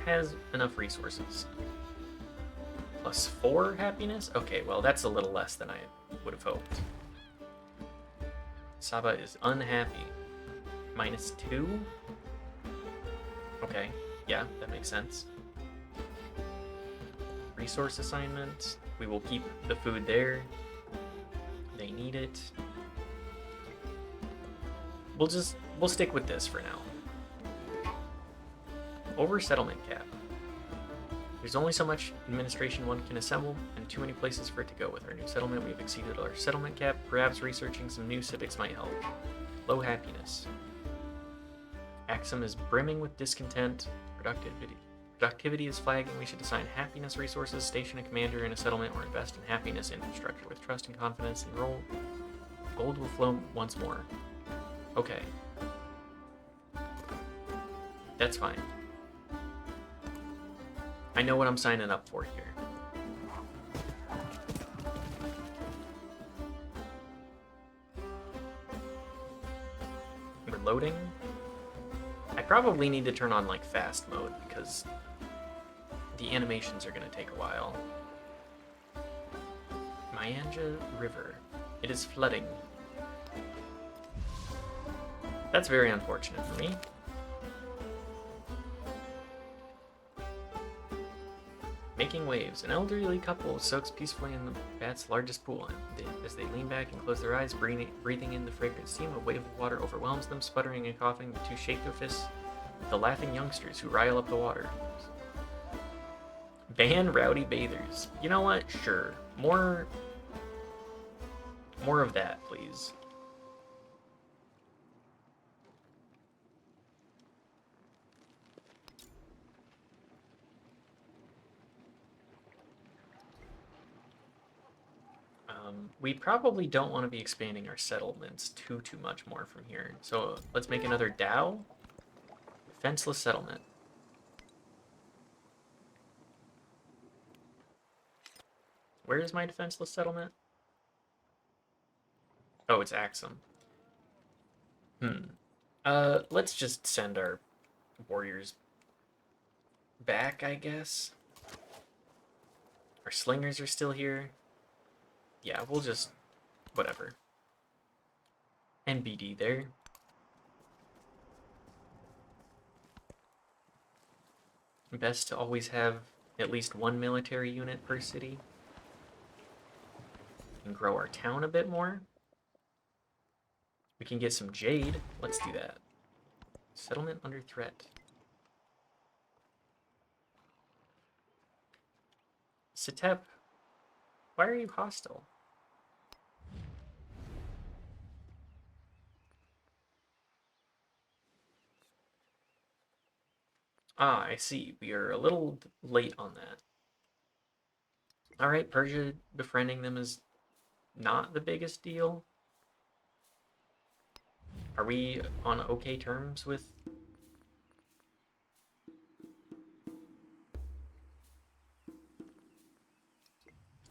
has enough resources. +4 happiness? Okay, well, that's a little less than I would have hoped. Saba is unhappy. -2? Okay, yeah, that makes sense. Resource assignment. We will keep the food there. They need it. We'll stick with this for now. Over settlement cap. There's only so much administration one can assemble, and too many places for it to go. With our new settlement, we've exceeded our settlement cap. Perhaps researching some new civics might help. Low happiness. Axum is brimming with discontent. Productivity is flagging. We should assign happiness resources, station a commander in a settlement, or invest in happiness infrastructure with trust and confidence. Enroll. Gold will flow once more. Okay. That's fine. I know what I'm signing up for here. We're loading. I probably need to turn on like fast mode because the animations are going to take a while. Mayanja River. It is flooding. That's very unfortunate for me. Making waves. An elderly couple soaks peacefully in the bat's largest pool. As they lean back and close their eyes, breathing in the fragrant steam, a wave of water overwhelms them. Sputtering and coughing, the two shake their fists at the laughing youngsters who rile up the water. Ban rowdy bathers. You know what? Sure. More of that, please. We probably don't want to be expanding our settlements too much more from here. So let's make another Dao. Defenseless settlement. Where is my defenseless settlement? Oh, it's Axum. Let's just send our warriors back, I guess. Our slingers are still here. Yeah, we'll just... whatever. NBD there. Best to always have at least one military unit per city. And grow our town a bit more. We can get some jade. Let's do that. Settlement under threat. Sitep, why are you hostile? Ah, I see. We are a little late on that. Alright, Persia befriending them is not the biggest deal. Are we on okay terms with...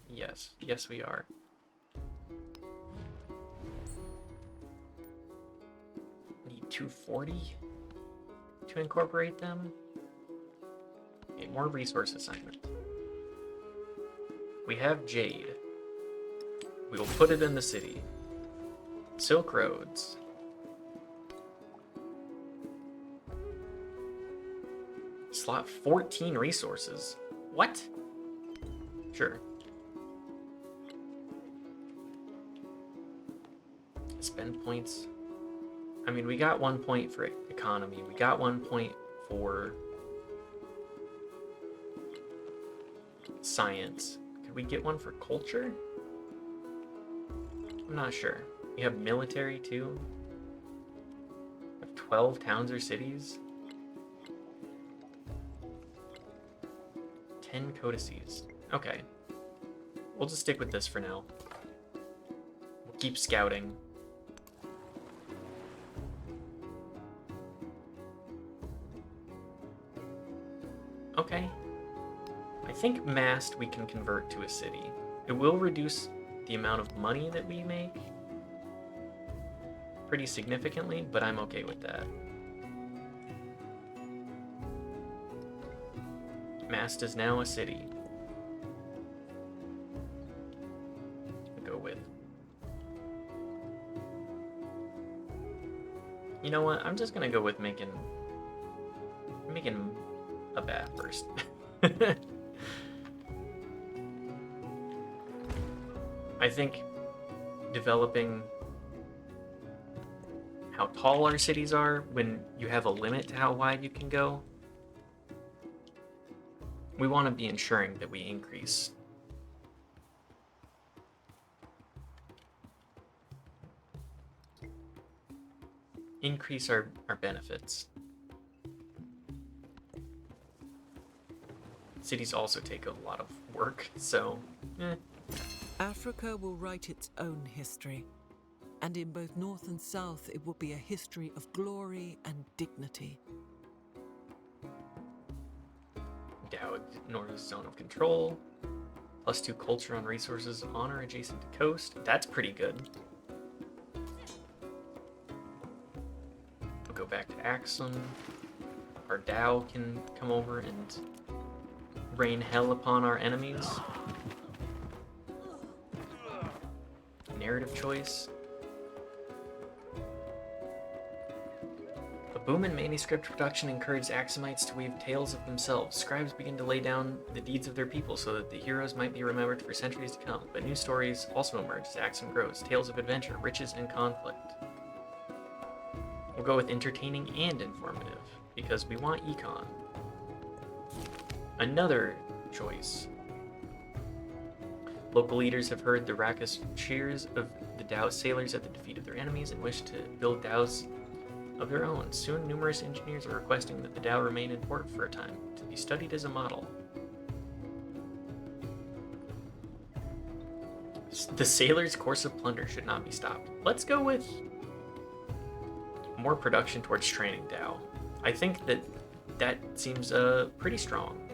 Yes. Yes, we are. Need 240 to incorporate them. Okay, more resource assignment. We have jade. We will put it in the city. Silk roads. Slot 14 resources. What? Sure. Spend points. I mean, we got 1 point for economy. We got 1 point for science. Could we get one for culture? I'm not sure. We have military too. We have 12 towns or cities. 10 codices. Okay. We'll just stick with this for now. We'll Keep scouting. Okay. I think Mast we can convert to a city. It will reduce the amount of money that we make pretty significantly, but I'm okay with that. Mast is now a city. We'll go with. You know what? I'm just gonna go with making a bat first. I think developing how tall our cities are when you have a limit to how wide you can go. We want to be ensuring that we increase our benefits. Cities also take a lot of work, so Africa will write its own history, and in both North and South it will be a history of glory and dignity. Dow ignores zone of control. +2 culture on resources on or adjacent to coast. That's pretty good. We'll go back to Axum. Our Dow can come over and rain hell upon our enemies. Narrative choice. A boom in manuscript production encouraged Axumites to weave tales of themselves. Scribes begin to lay down the deeds of their people so that the heroes might be remembered for centuries to come. But new stories also emerge as Axum grows. Tales of adventure, riches, and conflict. We'll go with entertaining and informative, because we want econ. Another choice. Local leaders have heard the raucous cheers of the Dao sailors at the defeat of their enemies and wish to build Daos of their own. Soon, numerous engineers are requesting that the Dao remain in port for a time, to be studied as a model. The sailors' course of plunder should not be stopped. Let's go with more production towards training Dao. I think that seems pretty strong.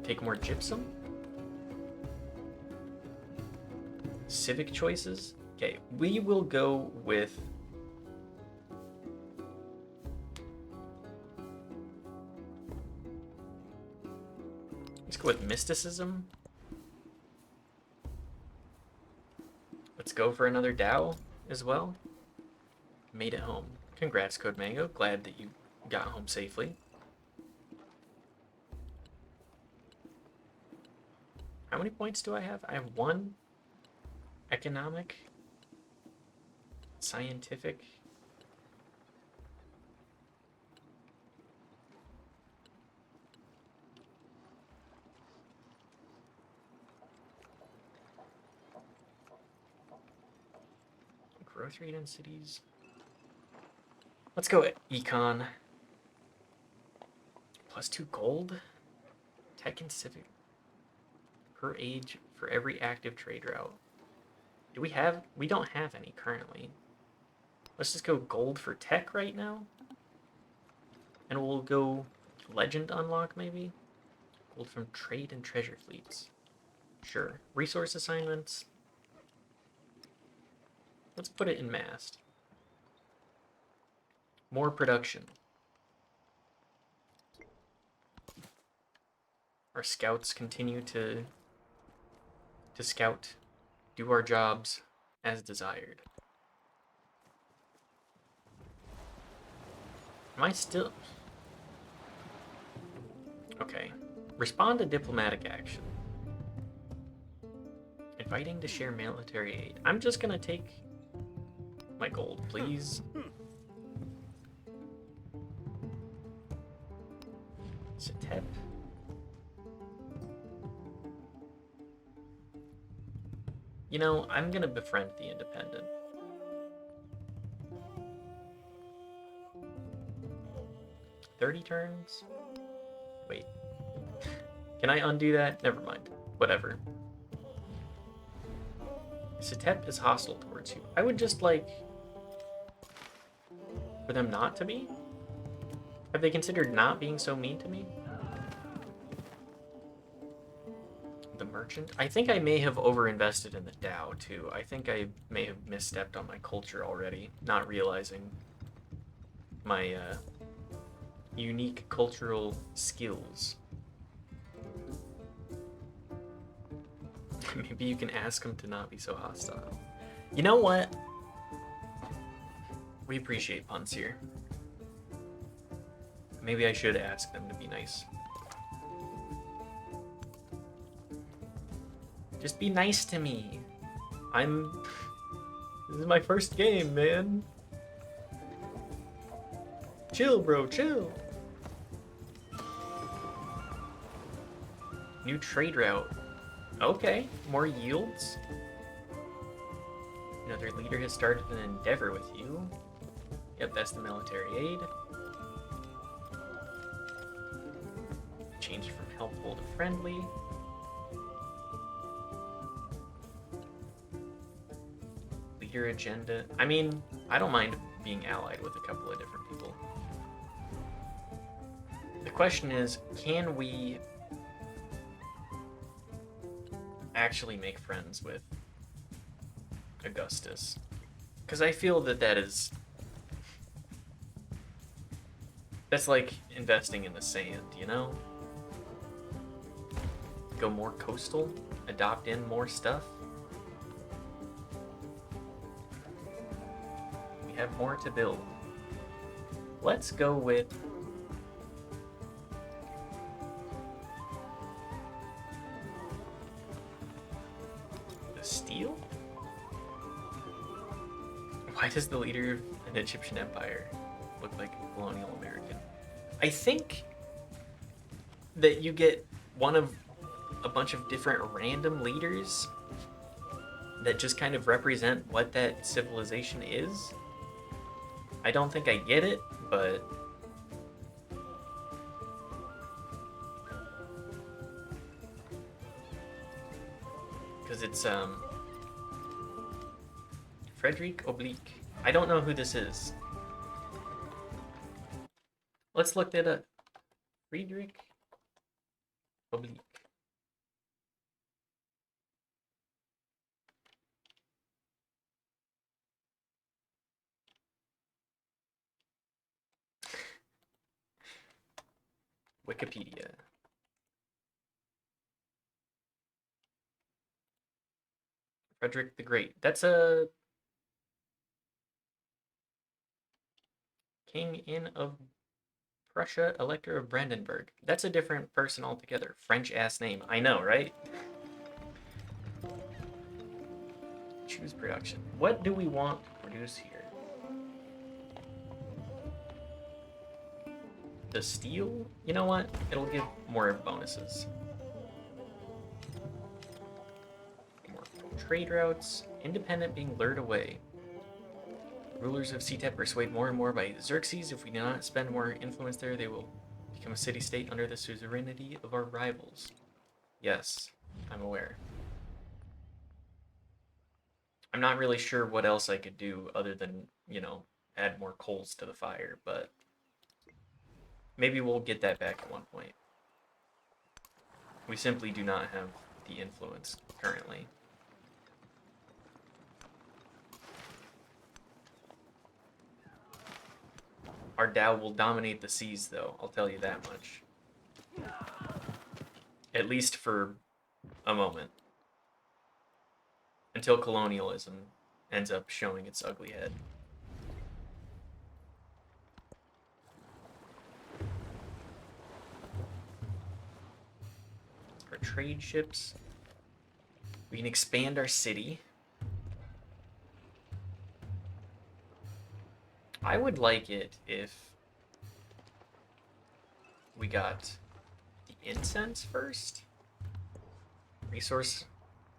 Take more gypsum. Civic choices. Okay, we will go with let's go with mysticism. Let's go for another Dao as well. Made it home. Congrats, Code Mango. Glad that you got home safely. How many points do I have? I have 1. Economic. Scientific. Growth rate in cities. Let's go at econ. +2 gold. Tech and civic. Per age for every active trade route. Do we have? We don't have any currently. Let's just go gold for tech right now. And we'll go legend unlock maybe? Gold from trade and treasure fleets. Sure. Resource assignments. Let's put it in mast. More production. Our scouts continue to scout, do our jobs as desired. Am I still... Okay. Respond to diplomatic action. Inviting to share military aid. I'm just gonna take my gold, please. Setep. You know, I'm gonna befriend the independent. $30 turns? Wait. Can I undo that? Never mind. Whatever. Citep is hostile towards you. I would just like for them not to be. Have they considered not being so mean to me? The merchant? I think I may have overinvested in the Dow too. I think I may have misstepped on my culture already, not realizing my unique cultural skills. Maybe you can ask them to not be so hostile. You know what? We appreciate puns here. Maybe I should ask them to be nice. Just be nice to me. This is my first game, man. Chill, bro, chill. New trade route. Okay, more yields. Another leader has started an endeavor with you. Yep, that's the military aid. Change from helpful to friendly. Leader agenda. I mean, I don't mind being allied with a couple of different people. The question is, can we actually make friends with Augustus? Because I feel that that's like investing in the sand, you know? Go more coastal, adopt in more stuff. We have more to build. Let's go with the steel? Why does the leader of an Egyptian empire look like a colonial American? I think that you get one of a bunch of different random leaders that just kind of represent what that civilization is. I don't think I get it, but because it's Frederick Oblique. I don't know who this is. Let's look that up. Friedrich Oblique. Wikipedia. Frederick the Great. That's a king of Prussia, Elector of Brandenburg. That's a different person altogether. French-ass name. I know, right? Choose production. What do we want to produce here? The steel? You know what? It'll give more bonuses. More trade routes. Independent being lured away. Rulers of Citep persuade more and more by Xerxes. If we do not spend more influence there, they will become a city-state under the suzerainty of our rivals. Yes, I'm aware. I'm not really sure what else I could do other than, you know, add more coals to the fire, but maybe we'll get that back at one point. We simply do not have the influence currently. Our Dow will dominate the seas, though, I'll tell you that much. At least for a moment. Until colonialism ends up showing its ugly head. Our trade ships. We can expand our city. I would like it if we got the incense first. Resource,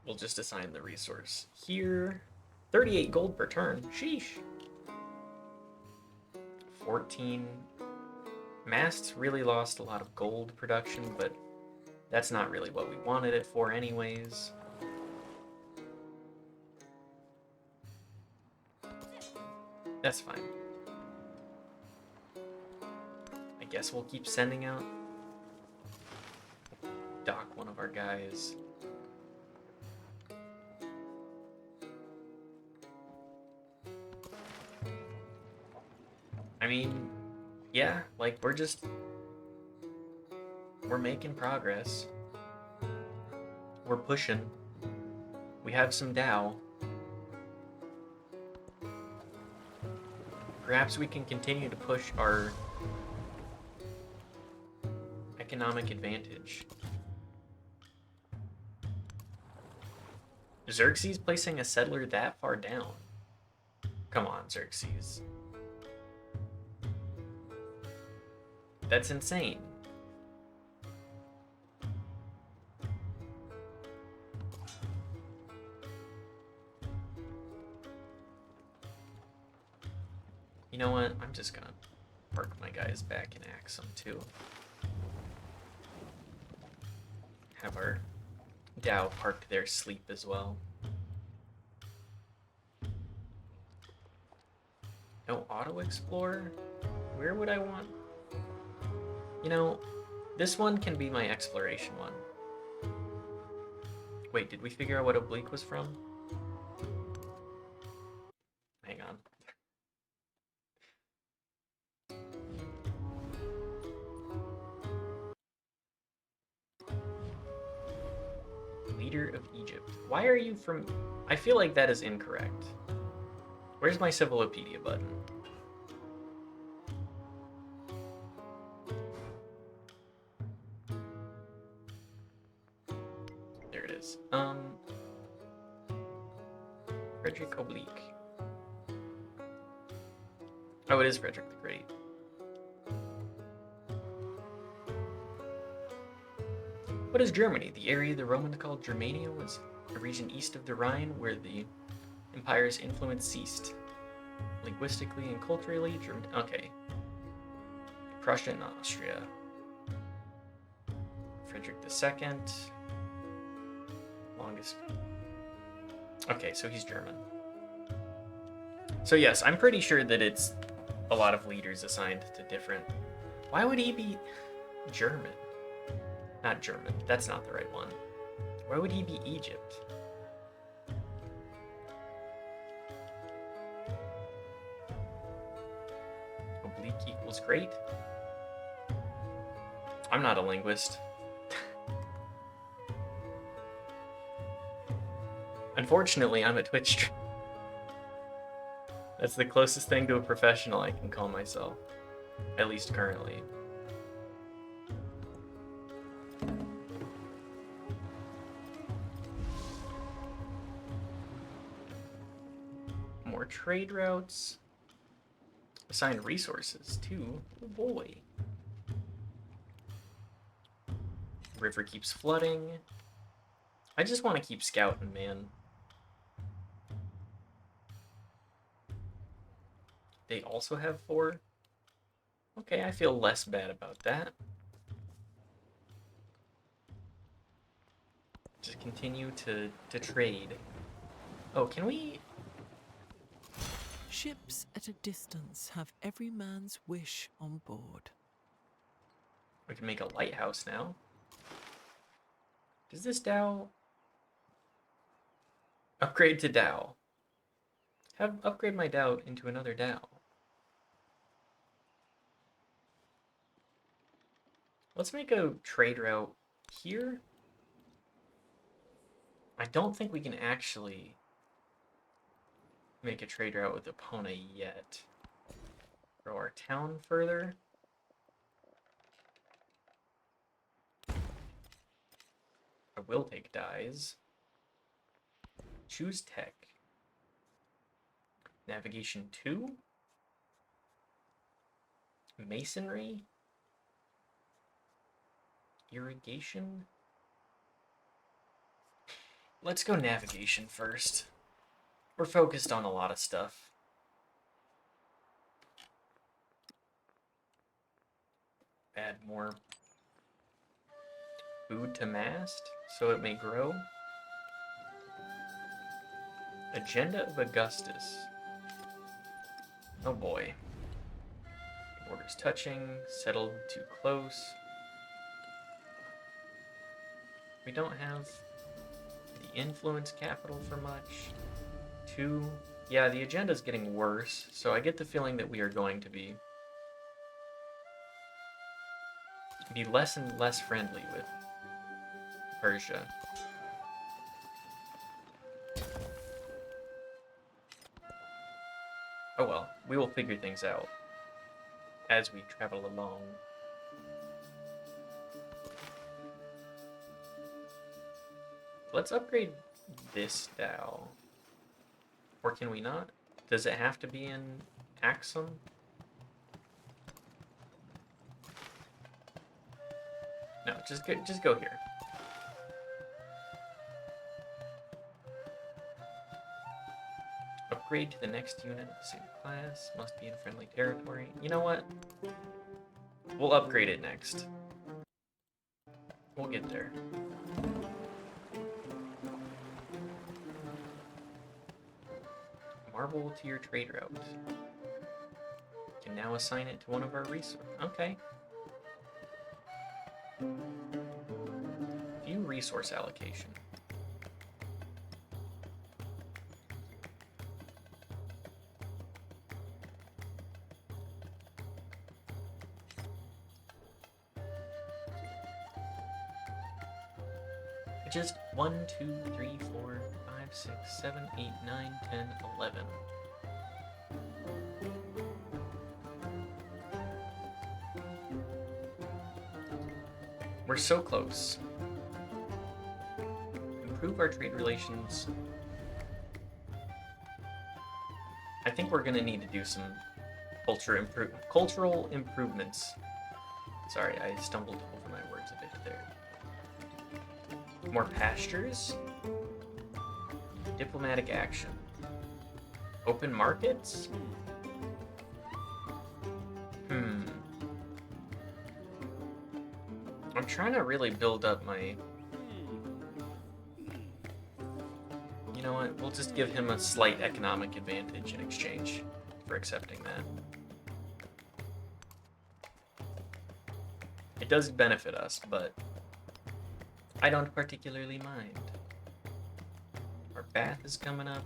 we'll just assign the resource here. 38 gold per turn, sheesh. 14. Masts really lost a lot of gold production, but That's not really what we wanted it for anyways. That's fine. I guess we'll keep sending out. Dock one of our guys. I mean, yeah, like we're making progress. We're pushing. We have some Dow. Perhaps we can continue to push our economic advantage. Xerxes placing a settler that far down. Come on, Xerxes. That's insane. You know what? I'm just gonna park my guys back in Axum too. Have our Dow parked their sleep as well. No auto explorer? Where would I want? You know, this one can be my exploration one. Wait, did we figure out what oblique was from? Hang on. Leader of Egypt. Why are you from... I feel like that is incorrect. Where's my Civilopedia button? There it is. Frederick Oblique. Oh, it is Frederick the Great. What is Germany? The area the Romans called Germania was a region east of the Rhine where the empire's influence ceased. Linguistically and culturally, okay. Prussia and Austria. Frederick II. Longest. Okay, so he's German. So yes, I'm pretty sure that it's a lot of leaders assigned to different... Why would he be German? Not German. That's not the right one. Why would he be Egypt? Oblique equals great. I'm not a linguist. Unfortunately, I'm a Twitch streamer. That's the closest thing to a professional I can call myself. At least currently. More trade routes. Assign resources to the boy. River keeps flooding. I just want to keep scouting, man. They also have 4. Okay, I feel less bad about that. Just continue to trade. Oh, can we... Ships at a distance have every man's wish on board. We can make a lighthouse now. Does this Dow... Upgrade to Dow. Upgrade my Dow into another Dow. Let's make a trade route here. I don't think we can actually make a trade route with Epona yet. Grow our town further. I will take dyes. Choose tech. Navigation 2. Masonry. Irrigation. Let's go navigation first. We're focused on a lot of stuff. Add more Food to mast, so it may grow. Agenda of Augustus. Oh boy. Borders touching, settled too close. We don't have the influence capital for much. 2. Yeah, the agenda's getting worse, so I get the feeling that we are going to be less and less friendly with Persia. Oh well, we will figure things out as we travel along. Let's upgrade this Dao. Or can we not? Does it have to be in Axum? No, just go here. Upgrade to the next unit of the same class. Must be in friendly territory. You know what? We'll upgrade it next. We'll get there. Marble to your trade route. Can now assign it to one of our resources. Okay. View resource allocation. Just 1, 2, 3, 4, 5, 6, 7, 8, 9, 10, 11. We're so close. Improve our trade relations. I think we're gonna need to do some cultural improvements. Sorry, I stumbled over my words a bit there. More pastures. Diplomatic action. Open markets? I'm trying to really build up my... You know what? We'll just give him a slight economic advantage in exchange for accepting that. It does benefit us, but I don't particularly mind. Our bath is coming up.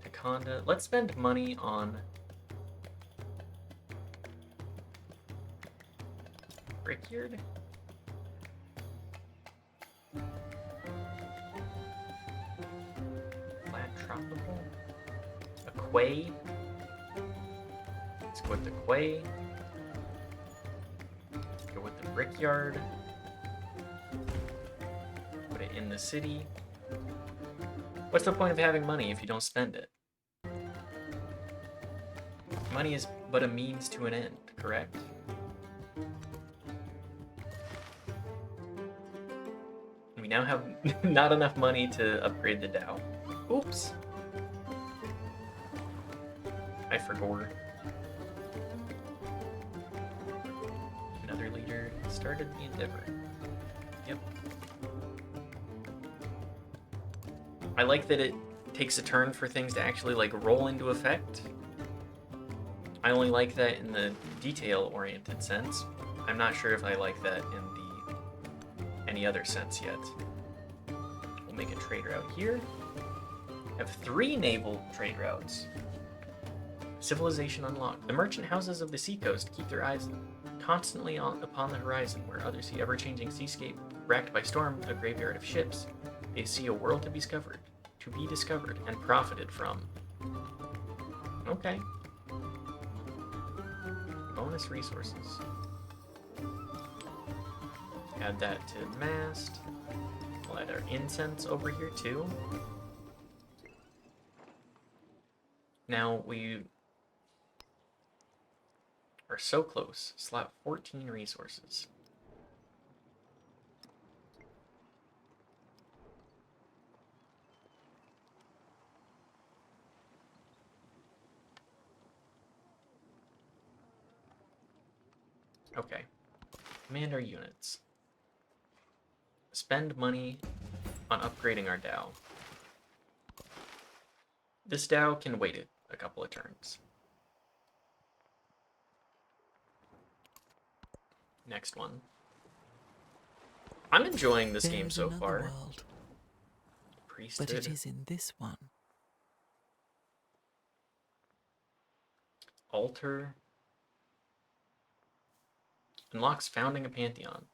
Takonda. Let's spend money on Brickyard. Flat tropical. A quay. Let's go with the quay. Go with the brickyard. Put it in the city. What's the point of having money if you don't spend it? Money is but a means to an end, correct? We now have not enough money to upgrade the Dao. Oops. I forgot. Another leader started the endeavor. Yep. I like that it takes a turn for things to actually like roll into effect. I only like that in the detail-oriented sense. I'm not sure if I like that in the any other sense yet. We'll make a trade route here. Have 3 naval trade routes. Civilization unlocked. The merchant houses of the seacoast keep their eyes constantly upon the horizon, where others see ever-changing seascape racked by storm, a graveyard of ships. They see a world to be discovered, and profited from. Okay. Bonus resources. Add that to mast. We'll add our incense over here too. Now we are so close. Slot 14 resources. Okay. Command our units. spend money on upgrading our Dow. This Dow can wait a couple of turns. Next one. I'm enjoying this game There's so another far. world, Priesthood. but it is in this one. Altar. Unlocks founding a pantheon.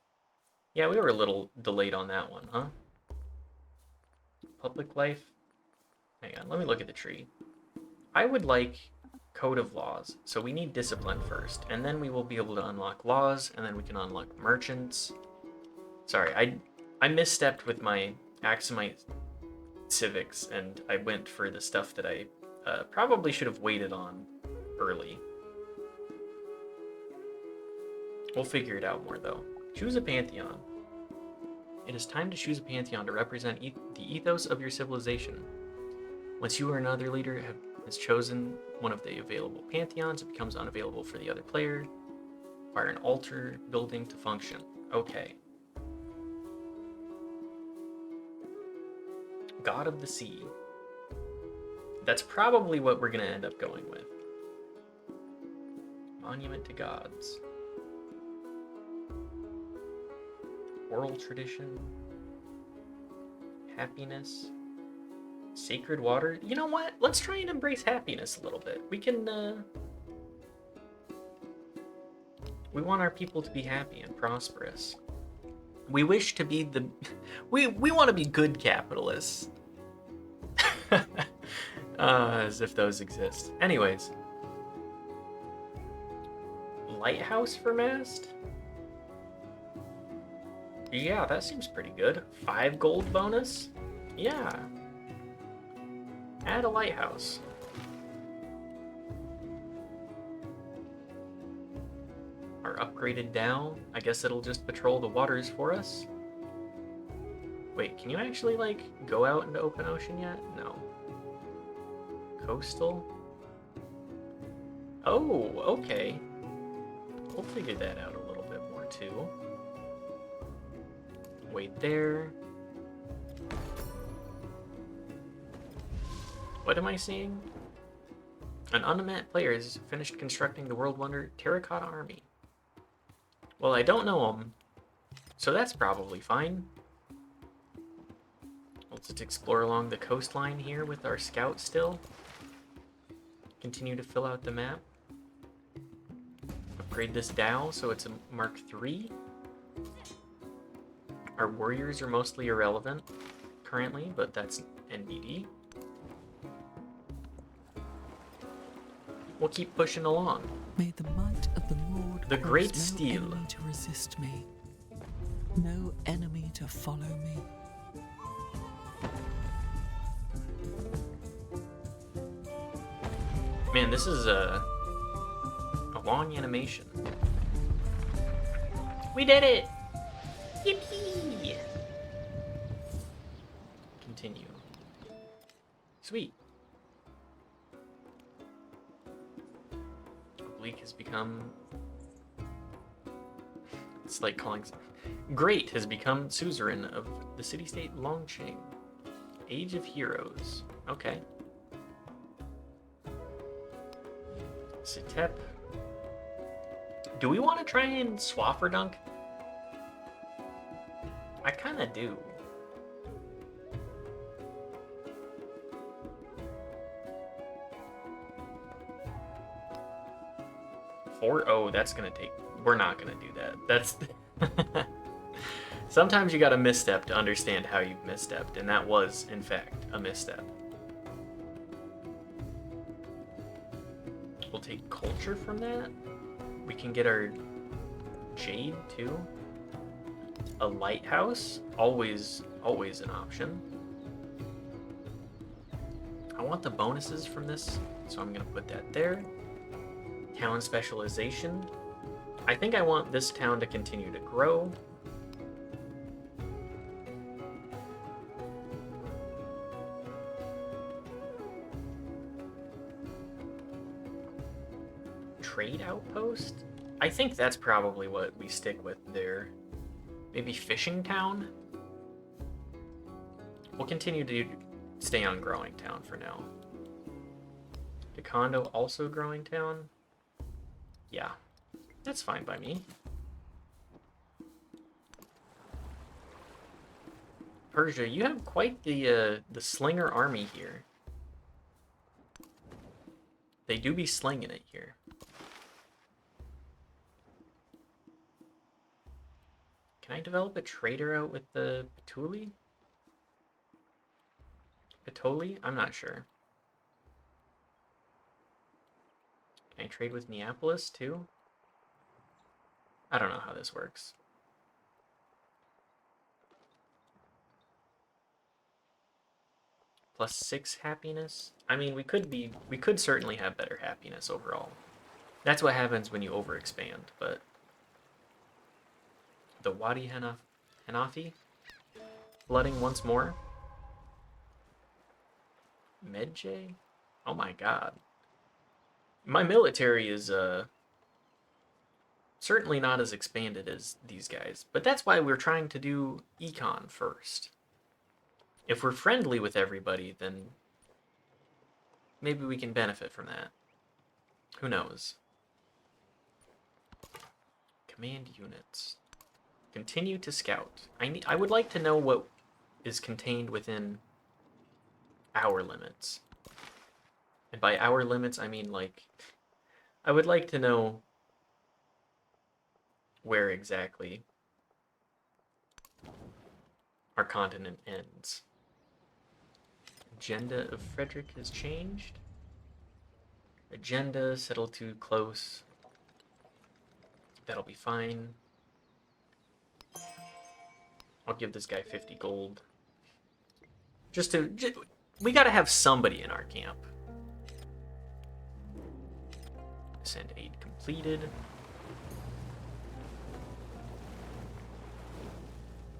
Yeah, we were a little delayed on that one, huh? Public life. Hang on, let me look at the tree. I would like code of laws. So we need discipline first, and then we will be able to unlock laws, and then we can unlock merchants. Sorry, I misstepped with my Axumite civics, and I went for the stuff that I probably should have waited on early. We'll figure it out more, though. Choose a pantheon. It is time to choose a pantheon to represent the ethos of your civilization. Once you or another leader has chosen one of the available pantheons, it becomes unavailable for the other player. Require an altar building to function. Okay. God of the Sea. That's probably what we're going to end up going with. Monument to Gods. Oral tradition. Happiness. Sacred water. You know what? Let's try and embrace happiness a little bit. We can, we want our people to be happy and prosperous. We wish to be the... We want to be good capitalists. As if those exist. Anyways. Lighthouse for mast? Yeah, that seems pretty good. 5 gold bonus? Yeah. Add a lighthouse. Our upgraded Dow. I guess it'll just patrol the waters for us. Wait, can you actually, like, go out into open ocean yet? No. Coastal? Oh, okay. We'll figure that out a little bit more, too. Wait there. What am I seeing? An unmet player has finished constructing the world wonder Terracotta Army. Well, I don't know him, so that's probably fine. We'll just explore along the coastline here with our scout still. Continue to fill out the map. Upgrade this Dow so it's a Mark III. Our warriors are mostly irrelevant currently, but that's NBD. We'll keep pushing along. May the might of the Lord The cause Great no Steel. enemy to resist me, no enemy to follow me. Man, this is a long animation. We did it! Yippee! Continue. Sweet. Oblique has become... It's like calling... Great has become suzerain of the city-state Longqing. Age of Heroes. Okay. Sitep. Do we want to try and Swaffer Dunk? I kind of do. Oh, that's gonna take... We're not gonna do that. That's... Sometimes you gotta misstep to understand how you've misstepped, and that was, in fact, a misstep. We'll take culture from that. We can get our jade, too. A lighthouse, always an option. I want the bonuses from this, so I'm gonna put that there. Town specialization. I think I want this town to continue to grow. Trade outpost? I think that's probably what we stick with there. Maybe fishing town? We'll continue to stay on Growing Town for now. Decondo also Growing Town? Yeah, that's fine by me. Persia, you have quite the slinger army here. They do be slinging it here. Can I develop a trader out with the Petuli? Petoli? I'm not sure. Can I trade with Neapolis too? I don't know how this works. +6 happiness? I mean, we could certainly have better happiness overall. That's what happens when you overexpand, but the Wadi Hanafi? Flooding once more? Medjay? Oh my god. My military is certainly not as expanded as these guys, but that's why we're trying to do econ first. If we're friendly with everybody, then maybe we can benefit from that. Who knows? Command units. Continue to scout. I would like to know what is contained within our limits. And by our limits, I mean, like, I would like to know where exactly our continent ends. Agenda of Frederick has changed. Agenda, settle too close. That'll be fine. I'll give this guy 50 gold. We gotta have somebody in our camp. Send aid completed.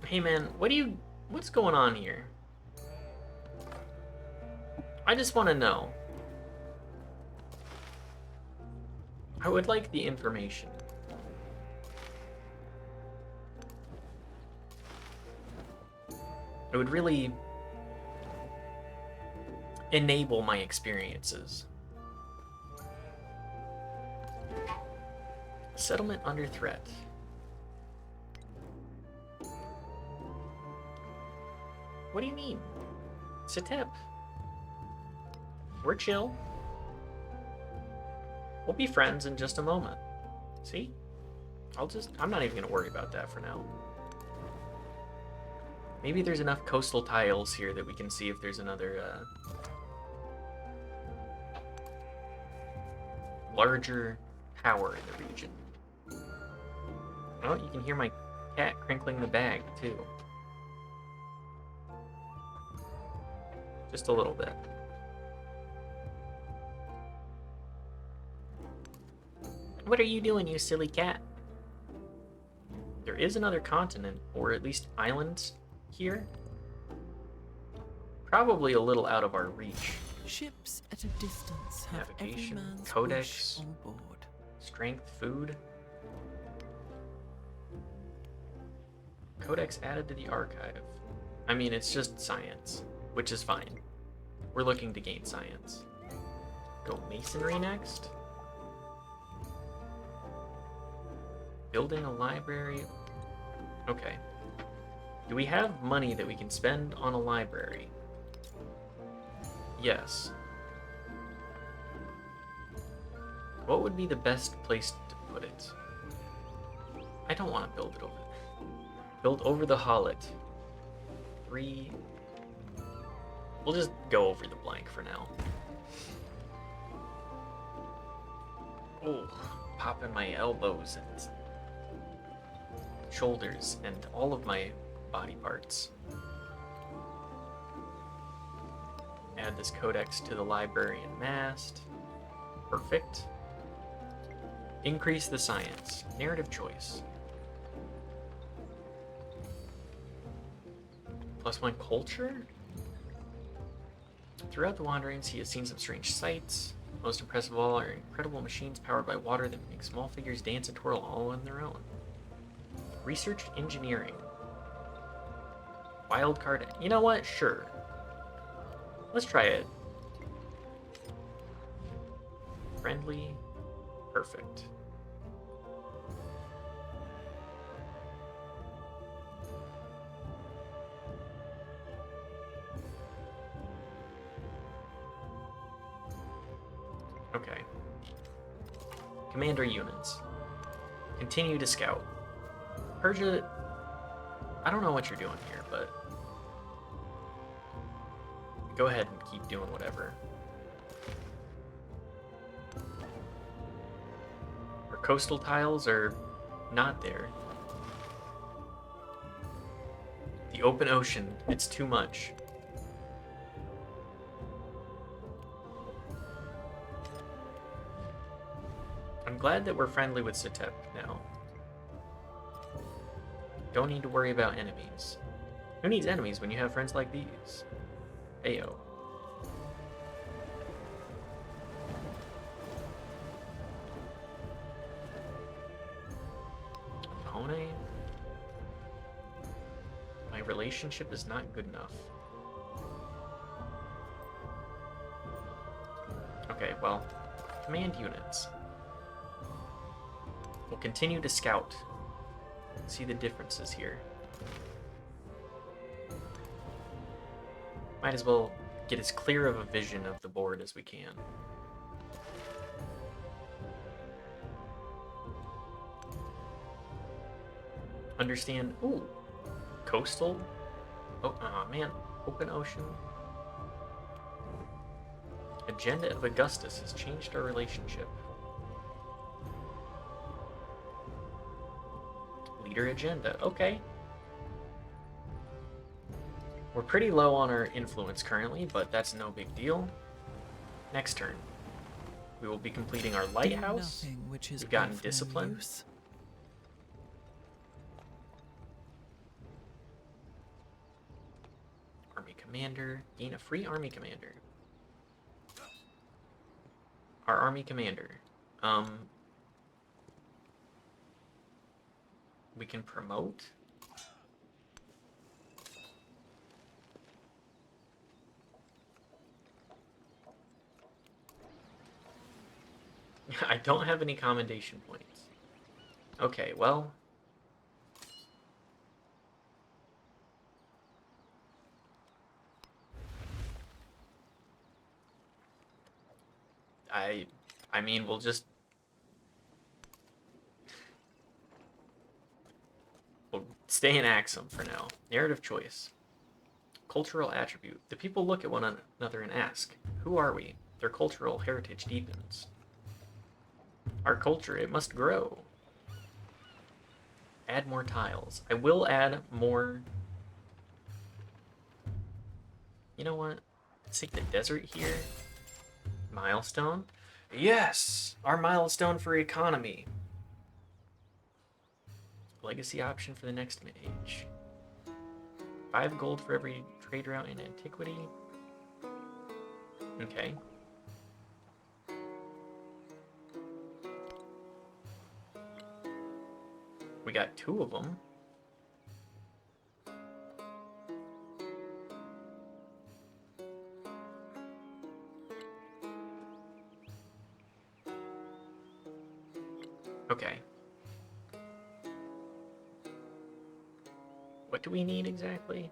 Hey man, what's going on here? I just want to know. I would like the information. It would really enable my experiences. Settlement under threat. What do you mean? Setep. We're chill. We'll be friends in just a moment. See? I'm not even gonna worry about that for now. Maybe there's enough coastal tiles here that we can see if there's another, larger power in the region. Oh, you can hear my cat crinkling the bag, too. Just a little bit. What are you doing, you silly cat? There is another continent, or at least islands, here. Probably a little out of our reach. Ships at a distance have Navigation, every man's codex, wish on board. Strength, food. Codex added to the archive. I mean, it's just science, which is fine. We're looking to gain science. Go masonry next. Building a library. Okay. Do we have money that we can spend on a library? Yes. What would be the best place to put it? I don't want to build it over. Build over the Hollet. 3. We'll just go over the blank for now. Oh, popping my elbows and shoulders and all of my body parts. Add this codex to the library and mast. Perfect. Increase the science. Narrative choice. +1 culture? Throughout the wanderings, he has seen some strange sights. Most impressive of all are incredible machines powered by water that make small figures dance and twirl all on their own. Research engineering. Wild card. You know what? Sure. Let's try it. Friendly. Perfect. Okay. Commander units. Continue to scout. Persia, I don't know what you're doing here, but go ahead and keep doing whatever. Our coastal tiles are not there. The open ocean, it's too much. I'm glad that we're friendly with Setep now. Don't need to worry about enemies. Who needs enemies when you have friends like these? Ayo. Pone? My relationship is not good enough. Okay, well, command units. We'll continue to scout. See the differences here. Might as well get as clear of a vision of the board as we can. Understand. Ooh, coastal. Oh, man, open ocean. Agenda of Augustus has changed our relationship. Leader agenda. Okay. We're pretty low on our influence currently, but that's no big deal. Next turn, we will be completing our lighthouse. We've gotten discipline. Army commander. Gain a free army commander. Our army commander. We can promote. I don't have any commendation points. Okay, well. I mean, we'll just... We'll stay in Axum for now. Narrative choice. Cultural attribute. The people look at one another and ask, who are we? Their cultural heritage deepens. Our culture, it must grow. Add more tiles. I will add more... You know what? Let's take the desert here. Milestone. Yes! Our milestone for economy. Legacy option for the next age. 5 gold for every trade route in antiquity. Okay. We got 2 of them. Okay. What do we need exactly?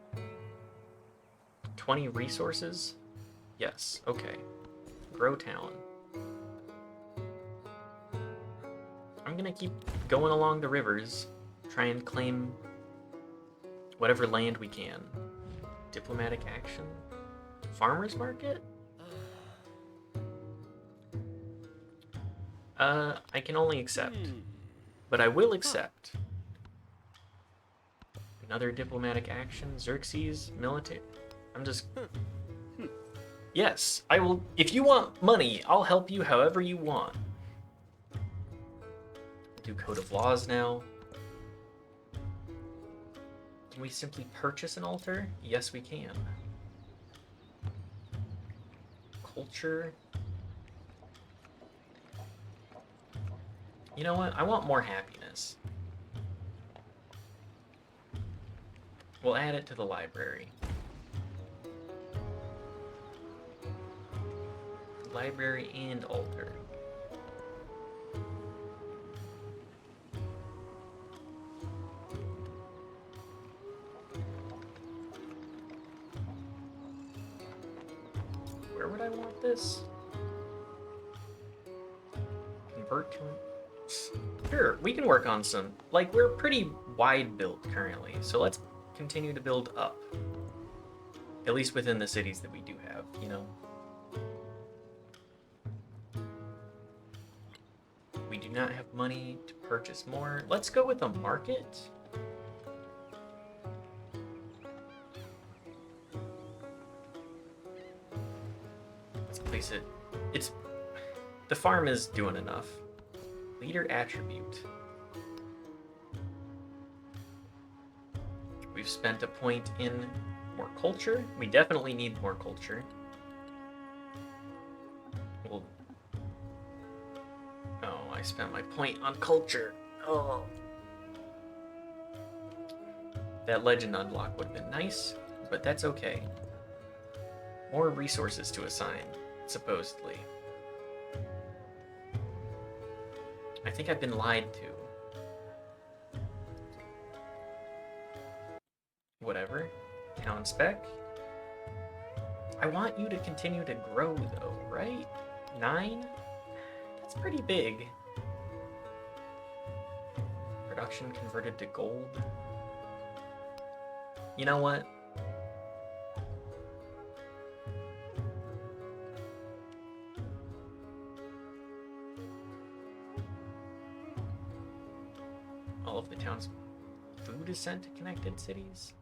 20 resources? Yes, okay. Grow town. I'm gonna keep going along the rivers, try and claim whatever land we can. Diplomatic action? Farmers market? I can only accept. But I will accept. Another diplomatic action, Xerxes, military. I'm just... Yes, I will... If you want money, I'll help you however you want. Do Code of Laws now. Can we simply purchase an altar? Yes, we can. Culture. You know what? I want more happiness. We'll add it to the library. Library and altar. Where would I want this? Convert to... Sure, we can work on some... Like, we're pretty wide built currently, so let's continue to build up. At least within the cities that we do have, you know? We do not have money to purchase more. Let's go with a market. Let's place it. It's... The farm is doing enough. Leader attribute. We've spent a point in more culture. We definitely need more culture. We'll... Oh, I spent my point on culture. Oh. That legend unlock would have been nice, but that's okay. More resources to assign, supposedly. I think I've been lied to. Whatever. Town spec. I want you to continue to grow, though, right? 9? That's pretty big. Production converted to gold. You know what? All of the town's food is sent to connected cities.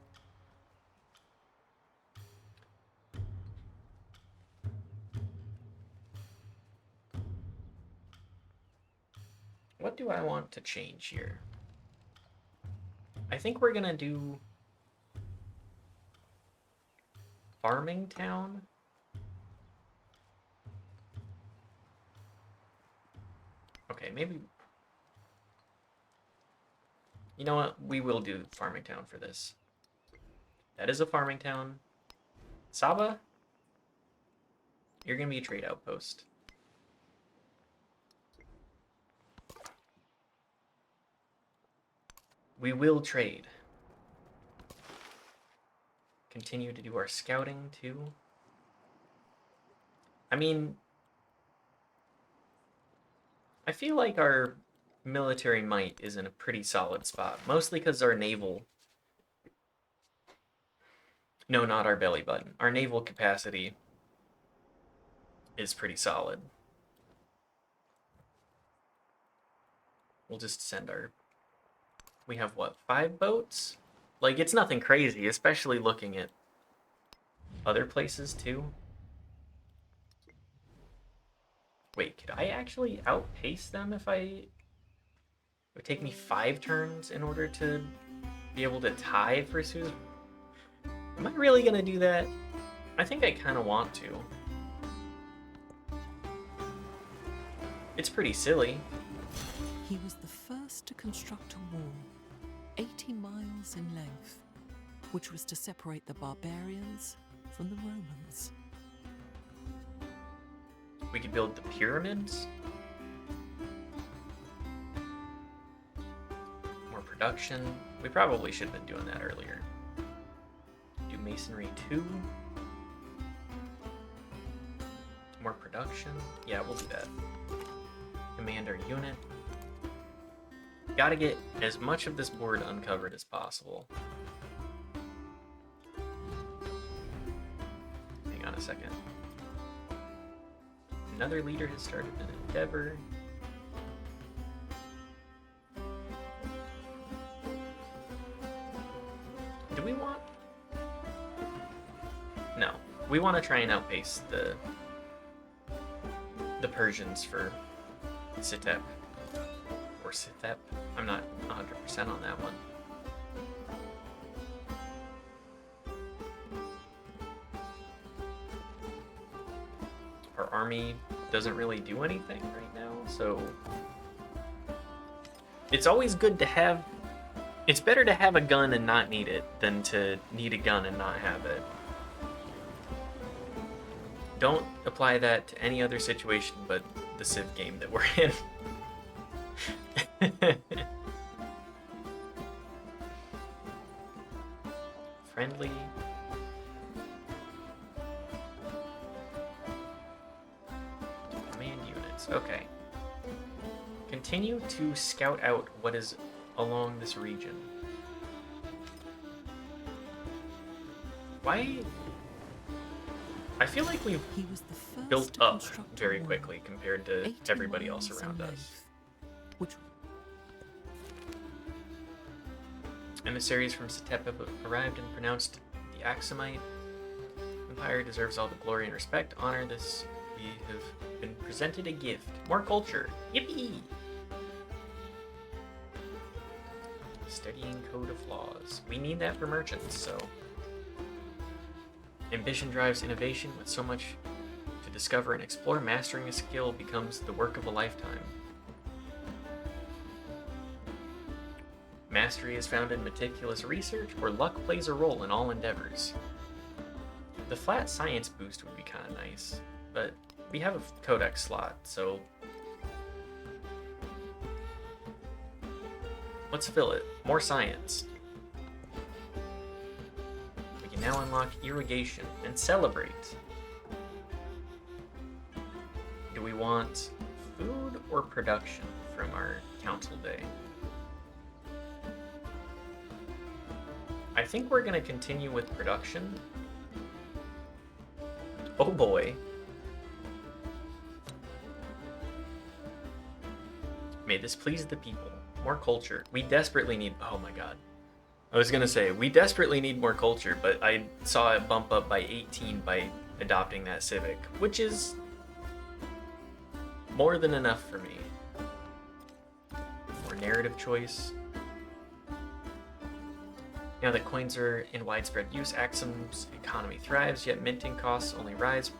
What do I want to change here? I think we're gonna do farming town. Okay, maybe. You know what? We will do farming town for this. That is a farming town. Saba, you're gonna be a trade outpost. We will trade. Continue to do our scouting too. I mean, I feel like our military might is in a pretty solid spot, mostly because our naval... No, not our belly button. Our naval capacity is pretty solid. We'll just send our... We have, what, 5 boats? Like, it's nothing crazy, especially looking at other places, too. Wait, could I actually outpace them if I... It would take me 5 turns in order to be able to tie for Suez? Am I really gonna do that? I think I kind of want to. It's pretty silly. He was the first to construct a wall, 80 miles in length, which was to separate the barbarians from the Romans. We could build the pyramids. More production. We probably should have been doing that earlier. Do masonry 2. More production. Yeah, we'll do that. Commander unit. Gotta get as much of this board uncovered as possible. Hang on a second. Another leader has started an endeavor. Do we want... No. We want to try and outpace the Persians for Sitep. Or Sithep. I'm not 100% on that one. Our army doesn't really do anything right now, so... It's always good to have It's better to have a gun and not need it than to need a gun and not have it. Don't apply that to any other situation but the Civ game that we're in. Friendly. Command units. Okay. Continue to scout out what is along this region. Why? I feel like we've He was the first built to up construct a very wall, quickly compared to 80 everybody else miles around in us. length, which Emissaries from Setep have arrived and pronounced the Axumite Empire deserves all the glory and respect. Honor this. We have been presented a gift. More culture. Yippee! Studying code of laws. We need that for merchants, so. Ambition drives innovation. With so much to discover and explore, mastering a skill becomes the work of a lifetime. Mastery is found in meticulous research, where luck plays a role in all endeavors. The flat science boost would be kind of nice, but we have a codex slot, so let's fill it. More science. We can now unlock irrigation and celebrate. Do we want food or production from our council day? I think we're going to continue with production. Oh boy. May this please the people. More culture. We desperately need... Oh my god. I was going to say, we desperately need more culture, but I saw it bump up by 18 by adopting that civic, which is more than enough for me. More narrative choice. Now that coins are in widespread use, Axum's economy thrives, yet minting costs only rise,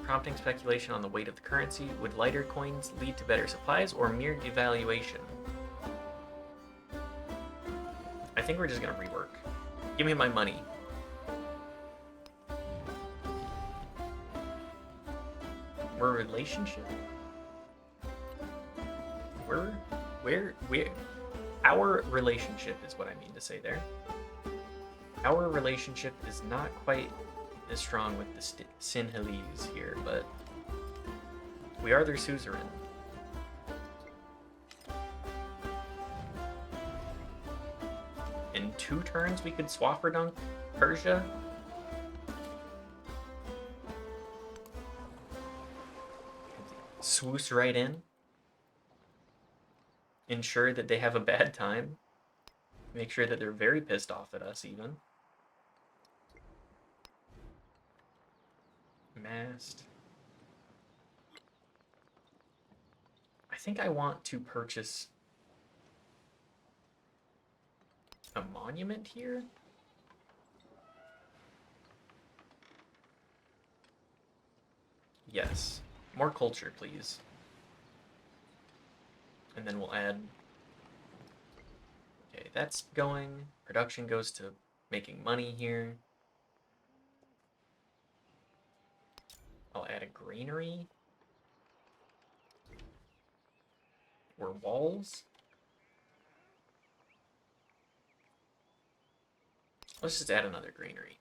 prompting speculation on the weight of the currency. Would lighter coins lead to better supplies or mere devaluation? I think we're just gonna rework. Give me my money. We're a relationship? Our relationship is what I mean to say there. Our relationship is not quite as strong with the Sinhalese here, but we are their suzerain. In 2 turns, we could Swaffordunk Persia. Swoosh right in. Ensure that they have a bad time. Make sure that they're very pissed off at us, even. Mast. I think I want to purchase a monument here. Yes. More culture, please. And then we'll add... Okay, that's going. Production goes to making money here. I'll add a granary. Or walls. Let's just add another granary.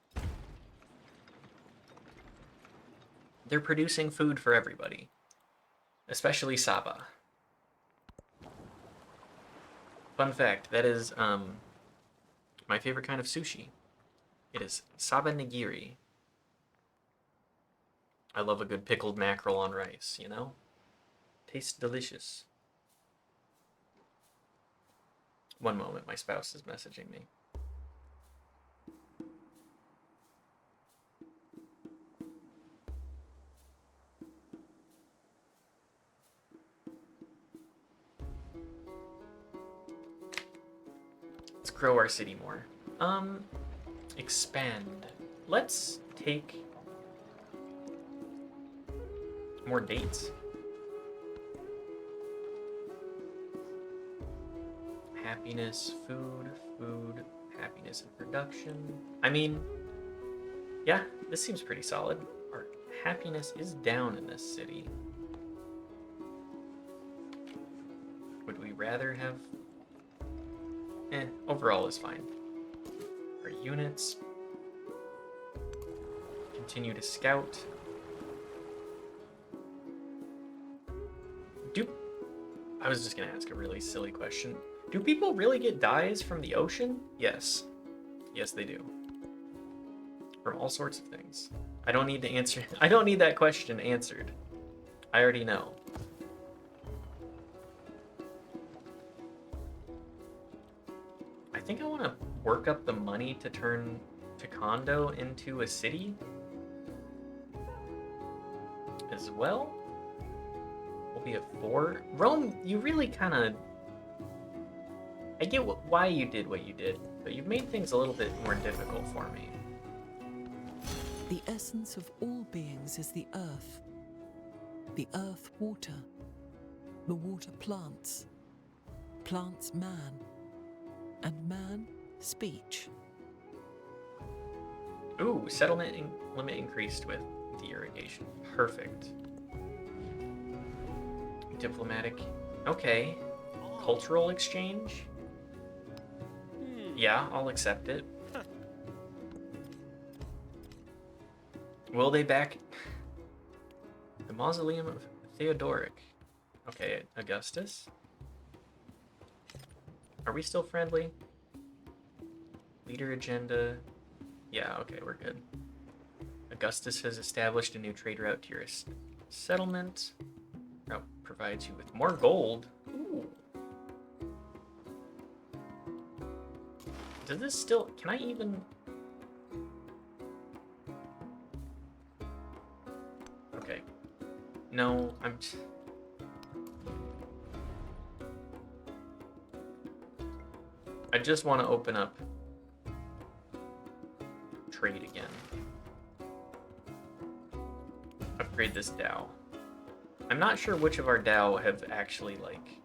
They're producing food for everybody. Especially Saba. Fun fact, that is my favorite kind of sushi. It is Saba nigiri. I love a good pickled mackerel on rice, you know? Tastes delicious. One moment, my spouse is messaging me. Let's grow our city more. Expand. Let's take more dates. Happiness, food, food. Is it production? I mean, yeah, this seems pretty solid. Our happiness is down in this city. Would we rather have... overall is fine. Our units continue to scout. I was just gonna ask a really silly question. Do people really get dyes from the ocean? Yes. Yes, they do. From all sorts of things. I don't need to answer. I don't need that question answered. I already know. I think I want to work up the money to turn Taekwondo into a city as well. We'll be at 4. Rome, you really kind of... I get why you did what you did, but you've made things a little bit more difficult for me. The essence of all beings is the earth. The earth water. The water plants. Plants man. And man speech. Ooh, settlement limit increased with the irrigation. Perfect. Diplomatic. Okay. Cultural exchange? Yeah, I'll accept it. Will they back the mausoleum of Theodoric? Okay, Augustus. Are we still friendly? Leader agenda. Yeah, okay, we're good. Augustus has established a new trade route to your settlement. Route provides you with more gold. Ooh. Does this still... Can I even... Okay. No, I'm... I just want to open up trade again. Upgrade this Dao. I'm not sure which of our Dao have actually, like...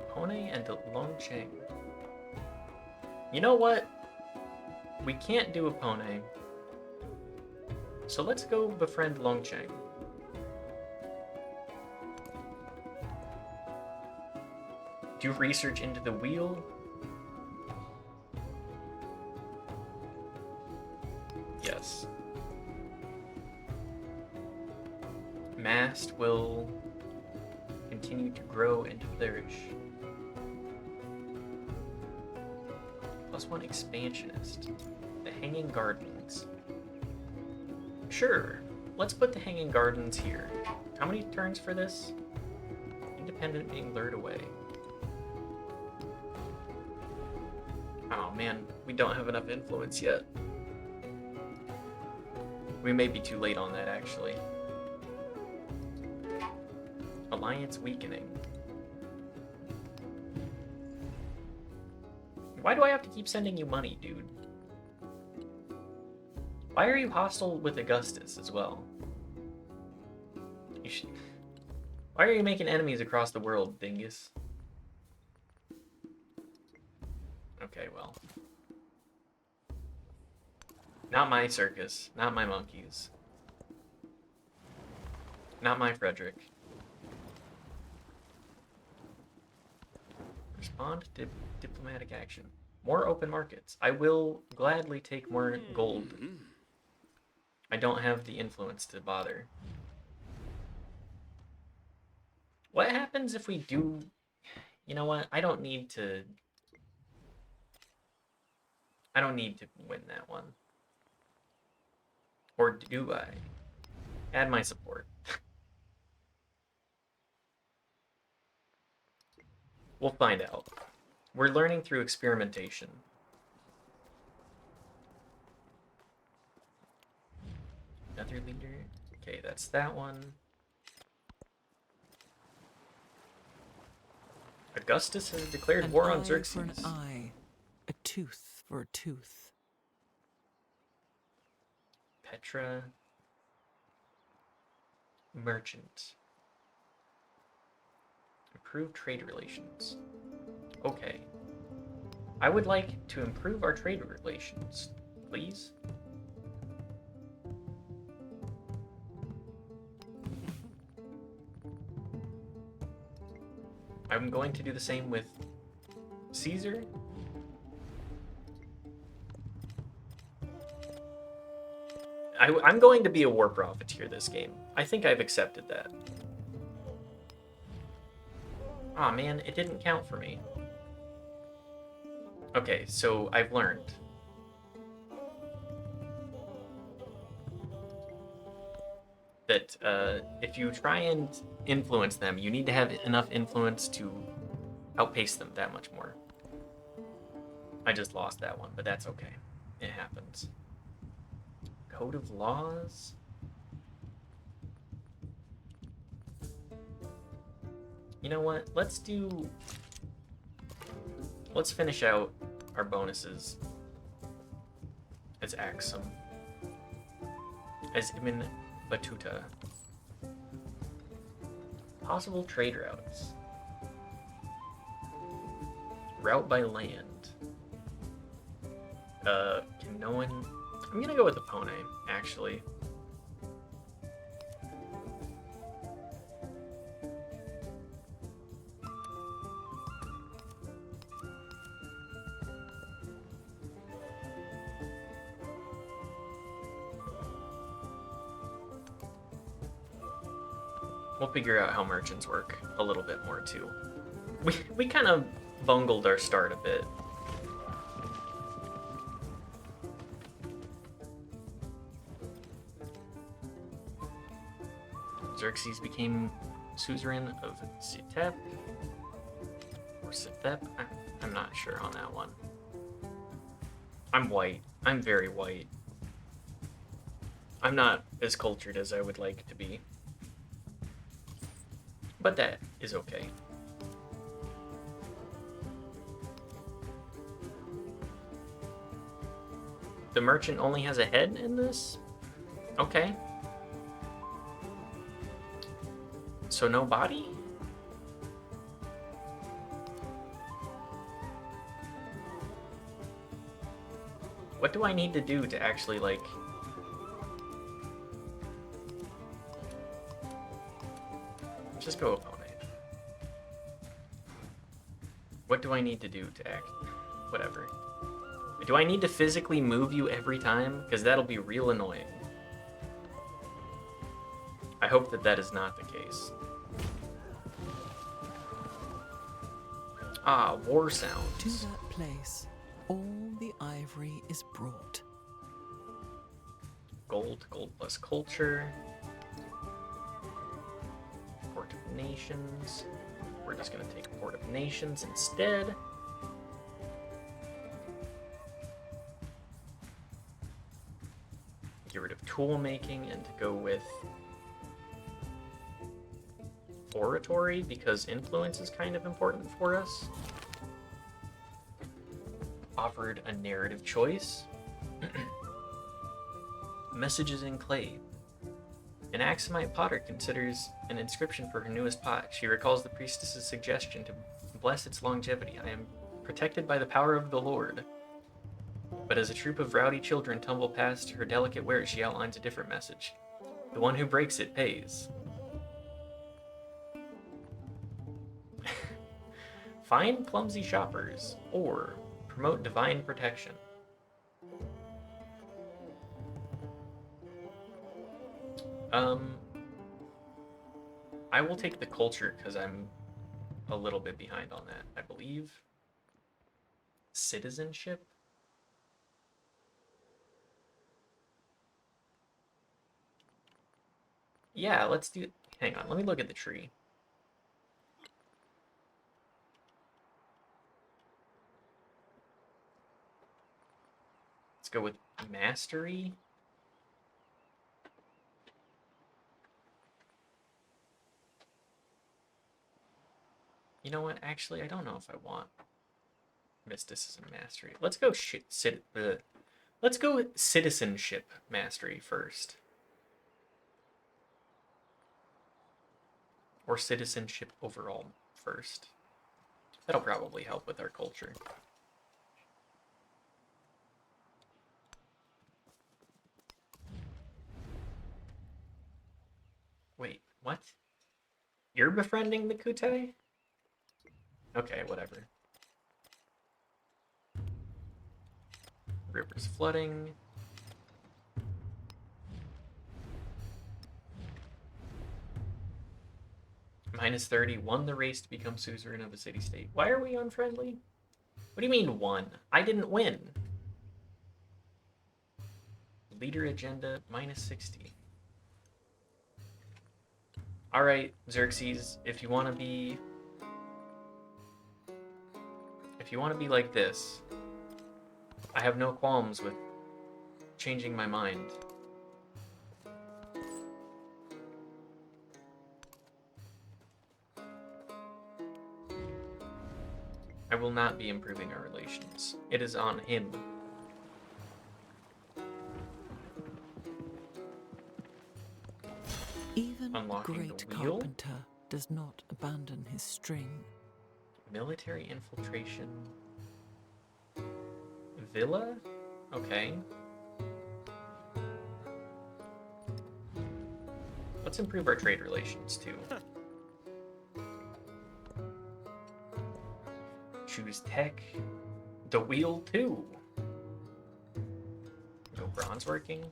Pone and Longcheng. You know what? We can't do a Pone. So let's go befriend Longcheng. Do research into the wheel. Yes. Mast will continue to grow and flourish. +1 expansionist. The Hanging Gardens. Sure, let's put the Hanging Gardens here. How many turns for this? Independent being lured away. Oh man, we don't have enough influence yet. We may be too late on that, actually. Alliance weakening. Why do I have to keep sending you money, dude? Why are you hostile with Augustus as well? You should... Why are you making enemies across the world, dingus? Okay, well. Not my circus. Not my monkeys. Not my Frederick. Respond to diplomatic action. More open markets. I will gladly take more gold. I don't have the influence to bother. What happens if we do... You know what? I don't need to win that one. Or do I? Add my support. We'll find out. We're learning through experimentation. Another leader. Okay, that's that one. Augustus has declared war on Xerxes. An eye for an eye, a tooth for a tooth. Petra. Merchant. Improve trade relations. Okay. I would like to improve our trade relations, please. I'm going to do the same with Caesar. I'm going to be a war profiteer this game. I think I've accepted that. Aw, man, it didn't count for me. Okay, so I've learned. That if you try and influence them, you need to have enough influence to outpace them that much more. I just lost that one, but that's okay. It happens. Code of laws? You know what? Let's finish out our bonuses as Axum. As Ibn Battuta. Possible trade routes. Route by land. Can no one... I'm gonna go with Apone, actually. We'll figure out how merchants work a little bit more, too. We kind of bungled our start a bit. Xerxes became suzerain of Sitep. Or Sithep? I'm not sure on that one. I'm white. I'm very white. I'm not as cultured as I would like to be. But that is okay. The merchant only has a head in this? Okay. So no body? What do I need to do to actually, like... Just go Apone. What do I need to do to act? Whatever. Do I need to physically move you every time? Because that'll be real annoying. I hope that that is not the case. Ah, war sounds. To that place, all the ivory is brought. Gold plus culture. Port of Nations. We're just gonna take Port of Nations instead. Get rid of tool making and to go with oratory because influence is kind of important for us. Offered a narrative choice. Messages in clay. An Axumite potter considers an inscription for her newest pot. She recalls the priestess's suggestion to bless its longevity. I am protected by the power of the Lord. But as a troop of rowdy children tumble past her delicate wares, she outlines a different message. The one who breaks it pays. Find clumsy shoppers, or promote divine protection. I will take the culture because I'm a little bit behind on that, I believe. Citizenship? Yeah, let's do... Hang on, let me look at the tree. Let's go with mastery. You know what? Actually, I don't know if I want mysticism mastery. Let's go let's go with citizenship mastery first. Or citizenship overall first. That'll probably help with our culture. What? You're befriending the Kutai? Okay, whatever. River's flooding. Minus 30, won the race to become suzerain of a city-state. Why are we unfriendly? What do you mean won? I didn't win. Leader agenda, minus 60. Alright, Xerxes, if you want to be like this, I have no qualms with changing my mind. I will not be improving our relations. It is on him. Even a Unlocking great the wheel? carpenter does not abandon his string. Military infiltration. Villa? Okay. Let's improve our trade relations too. Choose tech. The wheel too. Go bronze working.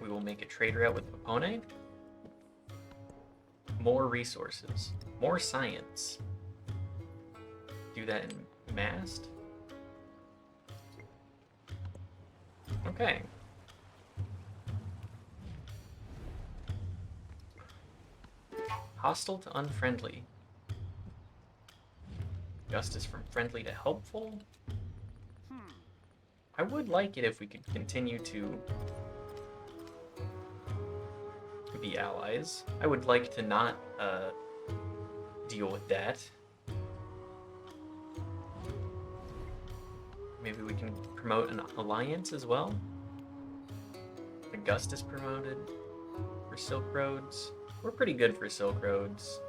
We will make a trade route with Papone. More resources. More science. Do that in Mast. Okay. Hostile to unfriendly. Justice from friendly to helpful. I would like it if we could continue to be allies. I would like to not deal with that. Maybe we can promote an alliance as well. Augustus promoted for Silk Roads. We're pretty good for Silk Roads.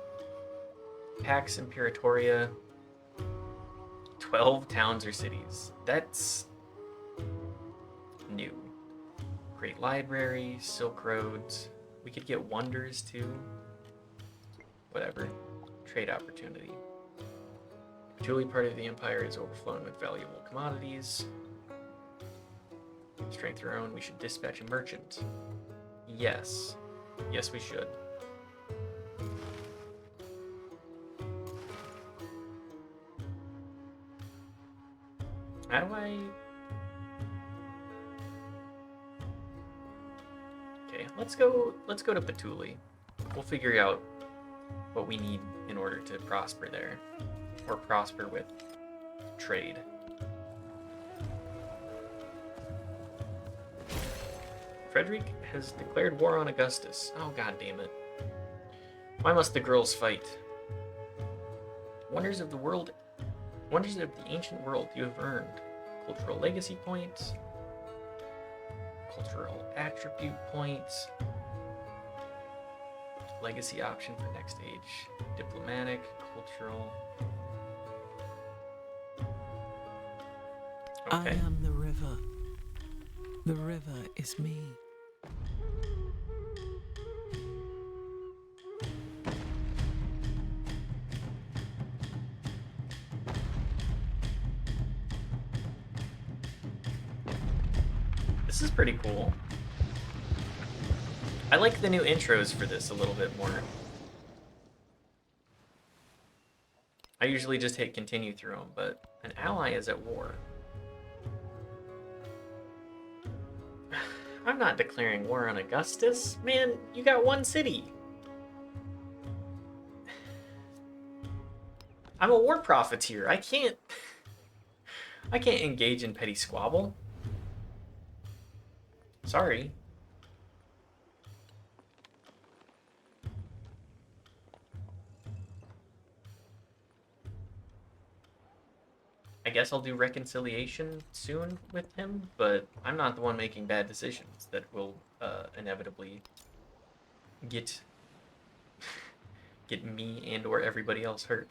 Pax Imperatoria. 12 towns or cities. That's new. Great Library, Silk Roads. We could get wonders too. Whatever. Trade opportunity. Julie part of the empire is overflowing with valuable commodities. Strength our own, we should dispatch a merchant. Yes. Yes, we should. How do I... Okay, let's go to Patuli. We'll figure out what we need in order to prosper there. Or prosper with trade. Frederick has declared war on Augustus. Oh, god damn it. Why must the girls fight? Wonders of the world. Wonders of the ancient world you have earned. Cultural legacy points. Cultural attribute points. Legacy option for next age. Diplomatic, cultural. I Okay. am the river. The river is me. This is pretty cool. I like the new intros for this a little bit more. I usually just hit continue through them, but an ally is at war. I'm not declaring war on Augustus. Man, you got one city. I'm a war profiteer. I can't engage in petty squabble. Sorry. I guess I'll do reconciliation soon with him, but I'm not the one making bad decisions that will inevitably get me and or everybody else hurt.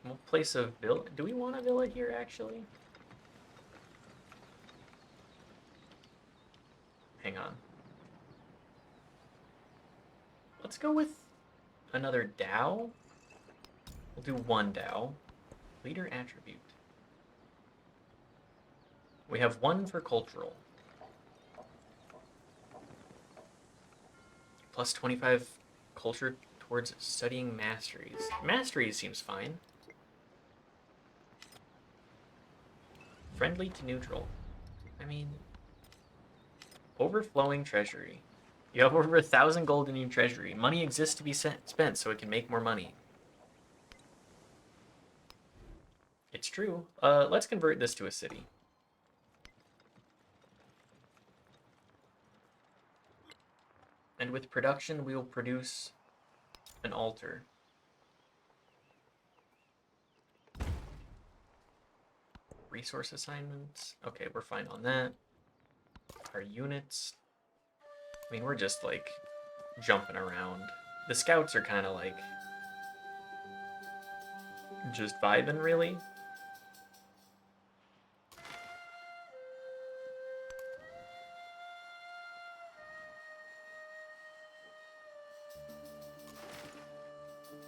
We'll place a villa. Do we want a villa here, actually? Hang on. Let's go with another Dow. We'll do one Dow. Leader attribute. We have one for cultural. Plus 25 culture towards studying masteries. Masteries seems fine. Friendly to neutral. I mean, overflowing treasury. You have over 1,000 gold in your treasury. Money exists to be spent so it can make more money. It's true. Let's convert this to a city. And with production, we will produce an altar. Resource assignments. Okay, we're fine on that. Our units. I mean, we're just, like, jumping around. The scouts are kind of, like, just vibing, really.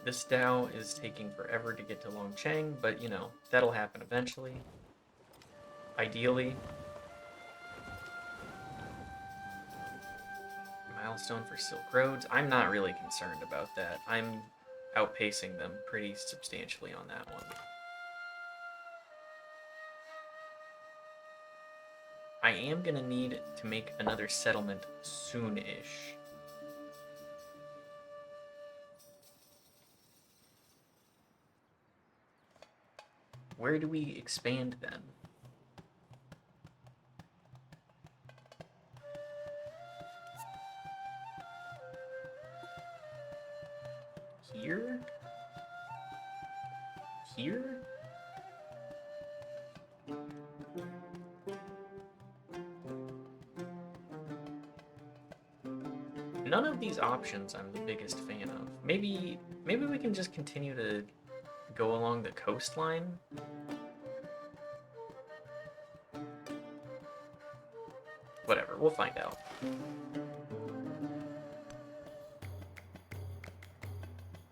This Dao is taking forever to get to Longcheng, but, you know, that'll happen eventually. Ideally. Milestone for Silk Roads. I'm not really concerned about that. I'm outpacing them pretty substantially on that one. I am gonna need to make another settlement soon-ish. Where do we expand then? Here? Here? None of these options I'm the biggest fan of. Maybe we can just continue to go along the coastline. Whatever, we'll find out.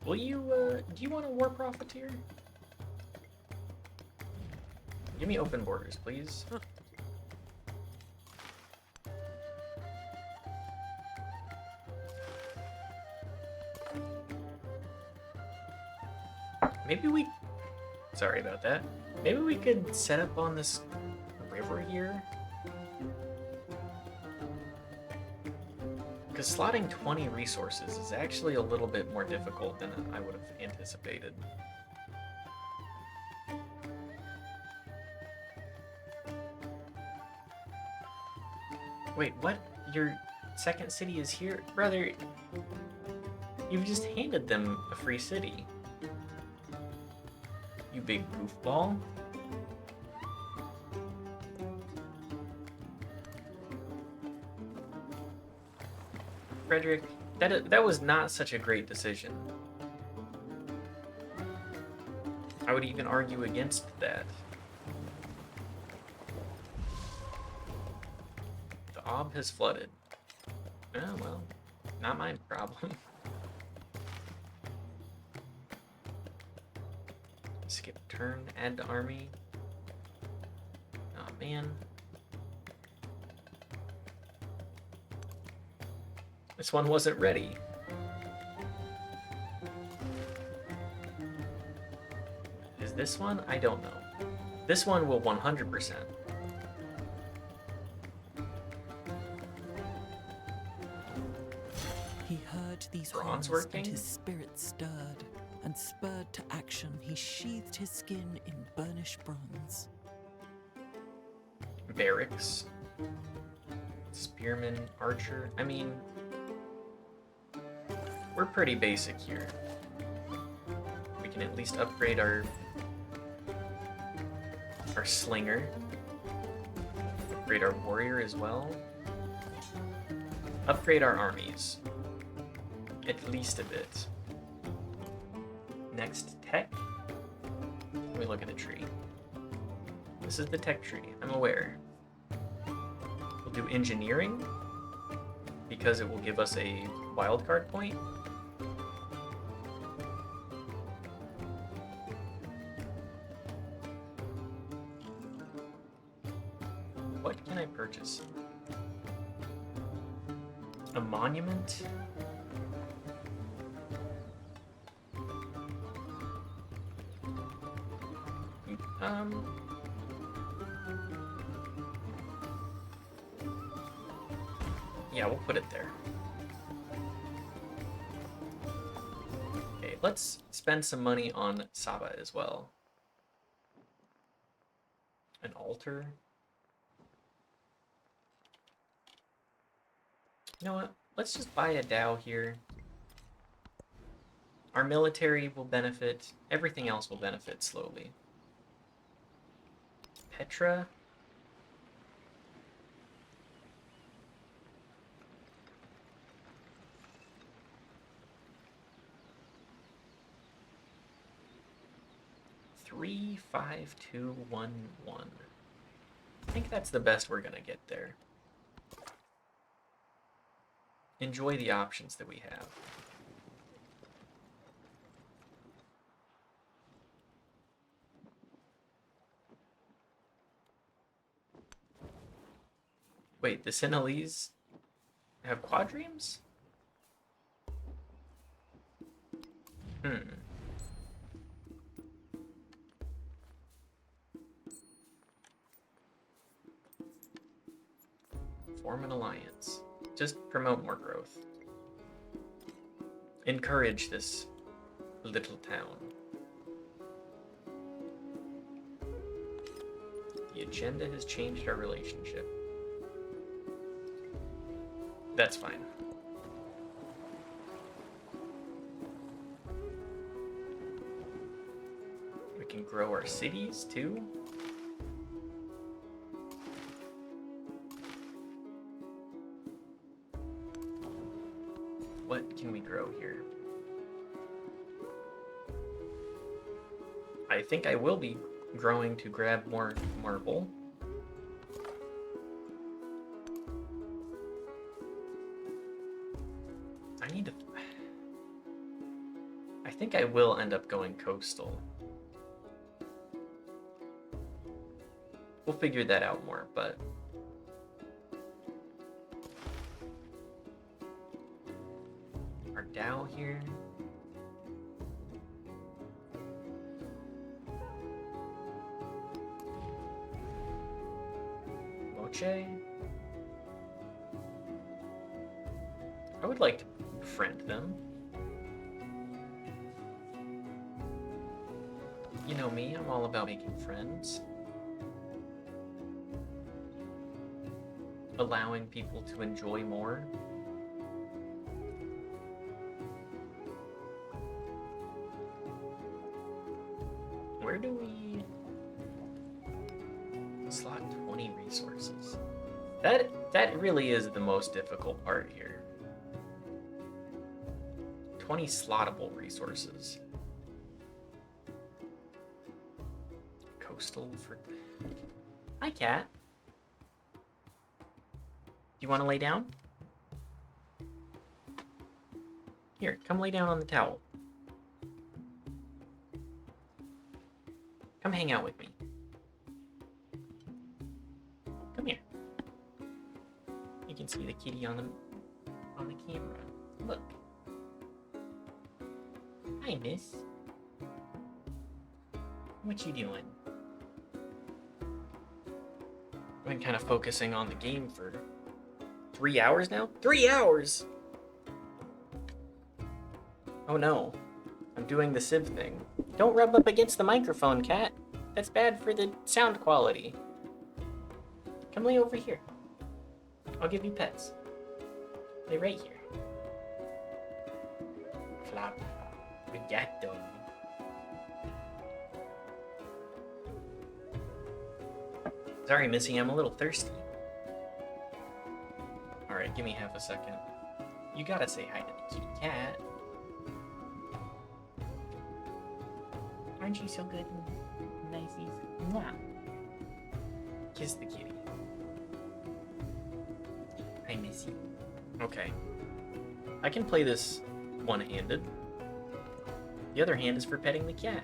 Will you, do you want a war profiteer? Give me open borders, please. Maybe we... Sorry about that. Maybe we could set up on this river here? Because slotting 20 resources is actually a little bit more difficult than I would have anticipated. Wait, what? Your second city is here? Brother, you've just handed them a free city. You big goofball. Frederick, that was not such a great decision. I would even argue against that. The Ob has flooded. Oh, well, not my problem. Skip turn, add to army. Oh, man. This one wasn't ready. Is this one? I don't know. This one will 100%. He heard these Bronze horns, working? and his spirit stirred, and spurred to action, he sheathed his skin in burnished bronze. Barracks. Spearman, archer. I mean, we're pretty basic here. We can at least upgrade our slinger. Upgrade our warrior as well. Upgrade our armies. At least a bit. Next, tech. Let me look at the tree. This is the tech tree, I'm aware. We'll do engineering, because it will give us a wildcard point. What can I purchase? A monument? Yeah, we'll put it there. Okay, let's spend some money on Saba as well. An altar. You know what? Let's just buy a Dao here. Our military will benefit. Everything else will benefit slowly. Petra. Three, 5, 2, 1, 1. I think that's the best we're gonna get there. Enjoy the options that we have. Wait, the Sinhalese have quadriums? Form an alliance. Just promote more growth. Encourage this little town. The agenda has changed our relationship. That's fine. We can grow our cities too. What can we grow here? I think I will be growing to grab more marble. I think I will end up going coastal. We'll figure that out more, but... Our Dao here. Moche. I would like to befriend them. You know me, I'm all about making friends. Allowing people to enjoy more. Where do we slot 20 resources? That really is the most difficult part here. 20 slottable resources. Coastal for... Hi, cat. You want to lay down? Here, come lay down on the towel. Come hang out with me. Come here. You can see the kitty on the camera. Look. Hi, miss. What you doing? I've been kind of focusing on the game for 3 hours now? 3 hours! Oh no. I'm doing the Civ thing. Don't rub up against the microphone, cat. That's bad for the sound quality. Come lay over here. I'll give you pets. Lay right here. Flop. Rigatto. Sorry, Missy, I'm a little thirsty. Alright, give me half a second. You gotta say hi to the kitty cat. Aren't you so good? Niceys. Mwah. Kiss the kitty. I miss you. Okay. I can play this one-handed. The other hand is for petting the cat.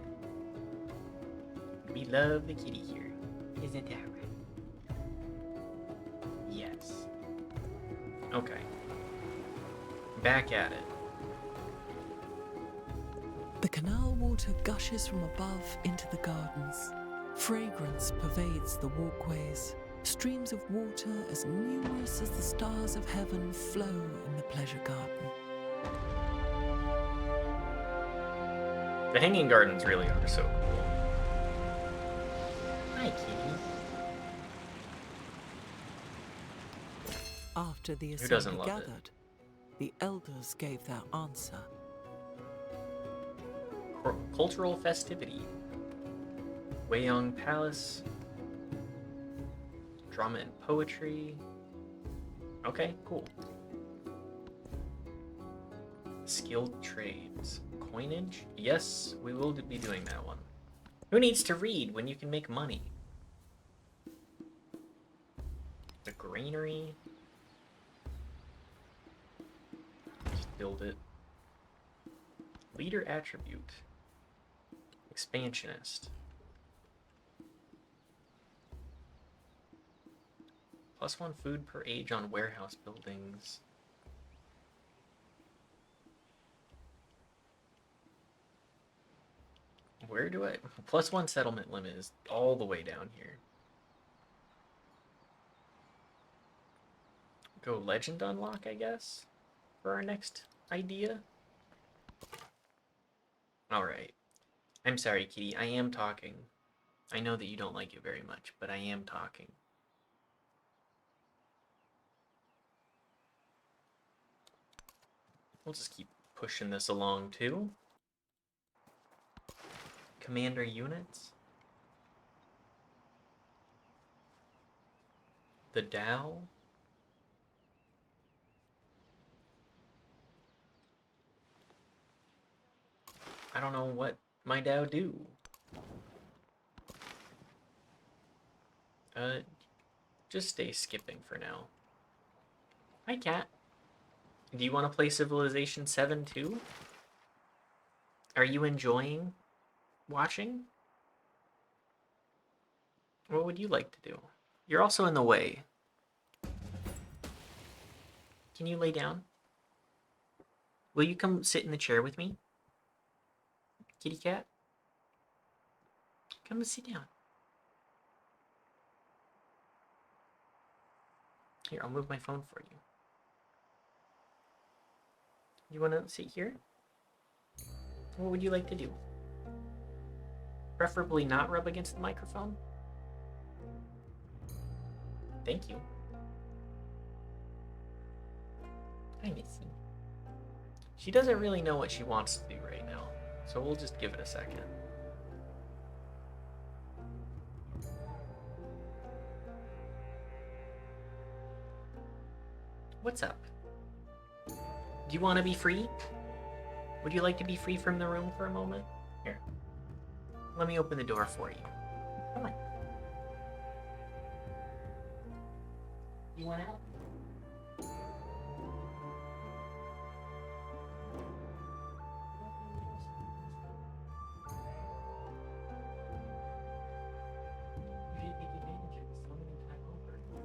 We love the kitty here. Isn't that right? Yes. Okay. Back at it. The canal water gushes from above into the gardens. Fragrance pervades the walkways. Streams of water as numerous as the stars of heaven flow in the pleasure garden. The hanging gardens really are so cool. Hi, kitty. After the Who doesn't assembly love it? gathered, the elders gave their answer. Cultural festivity. Weiyang Palace. Drama and poetry. Okay, cool. Skilled trades. Coinage? Yes, we will be doing that one. Who needs to read when you can make money? The granary. Just build it. Leader attribute. Expansionist. +1 food per age on warehouse buildings. Where do I... +1 settlement limit is all the way down here. Go legend unlock, I guess, for our next idea. Alright. I'm sorry, kitty. I am talking. I know that you don't like it very much, but I am talking. We'll just keep pushing this along, too. Commander units. The Dow. I don't know what my Dow do. Just stay skipping for now. Hi, cat. Do you want to play Civilization VII too? Are you enjoying watching? What would you like to do? You're also in the way. Can you lay down? Will you come sit in the chair with me? Kitty cat? Come and sit down. Here, I'll move my phone for you. You want to sit here? What would you like to do? Preferably not rub against the microphone. Thank you. Hi, Missy. She doesn't really know what she wants to do right now, so we'll just give it a second. What's up? Do you want to be free? Would you like to be free from the room for a moment? Here. Let me open the door for you. Come on. You want out? You should take advantage of this limited time offer. Come on.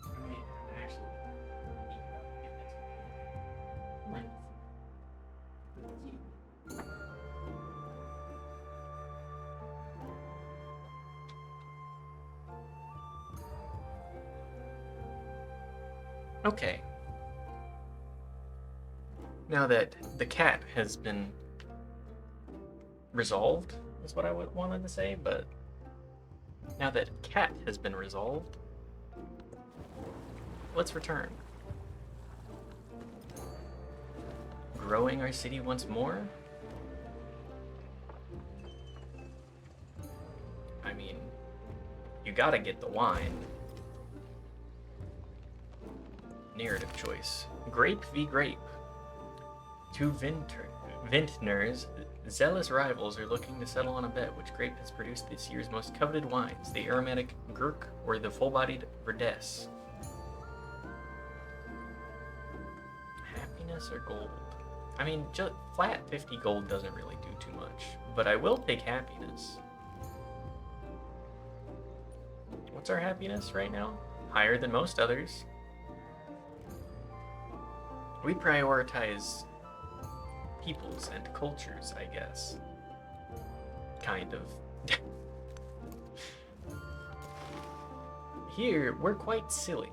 I mean, actually, if that's okay. Come on. Okay. Now that the cat has been resolved, is what I wanted to say, but now that cat has been resolved, let's return. Growing our city once more? I mean, you gotta get the wine. Narrative choice. Grape v. grape. Two vintners, zealous rivals, are looking to settle on a bet which grape has produced this year's most coveted wines, the aromatic Gurk or the full-bodied Verdesse. Happiness or gold? I mean, just flat 50 gold doesn't really do too much, but I will take happiness. What's our happiness right now? Higher than most others. We prioritize peoples and cultures, I guess. Kind of. Here, we're quite silly.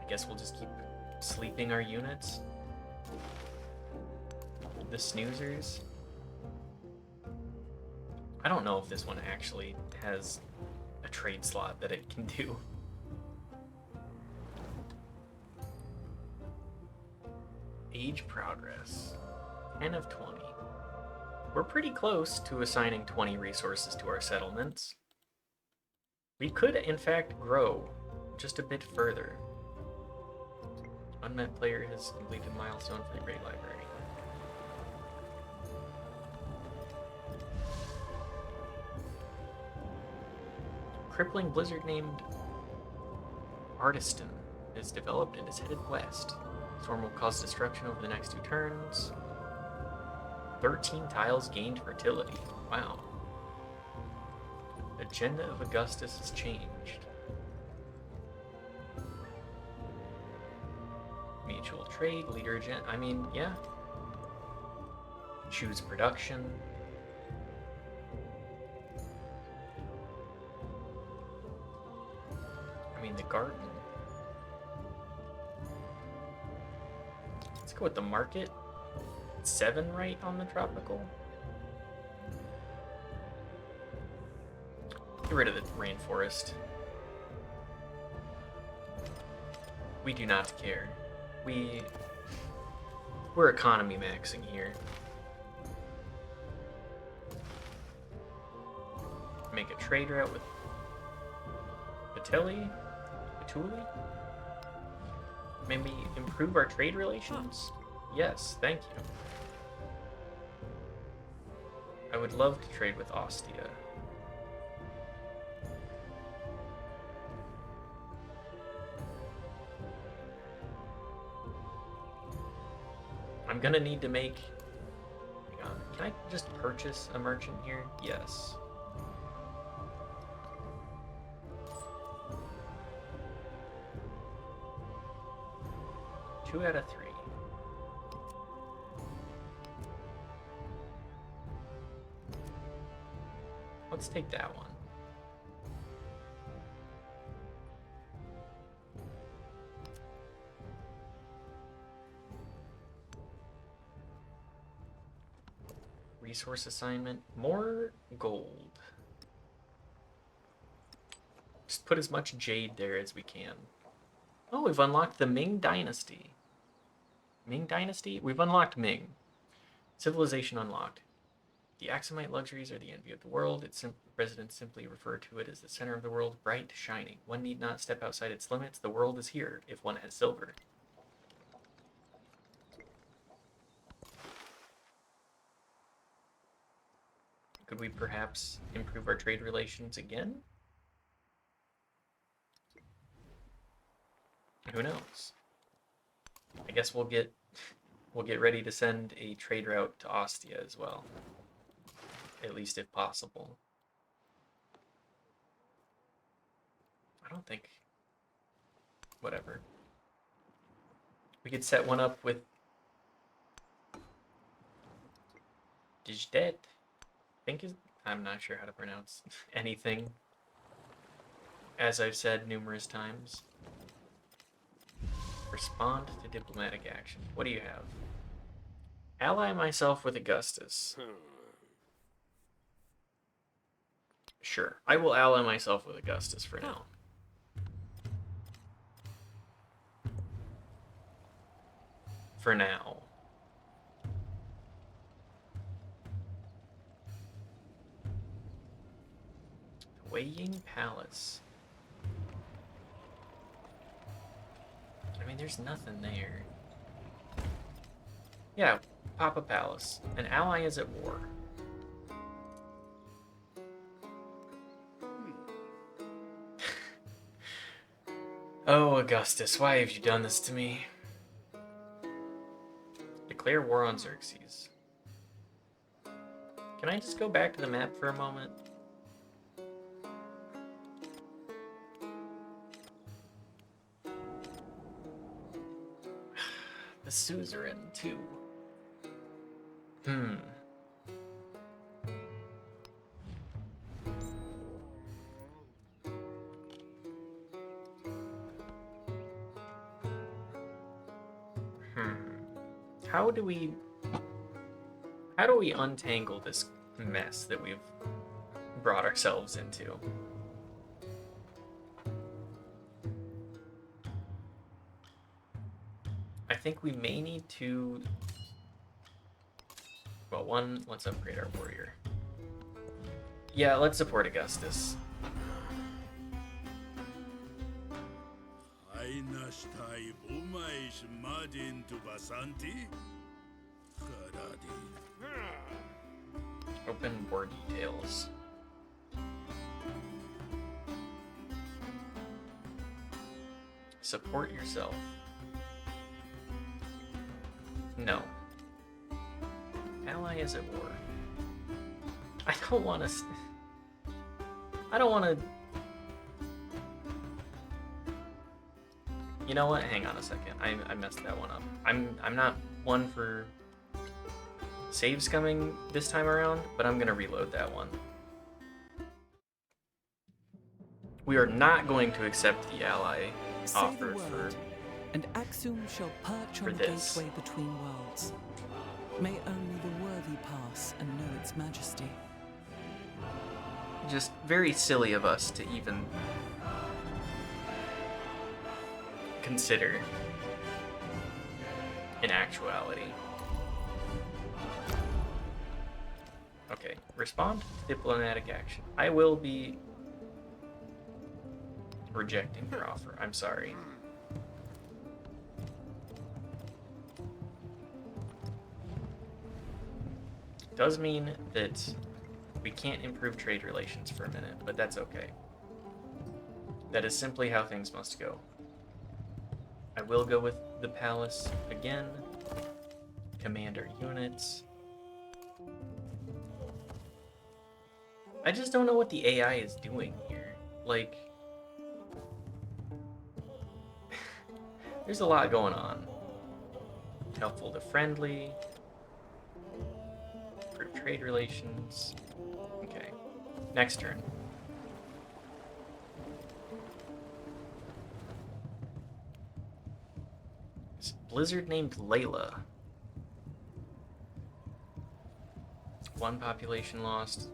I guess we'll just keep sleeping our units. The snoozers. I don't know if this one actually has a trade slot that it can do. Age progress. 10 of 20. We're pretty close to assigning 20 resources to our settlements. We could, in fact, grow just a bit further. Unmet player has completed milestone for the Great Library. Crippling blizzard named Artiston is developed and is headed west. Storm will cause destruction over the next 2 turns. 13 tiles gained fertility. Wow. Agenda of Augustus has changed. Mutual trade, leader agenda. I mean, yeah. Choose production. I mean, the garden. Let's go with the market. 7 right on the tropical. Get rid of the rainforest. We do not care. We're economy maxing here. Make a trade route with Batuli? Maybe improve our trade relations? Yes, thank you. I would love to trade with Ostia. I'm gonna need to make... Hang on, can I just purchase a merchant here? Yes. Two out of 3. Let's take that one. Resource assignment, more gold. Just put as much jade there as we can. Oh, we've unlocked the Ming Dynasty. Ming Dynasty? We've unlocked Ming. Civilization unlocked. The Axumite luxuries are the envy of the world. Its residents simply refer to it as the center of the world, bright, shining. One need not step outside its limits. The world is here, if one has silver. Could we perhaps improve our trade relations again? Who knows? I guess we'll get ready to send a trade route to Ostia as well. At least if possible. I don't think... Whatever. We could set one up with... Dijdet? I'm not sure how to pronounce anything. As I've said numerous times. Respond to diplomatic action. What do you have? Ally myself with Augustus. Sure, I will ally myself with Augustus for now. For now. The Weiying Palace. I mean, there's nothing there. Yeah, Papa Palace. An ally is at war. Oh, Augustus, why have you done this to me? Declare war on Xerxes. Can I just go back to the map for a moment? The suzerain, too. How do we untangle this mess that we've brought ourselves into? I think we may need to, well, one, let's upgrade our warrior. Yeah, let's support Augustus. Open war details. Support yourself. No. Ally is at war. I don't want to. I don't want to. You know what? Hang on a second. I messed that one up. I'm not one for saves coming this time around, but I'm gonna reload that one. We are not going to accept the ally offer for. And Axum shall perch on the this. gateway between worlds. May only the worthy pass and know its majesty. Just very silly of us to even consider in actuality. Okay, respond to diplomatic action. I will be rejecting your offer. I'm sorry. Does mean that we can't improve trade relations for a minute, but that's okay. That is simply how things must go. I will go with the palace again. Commander units. I just don't know what the AI is doing here. Like, there's a lot going on. Helpful to friendly. Improve trade relations. Okay. Next turn. This blizzard named Layla. One population lost.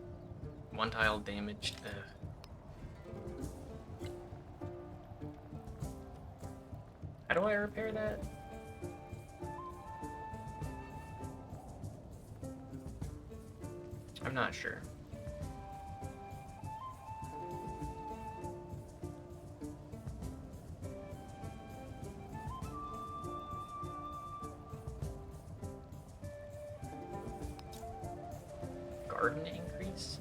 One tile damaged. How do I repair that? I'm not sure. Garden increase?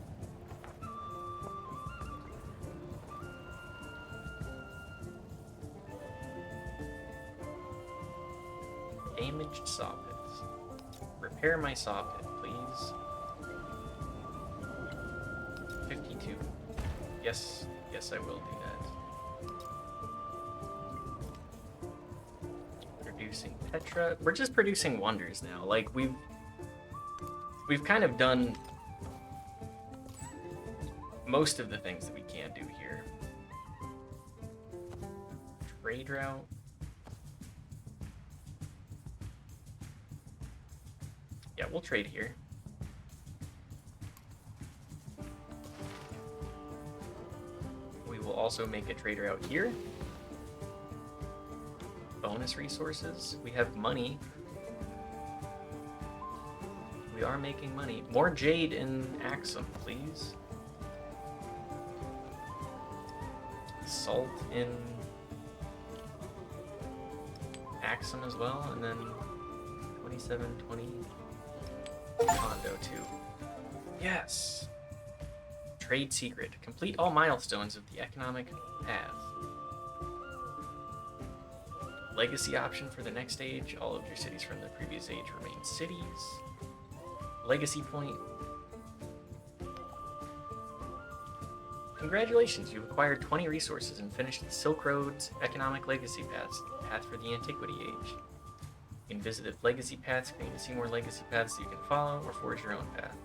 Damaged sockets. Repair my socket, please. 52. Yes, I will do that. Producing Petra. We're just producing wonders now. Like, we've kind of done most of the things that we can do here. Trade route. Yeah, we'll trade here. We will also make a trade route here. Bonus resources. We have money. We are making money. More jade in Axum, please. Salt in Axum as well, and then 2720 Condo 2. Yes! Trade secret. Complete all milestones of the economic path. Legacy option for the next stage. All of your cities from the previous age remain cities. Legacy point. Congratulations, you've acquired 20 resources and finished the Silk Road's economic legacy path for the Antiquity Age. You can visit the legacy path screen to see more legacy paths you can follow or forge your own path.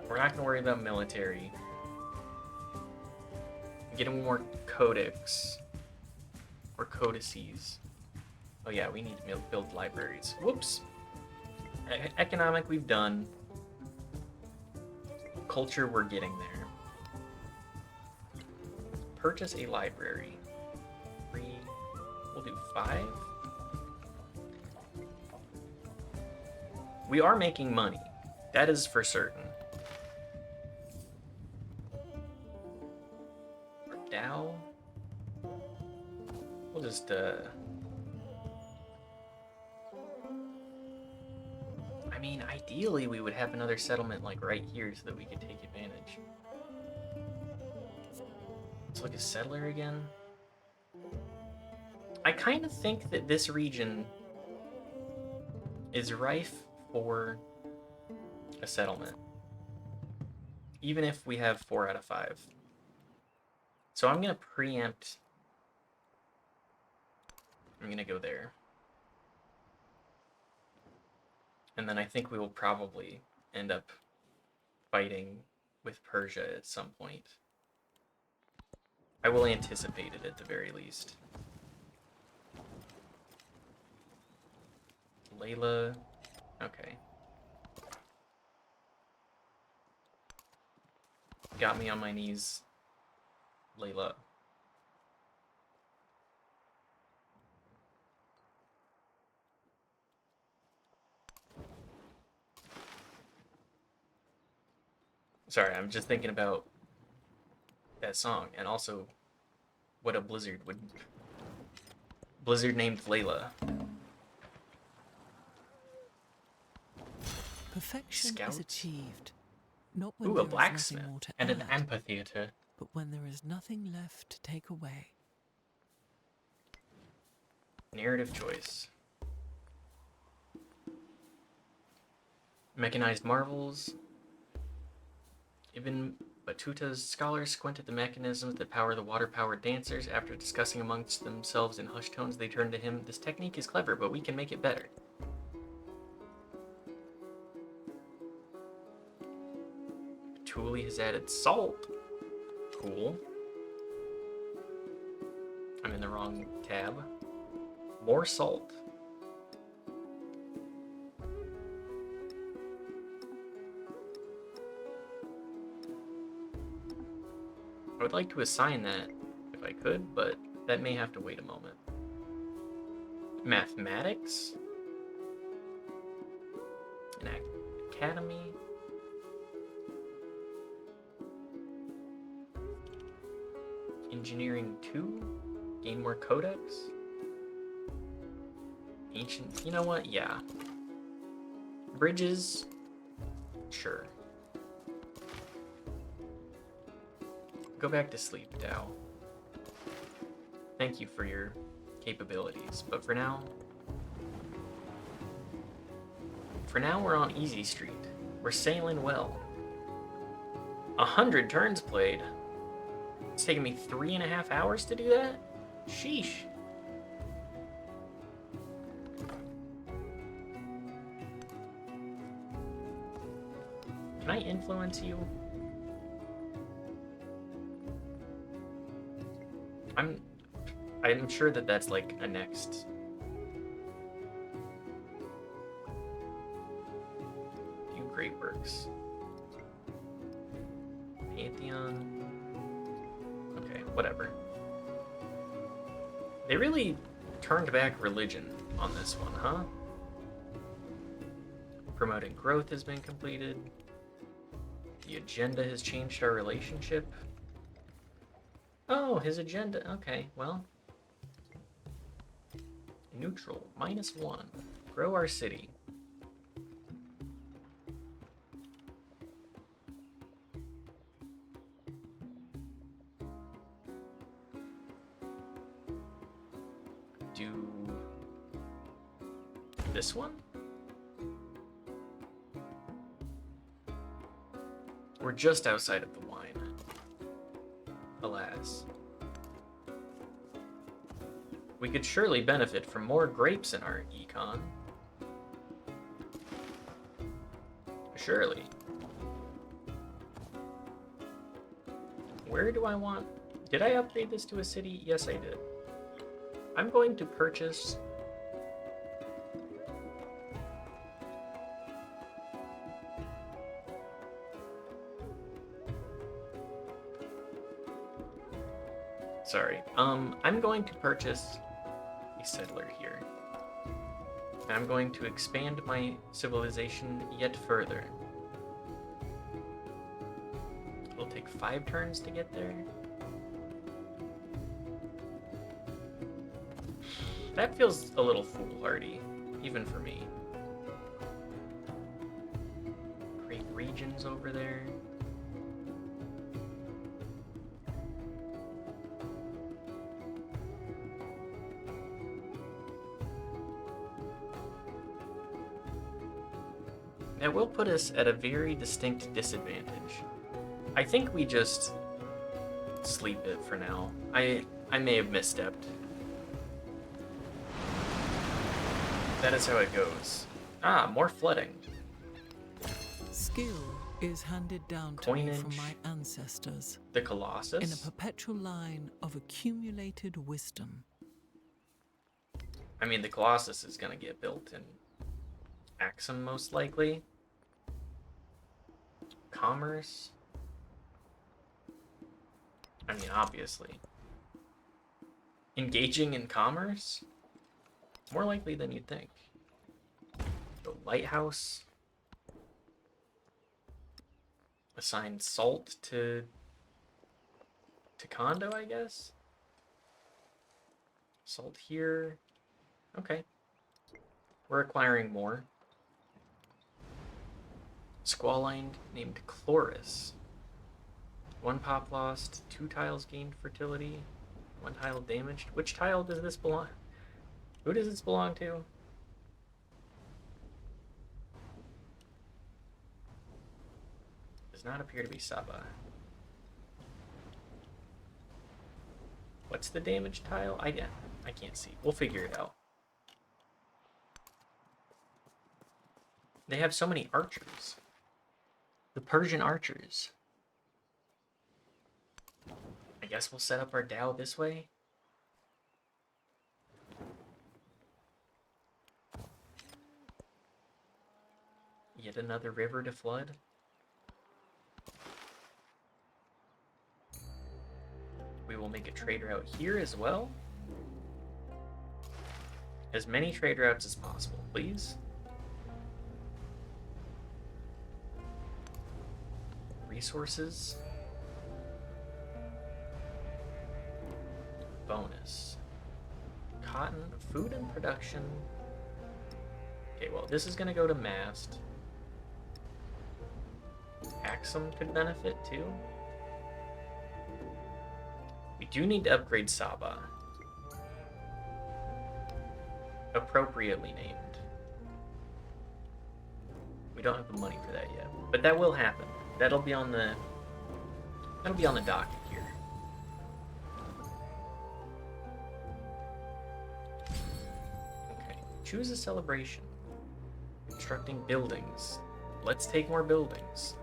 We're not going to worry about military. Getting more codex or codices. Oh yeah, we need to build libraries. Whoops. Economic we've done. Culture we're getting there. Purchase a library. 3. We'll do 5. We are making money. That is for certain. For Dow. We'll just I mean, ideally we would have another settlement like right here so that we could take advantage. Let's look at settler again. I kind of think that this region is rife for a settlement, even if we have 4 out of 5. So I'm gonna preempt. I'm gonna go there. And then I think we will probably end up fighting with Persia at some point. I will anticipate it at the very least. Layla. Okay. Got me on my knees, Layla. Sorry, I'm just thinking about that song, and also what a blizzard would... Blizzard named Layla. Perfection Scout? is achieved, not when Ooh, there a is blacksmith nothing more to and an add, amphitheater. but when there is nothing left to take away. Narrative choice. Mechanized marvels. Ibn Battuta's scholars squint at the mechanisms that power the water-powered dancers. After discussing amongst themselves in hushed tones, they turn to him. This technique is clever, but we can make it better. Thule has added salt. Cool. I'm in the wrong tab. More salt. I would like to assign that if I could, but that may have to wait a moment. Mathematics? An academy? Engineering 2? Gain more codex? Ancient, you know what? Yeah. Bridges? Sure. Go back to sleep, Dow. Thank you for your capabilities, but for now, we're on easy street. We're sailing well. 100 turns played. It's taken me 3.5 hours to do that? Sheesh. Can I influence you? I'm sure that that's like a next. Few great works. Pantheon. Okay, whatever. They really turned back religion on this one, huh? Promoting growth has been completed. The agenda has changed our relationship. Oh, his agenda. Okay, well. Neutral, -1. Grow our city. Do this one? We're just outside of the wine. Alas. We could surely benefit from more grapes in our econ. Surely. Where do I want... Did I upgrade this to a city? Yes, I did. I'm going to purchase... Sorry. I'm going to purchase a settler here. And I'm going to expand my civilization yet further. It'll take 5 turns to get there. That feels a little foolhardy, even for me. Great regions over there. That will put us at a very distinct disadvantage. I think we just sleep it for now. I may have misstepped. That is how it goes. Ah, more flooding. Skill is handed down to me from Coinage. my ancestors The in a Colossus. perpetual line of accumulated wisdom. I mean, the Colossus is gonna get built in Axum most likely. Commerce. I mean, obviously. Engaging in commerce? More likely than you'd think. The lighthouse. Assign salt to Kondo, I guess. Salt here. Okay. We're acquiring more. Squall line named Chloris. 1 pop lost, 2 tiles gained fertility, 1 tile damaged. Which tile does this belong? Who does this belong to? Does not appear to be Saba. What's the damaged tile? I can't see. We'll figure it out. They have so many archers. The Persian archers. I guess we'll set up our Dao this way. Yet another river to flood. We will make a trade route here as well. As many trade routes as possible, please. Resources. Bonus. Cotton, food and production. Okay, well, this is gonna go to Mast. Axum could benefit too. We do need to upgrade Saba. Appropriately named. We don't have the money for that yet, but that will happen. That'll be on the docket here. Okay, choose a celebration. Constructing buildings. Let's take more buildings.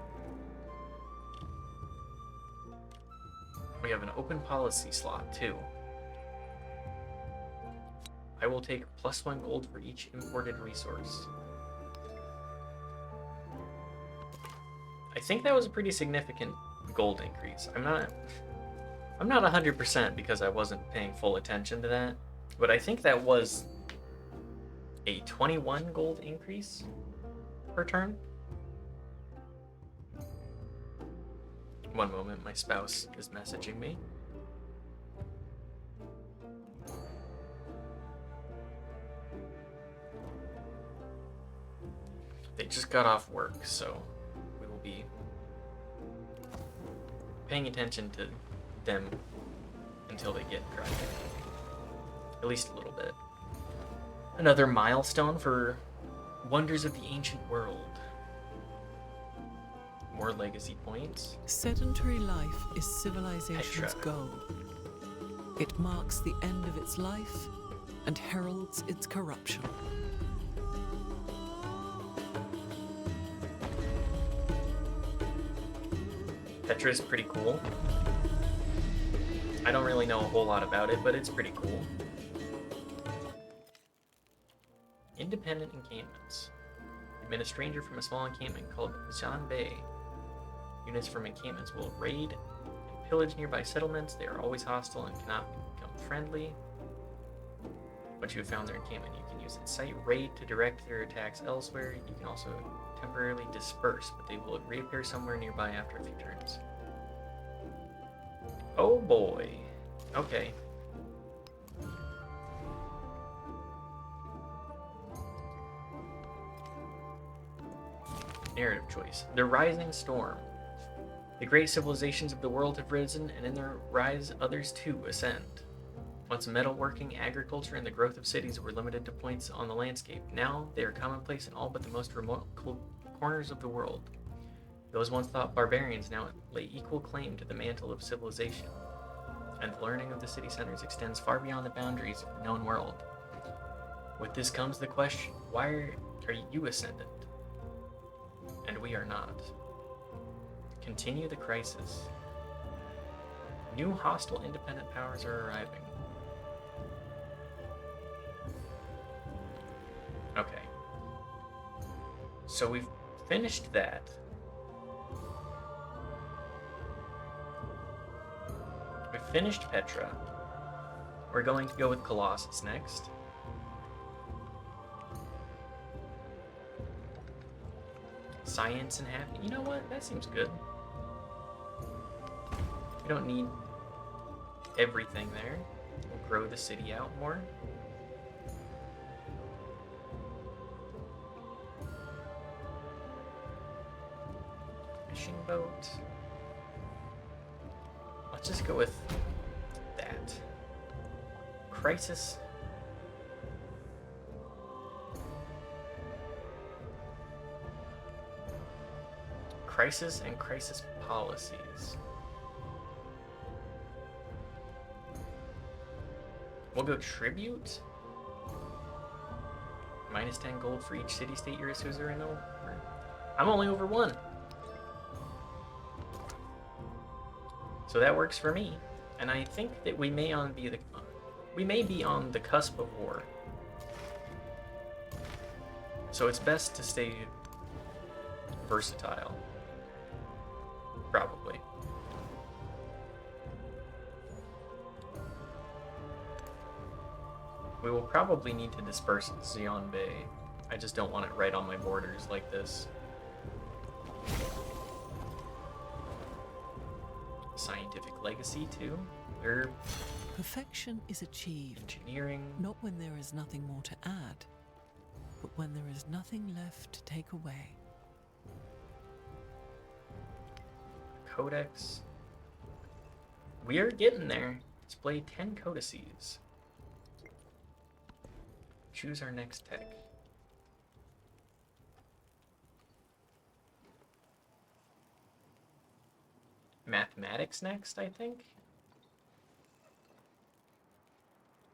We have an open policy slot too. I will take +1 gold for each imported resource. I think that was a pretty significant gold increase. I'm not 100% because I wasn't paying full attention to that, but I think that was a 21 gold increase per turn. One moment, my spouse is messaging me. They just got off work, so we will be paying attention to them until they get driving. At least a little bit. Another milestone for Wonders of the Ancient World. More legacy points. Sedentary life is civilization's Petra. goal. It marks the end of its life and heralds its corruption. Petra is pretty cool. I don't really know a whole lot about it, but it's pretty cool. Independent encampments. You've been a stranger from a small encampment called Zhan Bay. Units from encampments will raid and pillage nearby settlements. They are always hostile and cannot become friendly. Once you have found their encampment, you can use Incite Raid to direct their attacks elsewhere. You can also temporarily disperse, but they will reappear somewhere nearby after a few turns. Oh boy. Okay. Narrative choice. The Rising Storm. The great civilizations of the world have risen, and in their rise others too ascend. Once metalworking, agriculture, and the growth of cities were limited to points on the landscape, now they are commonplace in all but the most remote corners of the world. Those once thought barbarians now lay equal claim to the mantle of civilization, and the learning of the city centers extends far beyond the boundaries of the known world. With this comes the question, why are you ascendant? And we are not. Continue the crisis. New hostile independent powers are arriving. Okay. So we've finished that. We've finished Petra. We're going to go with Colossus next. Science and happy. You know what? That seems good. We don't need everything there. We'll grow the city out more. Fishing boat. Let's just go with that. Crisis. Crisis and crisis policies. We'll go tribute. Minus 10 gold for each city-state you're a suzerain over. I'm only over 1. So that works for me. And I think that we may be on the cusp of war. So it's best to stay versatile. Probably. We will probably need to disperse Xi'an Bay. I just don't want it right on my borders like this. Scientific legacy, too. Perfection is achieved Engineering. not when there is nothing more to add, but when there is nothing left to take away. Codex. We are getting there. Display 10 codices. Choose our next tech. Mathematics next, I think.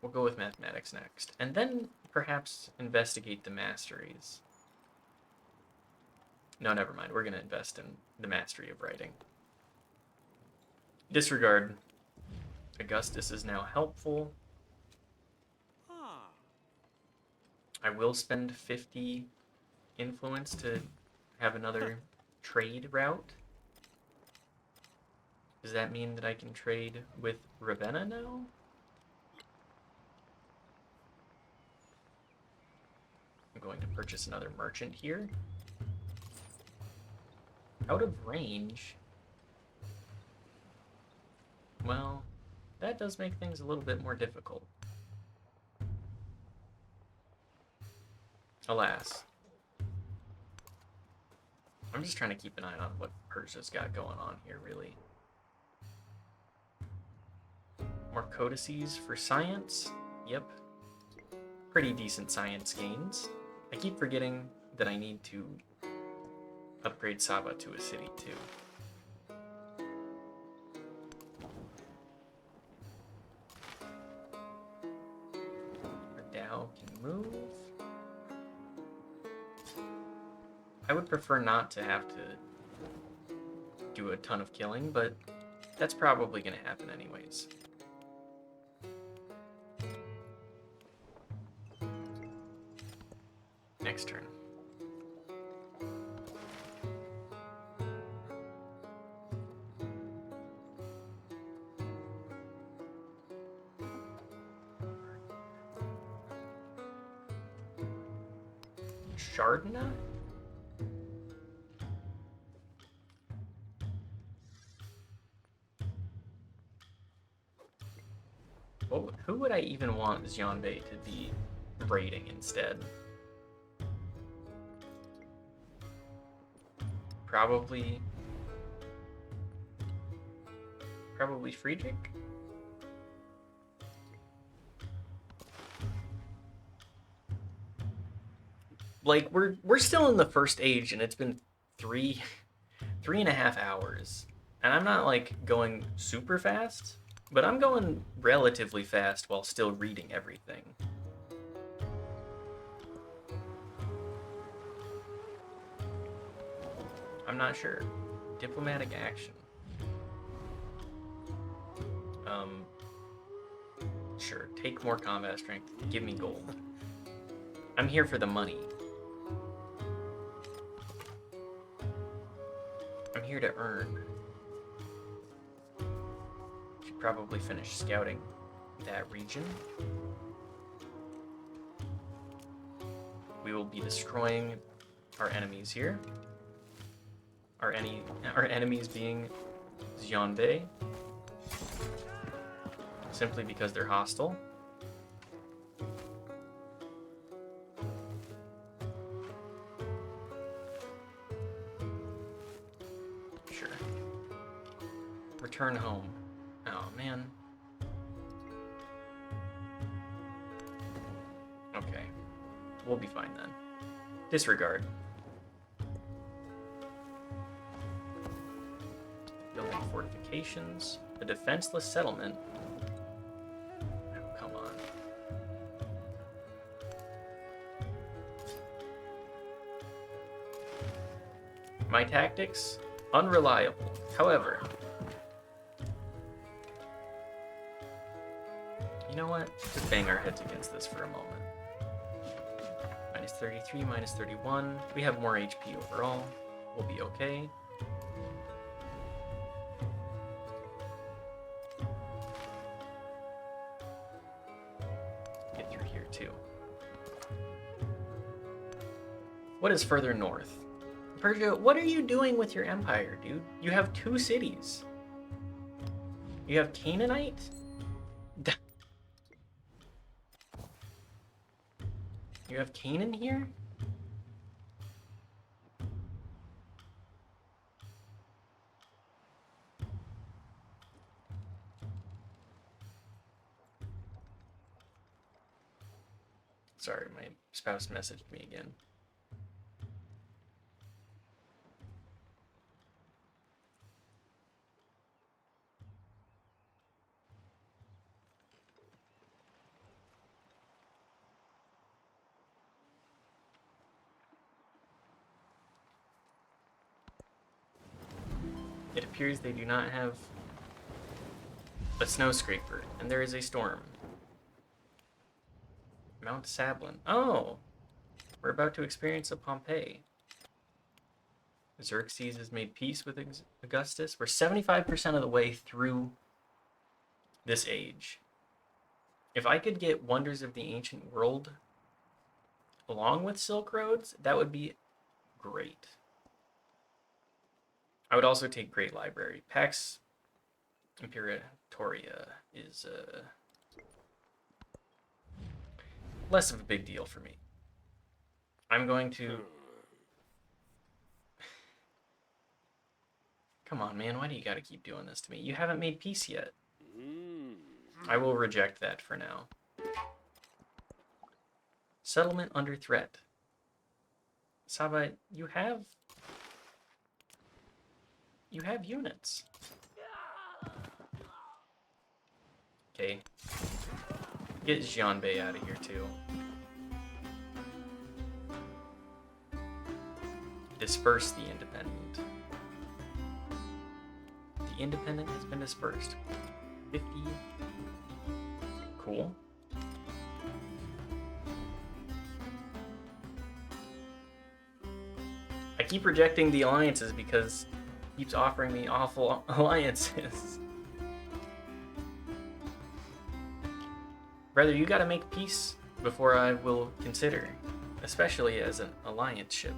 We'll go with mathematics next. And then perhaps investigate the masteries. No, never mind. We're going to invest in the mastery of writing. Disregard. Augustus is now helpful. I will spend 50 influence to have another trade route. Does that mean that I can trade with Ravenna now? I'm going to purchase another merchant here. Out of range. Well, that does make things a little bit more difficult. Alas. I'm just trying to keep an eye on what Persia's got going on here, really. More codices for science. Yep. Pretty decent science gains. I keep forgetting that I need to upgrade Saba to a city, too. Our Dao can move. I would prefer not to have to do a ton of killing, but that's probably going to happen anyways. Next turn. Shardna? Who would I even want Xianbei to be raiding instead? Probably Friedrich? Like, we're still in the first age, and it's been 3.5 hours. And I'm not, like, going super fast, but I'm going relatively fast while still reading everything. I'm not sure. Diplomatic action. Sure, take more combat strength. Give me gold. I'm here for the money. I'm here to earn. Should probably finish scouting that region. We will be destroying our enemies here. Our enemies being Xianbei. Simply because they're hostile. Sure. Return home. Oh, man. Okay. We'll be fine then. Disregard. Building fortifications. A defenseless settlement. My tactics, unreliable. However, you know what? Just bang our heads against this for a moment. Minus 33, minus 31. We have more HP overall. We'll be okay. Get through here too. What is further north? Persia, what are you doing with your empire, dude? You have 2 cities. You have Canaanite? You have Canaan here? Sorry, my spouse messaged me again. It appears they do not have a snow scraper, and there is a storm. Mount Sablin. Oh! We're about to experience a Pompeii. Xerxes has made peace with Augustus. We're 75% of the way through this age. If I could get Wonders of the Ancient World along with Silk Roads, that would be great. I would also take Great Library. Pax Imperatoria is less of a big deal for me. I'm going to... Come on, man. Why do you gotta keep doing this to me? You haven't made peace yet. I will reject that for now. Settlement under threat. Saba, you have units. Okay. Get Jianbei out of here too. Disperse the independent. The independent has been dispersed. 50. Cool. I keep rejecting the alliances because it keeps offering me awful alliances. Brother, you gotta make peace before I will consider, especially as an alliance ship.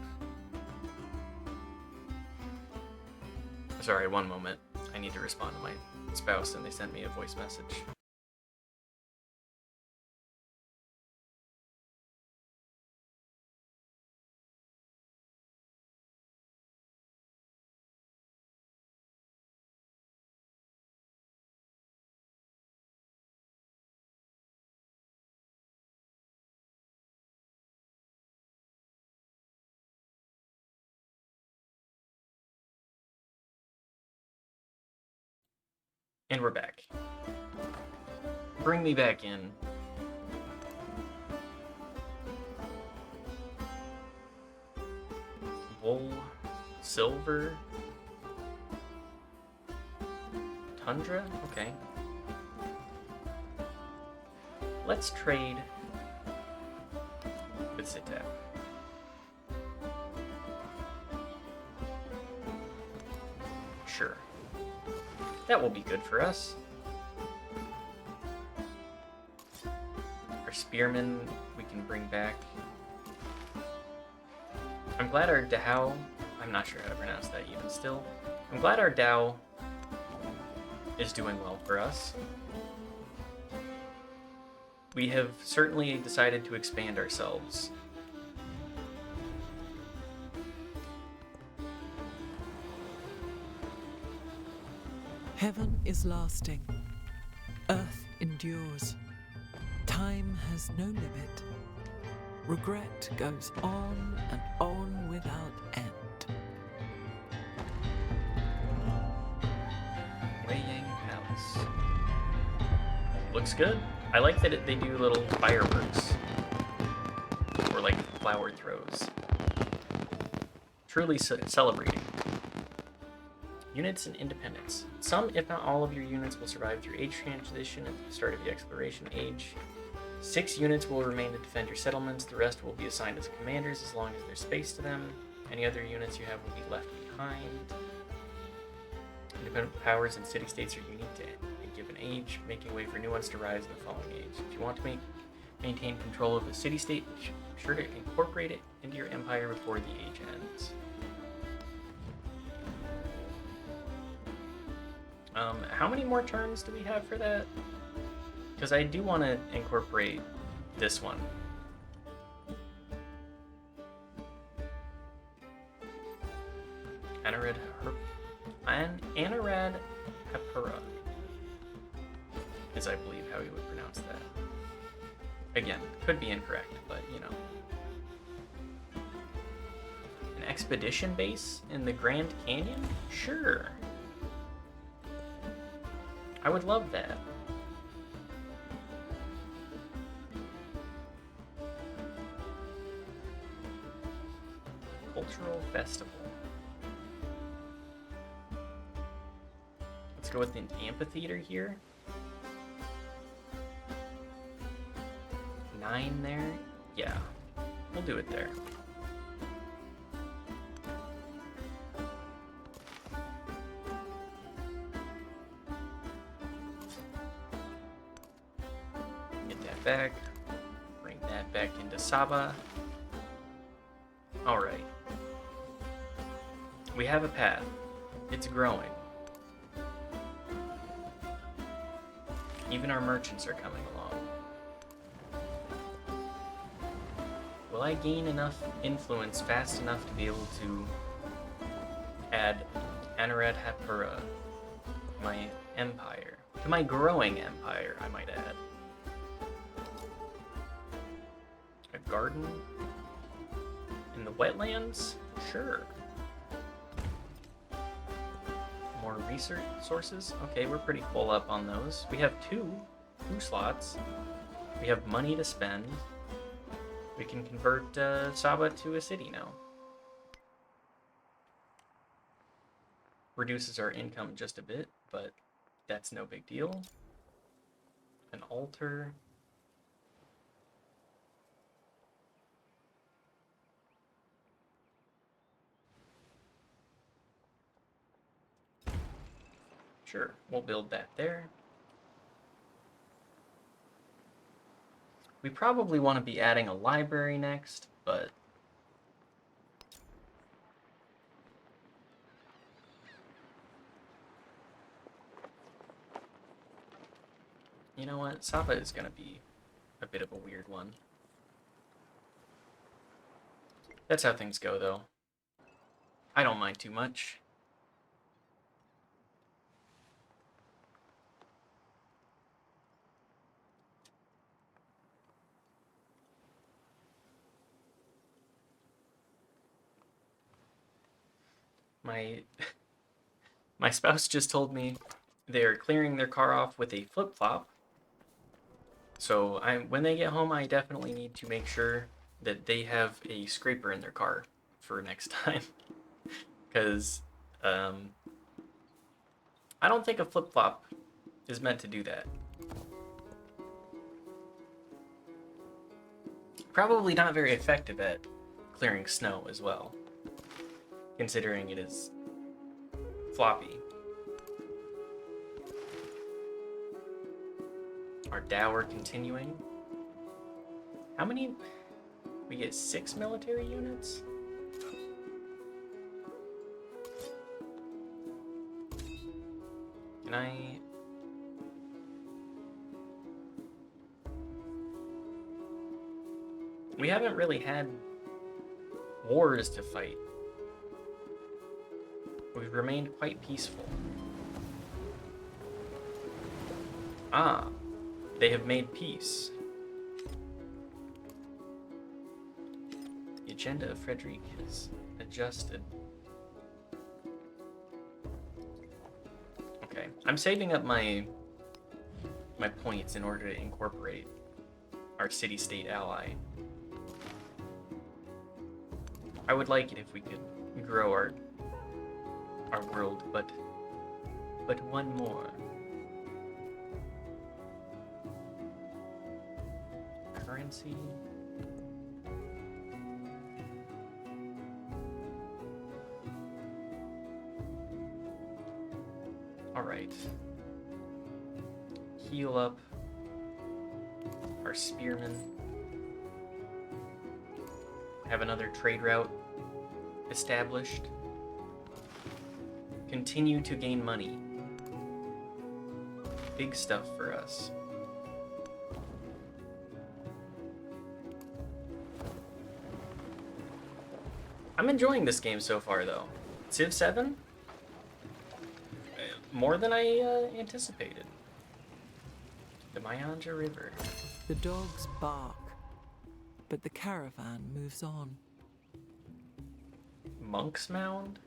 Sorry, one moment. I need to respond to my spouse and they sent me a voice message. And we're back. Bring me back in. Wool, silver, tundra? Okay. Let's trade with Sitap. Sure. That will be good for us. Our spearmen we can bring back. I'm glad our Dao, I'm not sure how to pronounce that even still. I'm glad our Dao is doing well for us. We have certainly decided to expand ourselves. Heaven is lasting. Earth endures. Time has no limit. Regret goes on and on without end. Wei Yang Palace. Looks good. I like that they do little fireworks. Or like flower throws. Truly celebrating. Units and independence. Some, if not all, of your units will survive through age transition at the start of the exploration age. 6 units will remain to defend your settlements. The rest will be assigned as commanders as long as there's space to them. Any other units you have will be left behind. Independent powers and city-states are unique to a given age, making way for new ones to rise in the following age. If you want to maintain control of a city-state, be sure to incorporate it into your empire before the age ends. How many more turns do we have for that? Because I do want to incorporate this one. Anarad Hapura is, I believe, how you would pronounce that. Again, could be incorrect, but you know. An expedition base in the Grand Canyon? Sure. I would love that. Cultural festival. Let's go with an amphitheater here. 9 there? Yeah, we'll do it there. Get that back. Bring that back into Saba. Alright. We have a path. It's growing. Even our merchants are coming along. Will I gain enough influence fast enough to be able to add Anarat Hapura. My empire. To my growing empire, I might add. A garden? In the wetlands? Sure. More research sources? Okay, we're pretty full up on those. We have two slots. We have money to spend. We can convert Saba to a city now. Reduces our income just a bit, but that's no big deal. An altar. Sure, we'll build that there. We probably want to be adding a library next, but you know what? Saba is going to be a bit of a weird one. That's how things go, though. I don't mind too much. My spouse just told me they're clearing their car off with a flip-flop. So when they get home, I definitely need to make sure that they have a scraper in their car for next time. Because I don't think a flip-flop is meant to do that. Probably not very effective at clearing snow as well, considering it is floppy. Our dower continuing. How many? We get 6 military units? Can I... We haven't really had wars to fight. We've remained quite peaceful. Ah, they have made peace. The agenda of Frederick is adjusted. Okay, I'm saving up my points in order to incorporate our city-state ally. I would like it if we could grow our world, but one more. Currency. All right. Heal up our spearmen. Have another trade route established. Continue to gain money. Big stuff for us. I'm enjoying this game so far, though. Civ VII? More than I anticipated. The Mayanja River. The dogs bark, but the caravan moves on. Monk's Mound?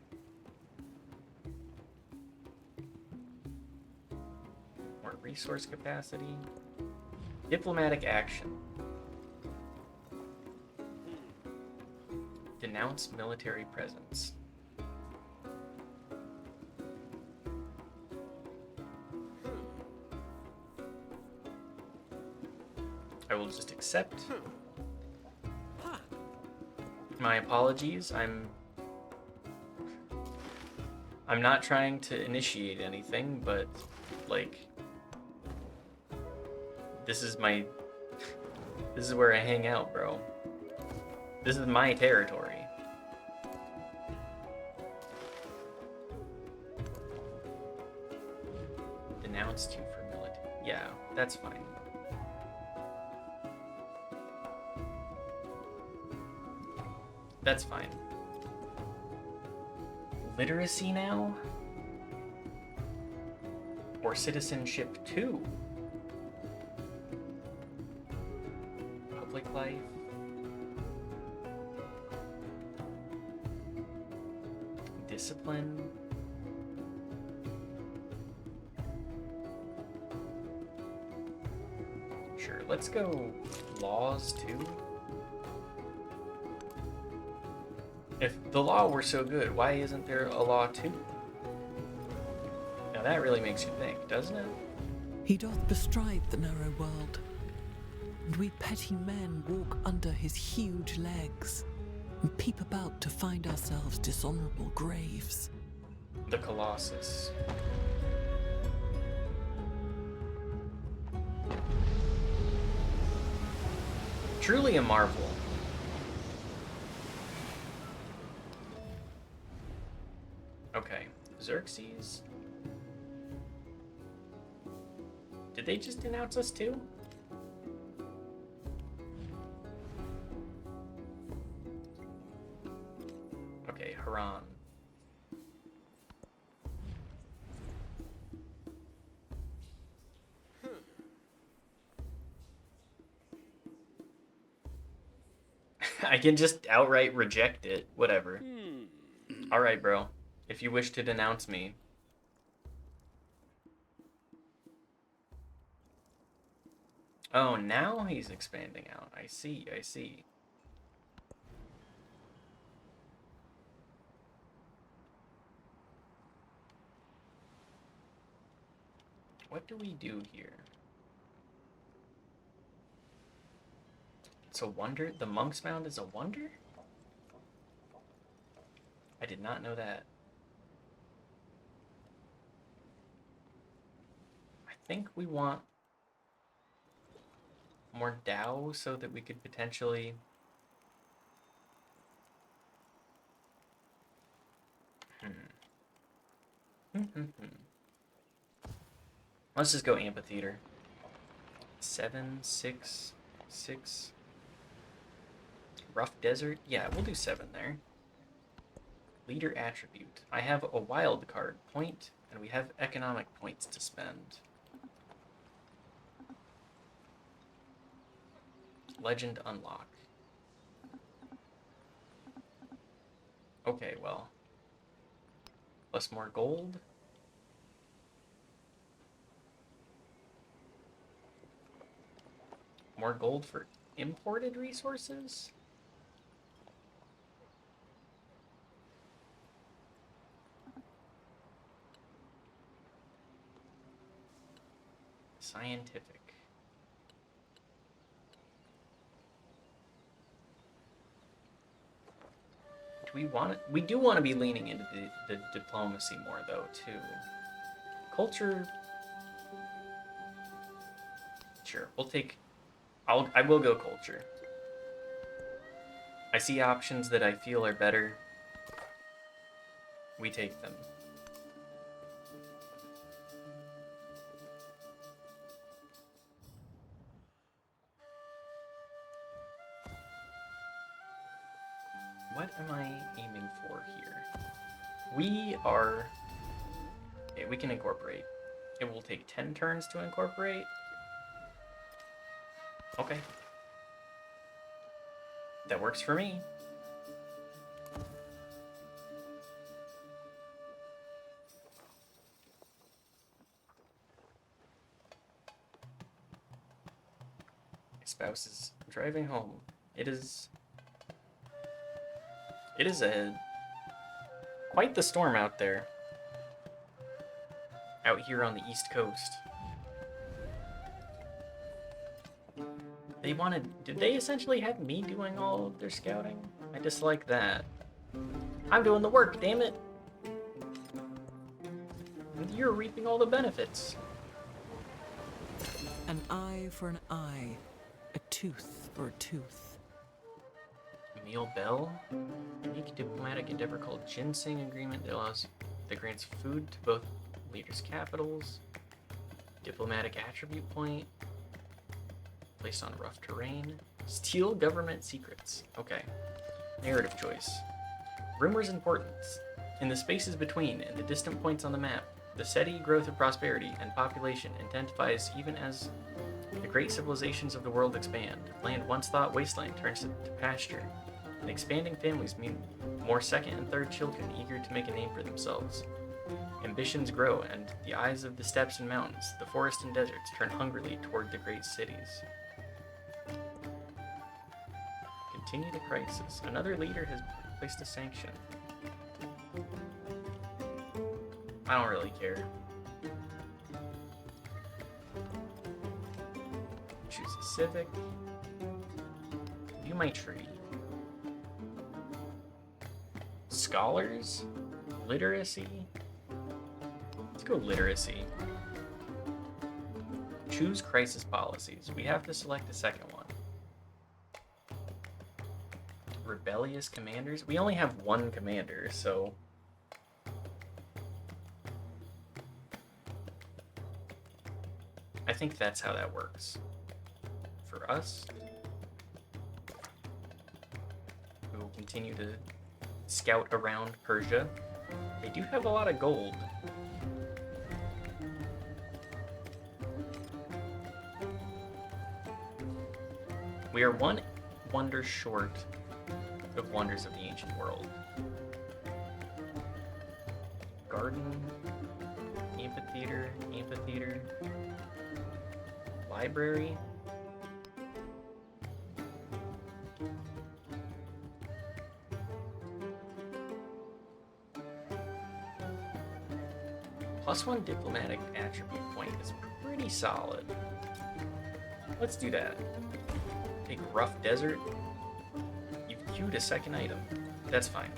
More resource capacity. Diplomatic action. Denounce military presence. I will just accept. My apologies. I'm not trying to initiate anything, but like this is where I hang out, bro. This is my territory. Denounced you for military. Yeah, that's fine. That's fine. Literacy now? or citizenship 2. Public life. Discipline. Sure, let's go laws too. If the law were so good, why isn't there a law too? Now that really makes you think, doesn't it? He doth bestride the narrow world, and we petty men walk under his huge legs and peep about to find ourselves dishonorable graves. The Colossus. Truly a marvel. Okay, Xerxes. Did they just announce us too? Okay, Haran. I can just outright reject it. Whatever. Alright, bro. If you wish to denounce me. Oh, now he's expanding out. I see, I see. What do we do here? It's a wonder? The Monk's Mound is a wonder? I did not know that. I think we want more Dao so that we could potentially... Let's just go amphitheater. 7, 6, 6. Rough desert? Yeah, we'll do 7 there. Leader attribute. I have a wild card point, and we have economic points to spend. Legend unlock. Okay, well. Plus more gold. More gold for imported resources? Scientific. Do we want it? We do want to be leaning into the diplomacy more, though, too. Culture. Sure, we'll take. I will go culture. I see options that I feel are better. We take them. What am I aiming for here? We are... Okay, we can incorporate. It will take 10 turns to incorporate. Okay. That works for me. My spouse is driving home. It is quite the storm out there. Out here on the East Coast. Did they essentially have me doing all of their scouting? I dislike that. I'm doing the work, damn it! And you're reaping all the benefits. An eye for an eye, a tooth for a tooth. Emil Bell? Unique diplomatic endeavor called Ginseng Agreement that grants food to both leaders' capitals. Diplomatic attribute point. Placed on rough terrain. Steal government secrets. Okay. Narrative choice. Rumors' importance. In the spaces between and the distant points on the map, The steady growth of prosperity and population intensifies even as the great civilizations of the world expand. Land once thought wasteland turns to pasture, and expanding families mean more second and third children eager to make a name for themselves. Ambitions grow, and the eyes of the steppes and mountains, the forests and deserts turn hungrily toward the great cities. Continue the crisis. Another leader has placed a sanction. I don't really care. Choose a civic. View my tree. Scholars? Literacy? Let's go literacy. Choose crisis policies. We have to select a second one. Rebellious commanders? We only have one commander, so... I think that's how that works. For us, we will continue to scout around Persia. They do have a lot of gold. We are one wonder short of wonders of the ancient world. Garden, amphitheater, amphitheater, library. +1 diplomatic attribute point is pretty solid. Let's do that. Take rough desert. You've queued a second item. That's fine.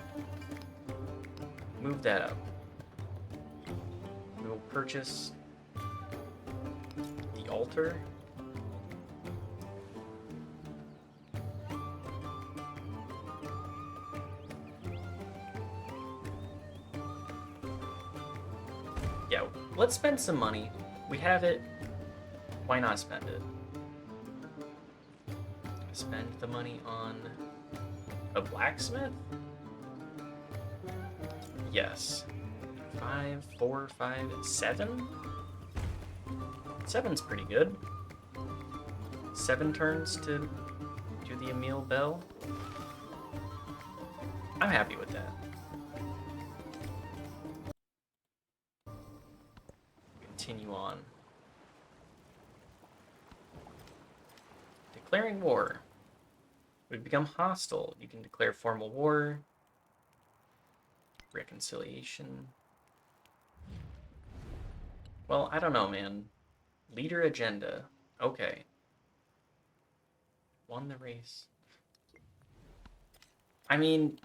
Move that up. We will purchase the altar. Yeah, let's spend some money. We have it. Why not spend it? Spend the money on a blacksmith? Yes. 5, 4, 5, 7? 7's pretty good. 7 turns to do the Emil Bell. I'm happy with that. Continue on. Declaring war. We've become hostile. You can declare formal war. Reconciliation. Well, I don't know, man. Leader agenda. Okay. Won the race. I mean,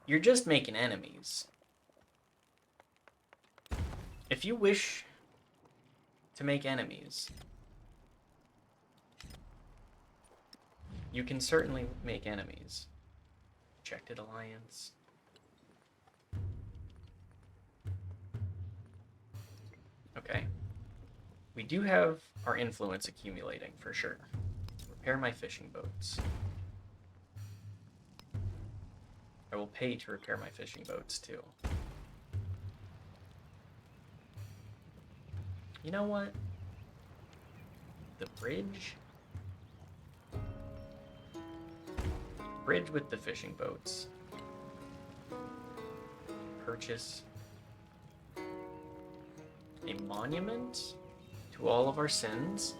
you're just making enemies. If you wish to make enemies, you can certainly make enemies. Rejected alliance. Okay. We do have our influence accumulating, for sure. Repair my fishing boats. I will pay to repair my fishing boats, too. You know what? The bridge? Bridge with the fishing boats. Purchase a monument to all of our sins.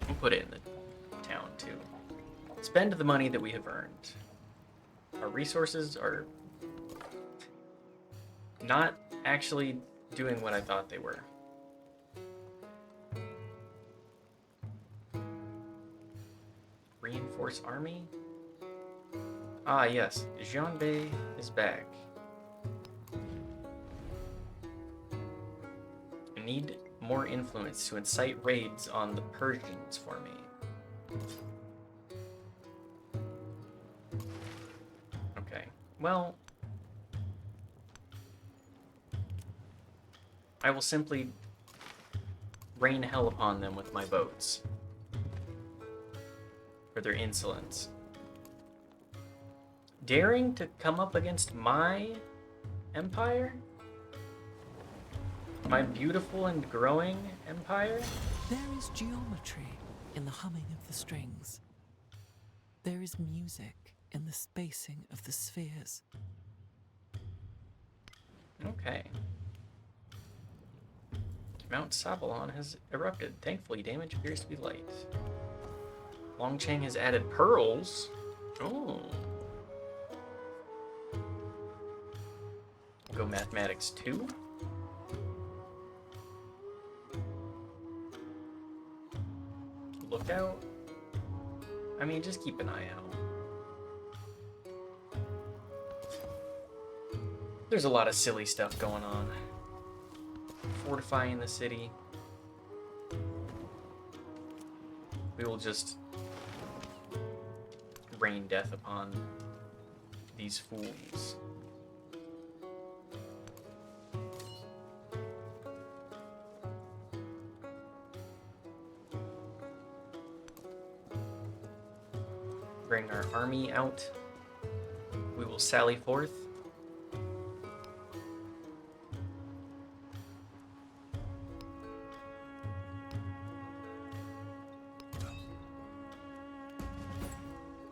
We'll put it in the town too. Spend the money that we have earned. Our resources are not actually doing what I thought they were. Reinforce army? Ah, yes. Jean Bey is back. I need more influence to incite raids on the Persians for me. Okay. Well, I will simply rain hell upon them with my boats. For their insolence. daring to come up against my empire? My beautiful and growing empire? There is geometry in the humming of the strings. There is music in the spacing of the spheres. Okay. Mount Sabalon has erupted. Thankfully, damage appears to be light. Longcheng has added pearls. Oh. Go mathematics 2. Lookout. I mean, just keep an eye out. There's a lot of silly stuff going on. Fortifying the city. We will just rain death upon these fools. Bring our army out. We will sally forth.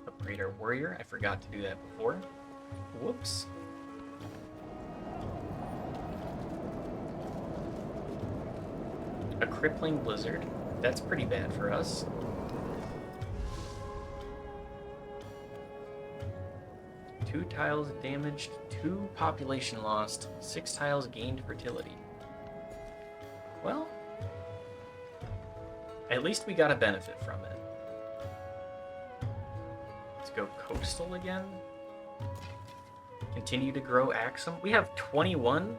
Upgrade our warrior. I forgot to do that before. Whoops. A crippling blizzard. That's pretty bad for us. Two tiles damaged, 2 population lost, 6 tiles gained fertility. Well, at least we got a benefit from it. Let's go coastal again. Continue to grow Axum. We have 21.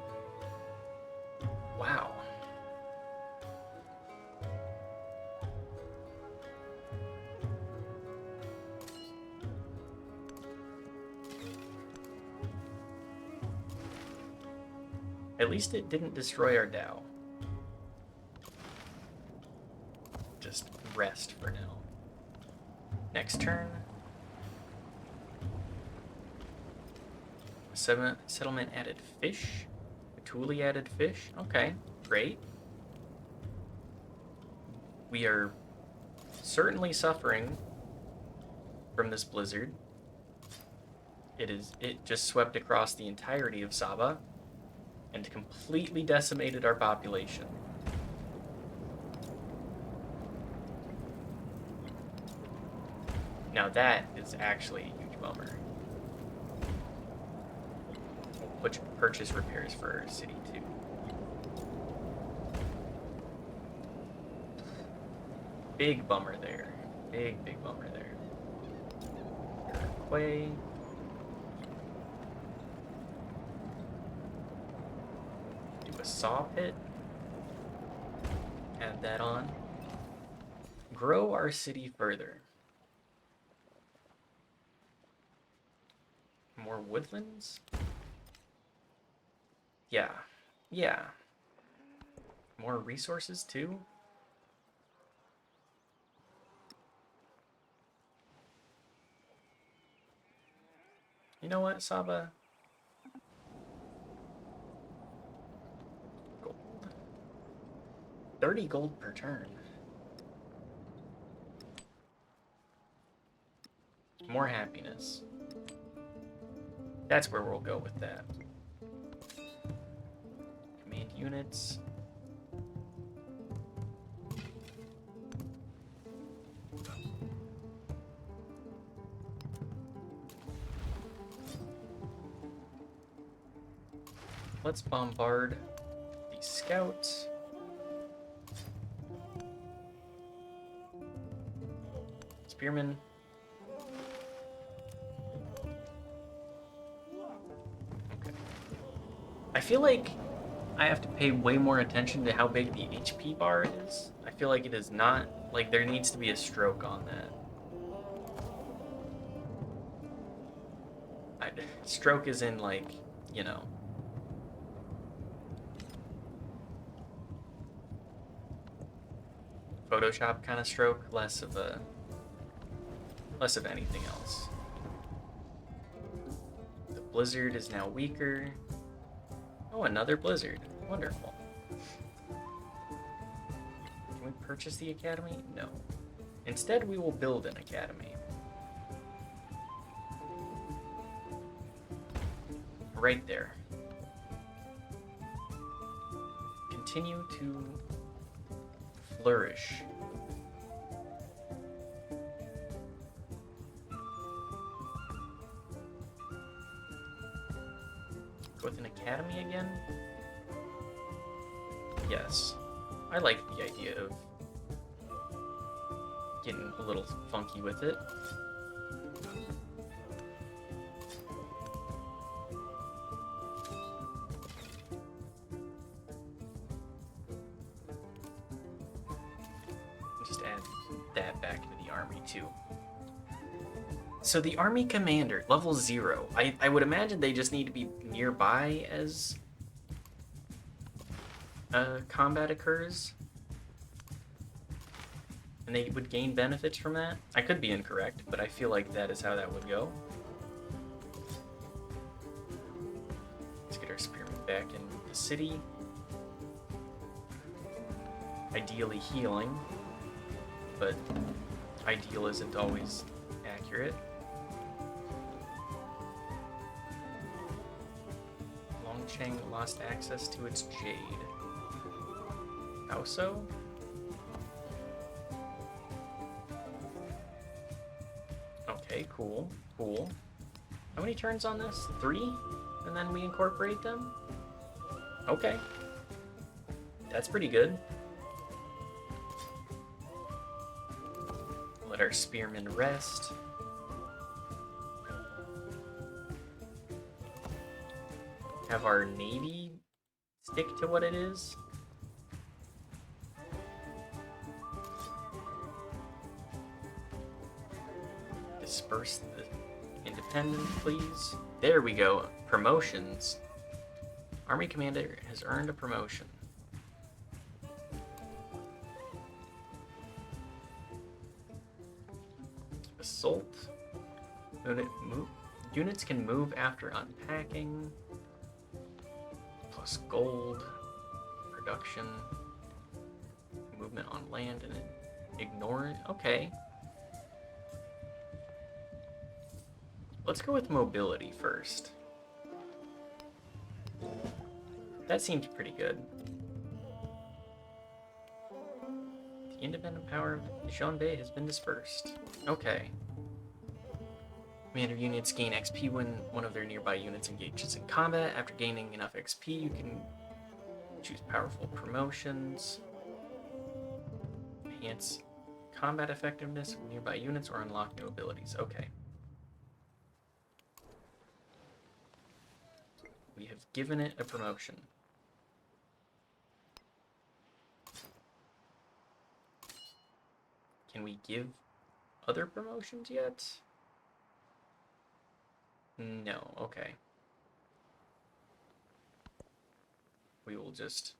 Wow. At least it didn't destroy our Dow. Just rest for now. Next turn. Settlement added fish. Thule added fish. Okay, great. We are certainly suffering from this blizzard. It just swept across the entirety of Saba and completely decimated our population. Now that is actually a huge bummer. We'll purchase repairs for City 2. Big bummer there. Big bummer there. Quay. A saw pit. Add that on. Grow our city further. More woodlands? Yeah. More resources too? You know what, Saba? 30 gold per turn. More happiness. That's where we'll go with that. Command units. Let's bombard these scouts. Spearmen. Okay. I feel like I have to pay way more attention to how big the HP bar is. I feel like it is not, like there needs to be a stroke on that. Stroke is in like, you know. Photoshop kind of stroke, less of anything else. Blizzard is now weaker. Oh, another Blizzard. Wonderful. Can we purchase the academy? No. Instead, we will build an academy. Right there. Continue to flourish. With an academy again? Yes. I like the idea of getting a little funky with it. Just add that back to the army too. So the army commander, level 0. I would imagine they just need to be nearby as combat occurs. And they would gain benefits from that. I could be incorrect, but I feel like that is how that would go. Let's get our spearmen back in the city. Ideally healing, but ideal isn't always accurate. Longcheng lost access to its jade. How so? Okay, cool, cool. How many turns on this? 3? And then we incorporate them? Okay. That's pretty good. Let our spearmen rest. Have our navy stick to what it is. Disperse the independent, please. There we go. Promotions. Army commander has earned a promotion. Assault. Units can move after unpacking. Plus gold. Production. Movement on land and ignore it. Okay. Let's go with mobility first. That seems pretty good. The independent power of Jeonbei has been dispersed. Okay. Commander units gain XP when one of their nearby units engages in combat. After gaining enough XP, you can choose powerful promotions. Enhance combat effectiveness of nearby units or unlock new abilities. Okay. We have given it a promotion. Can we give other promotions yet? No, okay. We will just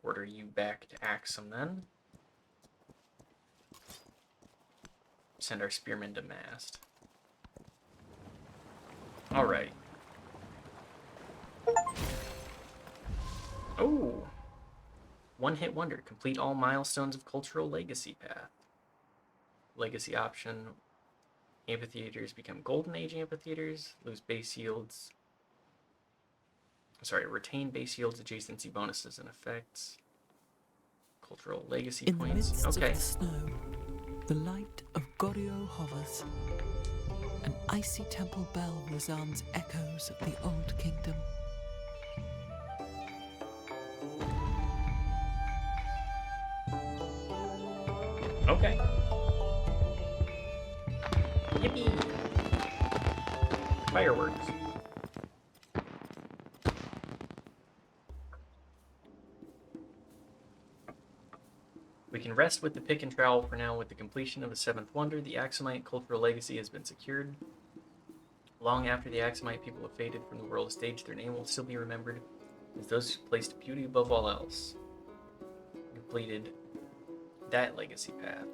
order you back to Axum then. Send our spearmen to mast. Alright. Oh! One-hit wonder. Complete all milestones of cultural legacy path. Legacy option. Amphitheaters become golden age amphitheaters. Lose base yields. Sorry, retain base yields, adjacency bonuses and effects. Cultural legacy In points. the midst Okay. of the snow, the light of Goryeo hovers. An icy temple bell resounds echoes of the old kingdom. Okay. Yippee! Fireworks. We can rest with the pick and trowel for now. With the completion of the seventh wonder, the Axumite cultural legacy has been secured. Long after the Axumite people have faded from the world stage, their name will still be remembered as those who placed beauty above all else. Completed that legacy path.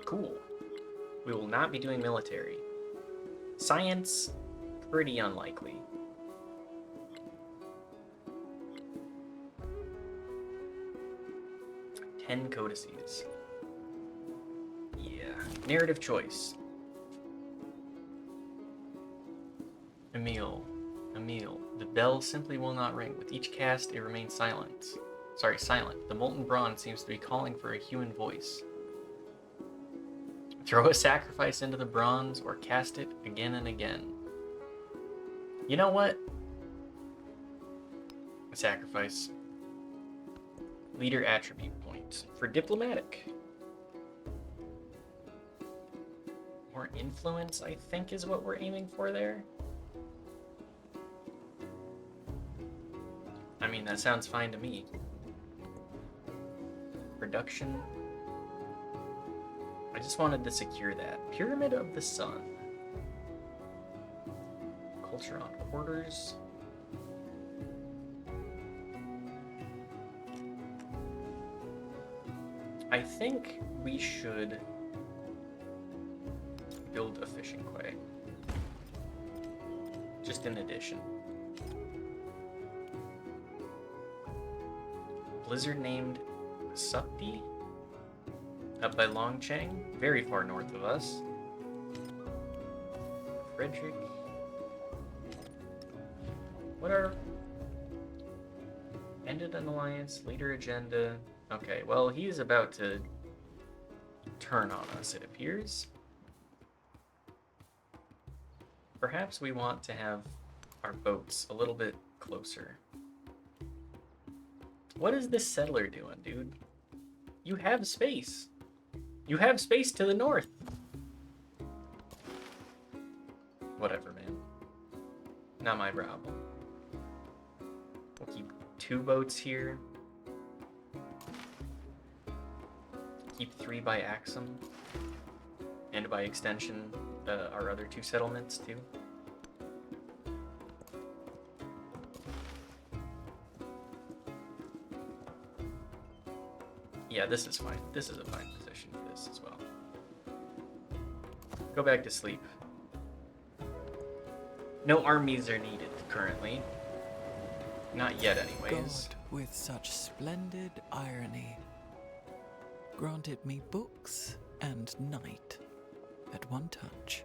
Cool. We will not be doing military. Science pretty unlikely. Ten codices. Yeah. Narrative choice. Emil. The bell simply will not ring. With each cast, it remains silent. Silent. The molten bronze seems to be calling for a human voice. Throw a sacrifice into the bronze or cast it again and again. You know what? A sacrifice. Leader attribute point for diplomatic. More influence, I think, is what we're aiming for there. I mean, that sounds fine to me. Production. I just wanted to secure that. Pyramid of the Sun. Culture on quarters. I think we should build a fishing quay. Just in addition. Blizzard named Supti, up by Longcheng, very far north of us. Frederick. What are... Ended an alliance, leader agenda. Okay, well, he's about to turn on us, it appears. Perhaps we want to have our boats a little bit closer. What is this settler doing, dude? You have space. You have space to the north. Whatever, man. Not my problem. We'll keep 2 boats here. Keep 3 by Axum. And by extension, our other 2 settlements, too. Yeah, this is fine. This is a fine position for this as well. Go back to sleep. No armies are needed currently. Not yet, anyways. God, with such splendid irony, granted me books and night at one touch.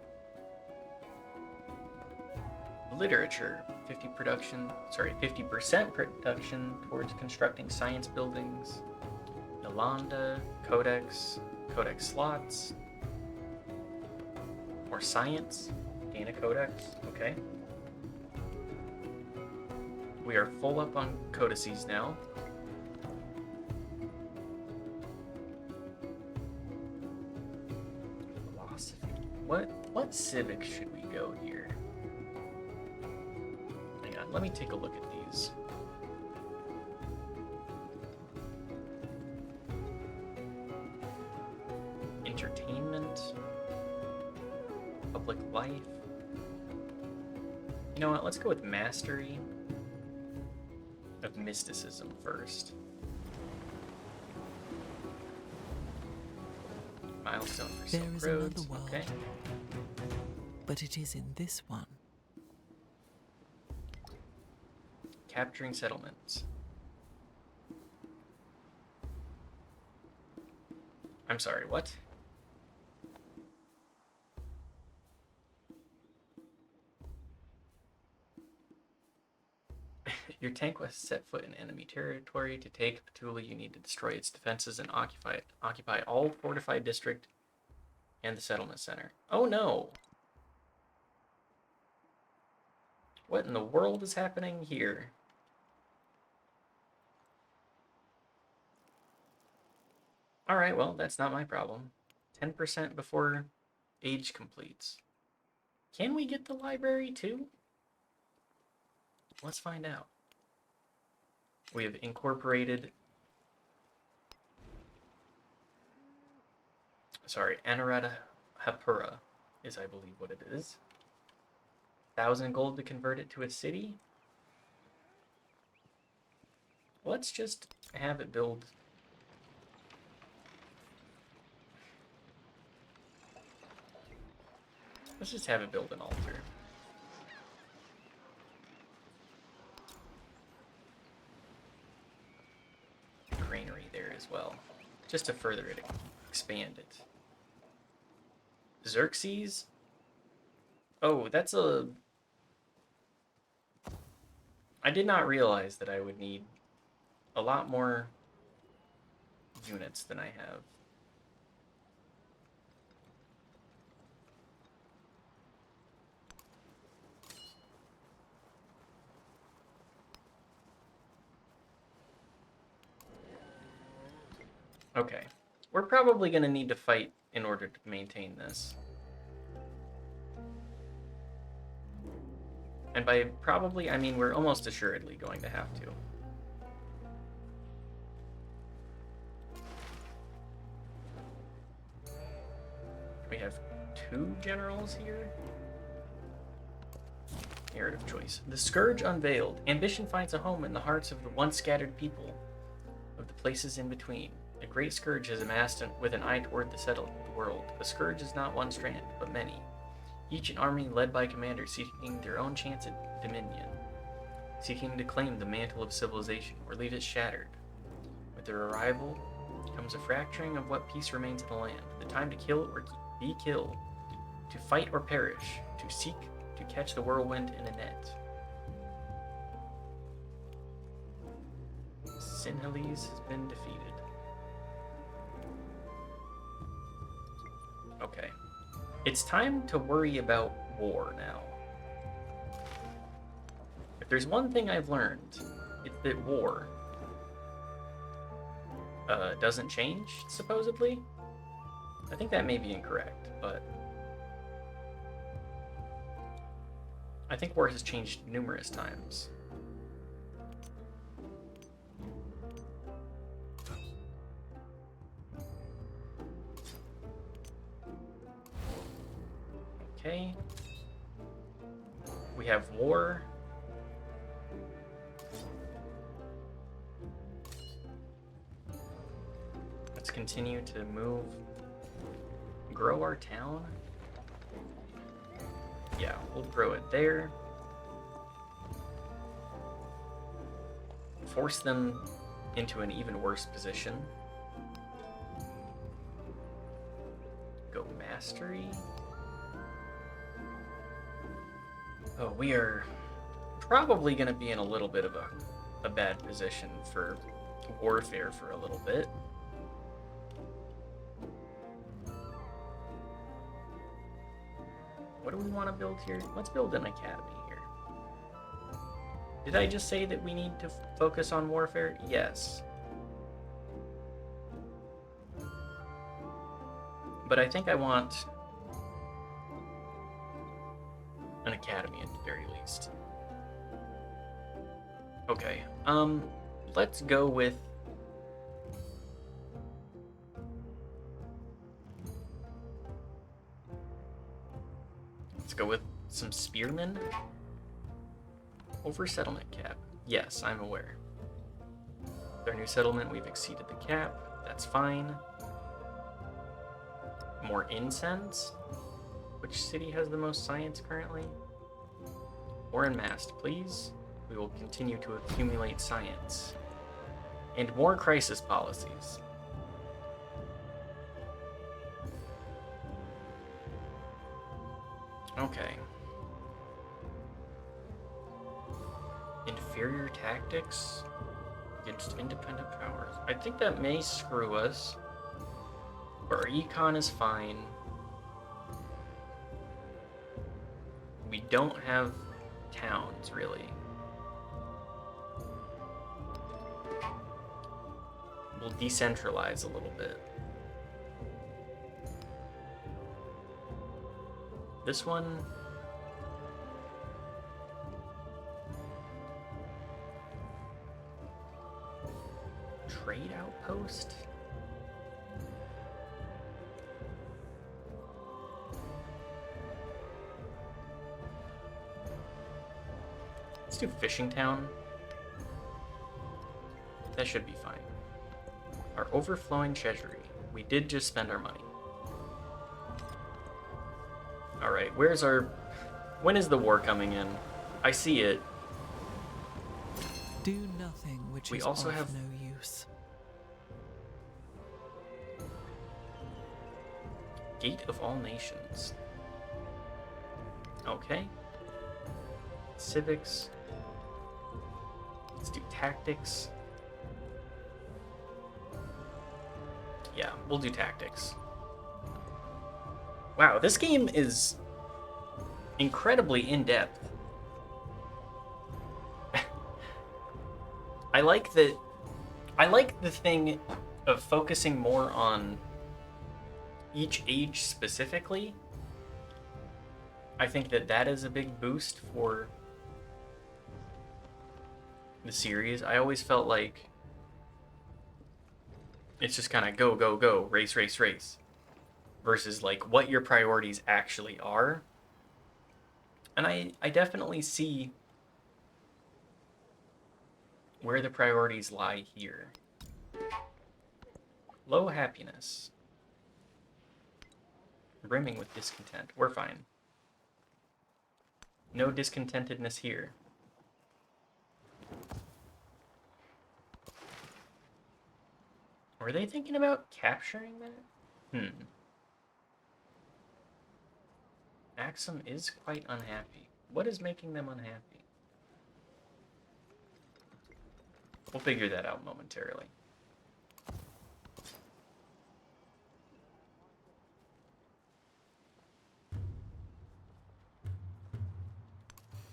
Literature, 50% production towards constructing science buildings. Yolanda, Codex slots. Or science, Dana Codex, okay. We are full up on codices now. Philosophy. What civic should we go here? Hang on, let me take a look at these. Entertainment. Public life. You know what, let's go with mastery of mysticism first. Milestone for There Silk is Roads. another world, Okay. but it is in this one. Capturing settlements. I'm sorry, what? Your tank was set foot in enemy territory. To take Petula, you need to destroy its defenses and occupy all fortified district and the settlement center. Oh no! What in the world is happening here? Alright, well, that's not my problem. 10% before age completes. Can we get the library too? Let's find out. We have incorporated... Sorry, Anarata Hapura is, I believe, what it is. 1,000 gold to convert it to a city. Let's just have it build... Let's just have it build an altar. refinery there as well, just to further it, expand it. Xerxes? Oh, that's a... I did not realize that I would need a lot more units than I have. Okay. We're probably going to need to fight in order to maintain this. And by probably, I mean we're almost assuredly going to have to. We have 2 generals here. Narrative choice. The Scourge unveiled. Ambition finds a home in the hearts of the once scattered people of the places in between. A great scourge has amassed with an eye toward the settled world. A scourge is not one strand, but many, each an army led by commanders seeking their own chance at dominion, seeking to claim the mantle of civilization or leave it shattered. With their arrival comes a fracturing of what peace remains in the land, the time to kill or be killed, to fight or perish, to seek to catch the whirlwind in a net. Sinhalese has been defeated. Okay. It's time to worry about war now. If there's one thing I've learned, it's that war doesn't change, supposedly. I think that may be incorrect, but I think war has changed numerous times. Okay. We have war. Let's continue to move. Grow our town. Yeah, we'll grow it there. Force them into an even worse position. Go mastery. Oh, we are probably going to be in a little bit of a bad position for warfare for a little bit. What do we want to build here? Let's build an academy here. Did I just say that we need to focus on warfare? Yes. But I think I want an academy at the very least. Okay, let's go with some spearmen over settlement cap. Yes, I'm aware. With our new settlement, we've exceeded the cap. That's fine. More incense. Which city has the most science currently? Or enmassed, please. We will continue to accumulate science. And more crisis policies. Okay. Inferior tactics against independent powers. I think that may screw us. But our econ is fine. We don't have towns, really. We'll decentralize a little bit. This one... Trade outpost? Let's do Fishing Town. That should be fine. Our overflowing treasury. We did just spend our money. Alright, where's our... When is the war coming in? I see it. Do nothing which We is also of have- no use. Gate of all nations. Okay. Civics. Let's do tactics. Yeah, we'll do tactics. Wow, this game is incredibly in-depth. I like the thing of focusing more on each age specifically. I think that is a big boost for the series. I always felt like it's just kind of go, go, go, race, race, race, versus like what your priorities actually are. And I definitely see where the priorities lie here. Low happiness. Brimming with discontent. We're fine. No discontentedness here. Were they thinking about capturing that? Axum is quite unhappy. What is making them unhappy? We'll figure that out momentarily.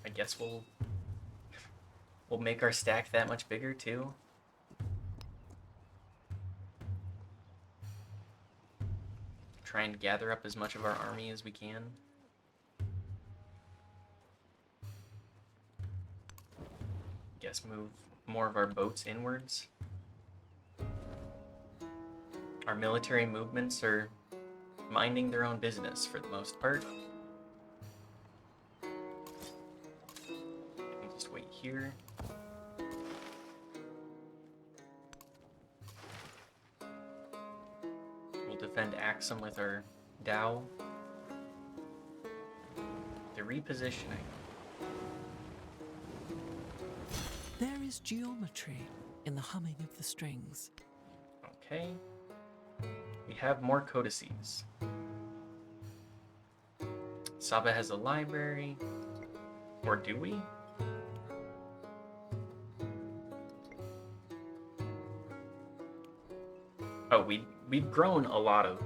I guess we'll make our stack that much bigger too. Try and gather up as much of our army as we can. Guess move more of our boats inwards. Our military movements are minding their own business for the most part. We'll just wait here. We'll defend Axum with our Dao. The repositioning. There is geometry in the humming of the strings. Okay. We have more codices. Saba has a library. Or do we? Oh, we've grown a lot of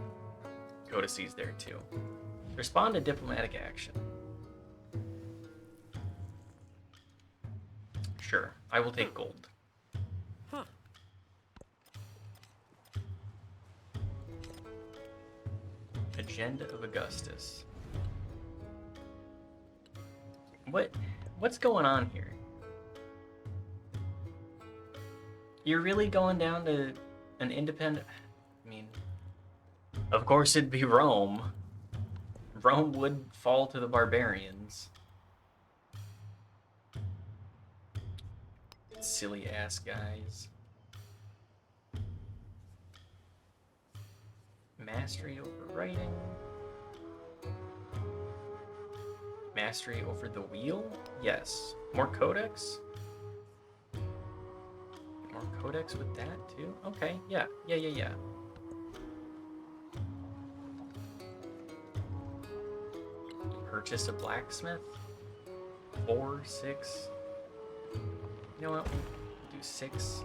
codices there too. Respond to diplomatic action. Sure, I will take gold. Agenda of Augustus. What's going on here? You're really going down to an independent... I mean, of course it'd be Rome. Rome would fall to the barbarians. Silly ass guys. Mastery over writing. Mastery over the wheel? Yes. More codex? More codex with that too? Okay, yeah. Purchase a blacksmith? 4, 6. You know what? We'll do 6.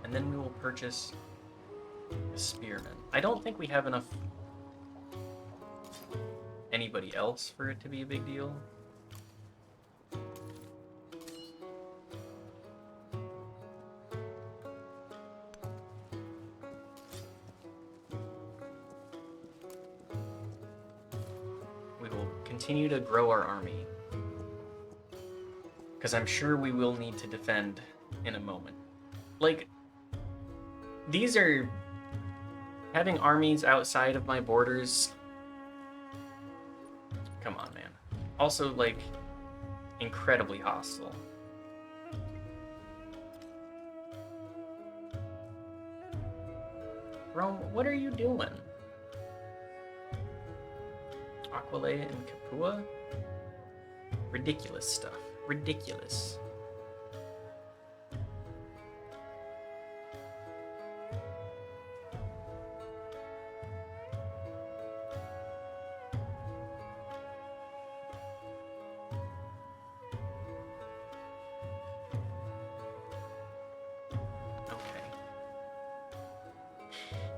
And then we will purchase a spearman. I don't think we have enough anybody else for it to be a big deal. We will continue to grow our army, because I'm sure we will need to defend in a moment. Like, these are... having armies outside of my borders... Come on, man. Also, like, incredibly hostile. Rome, what are you doing? Aquileia and Capua? Ridiculous stuff. Ridiculous.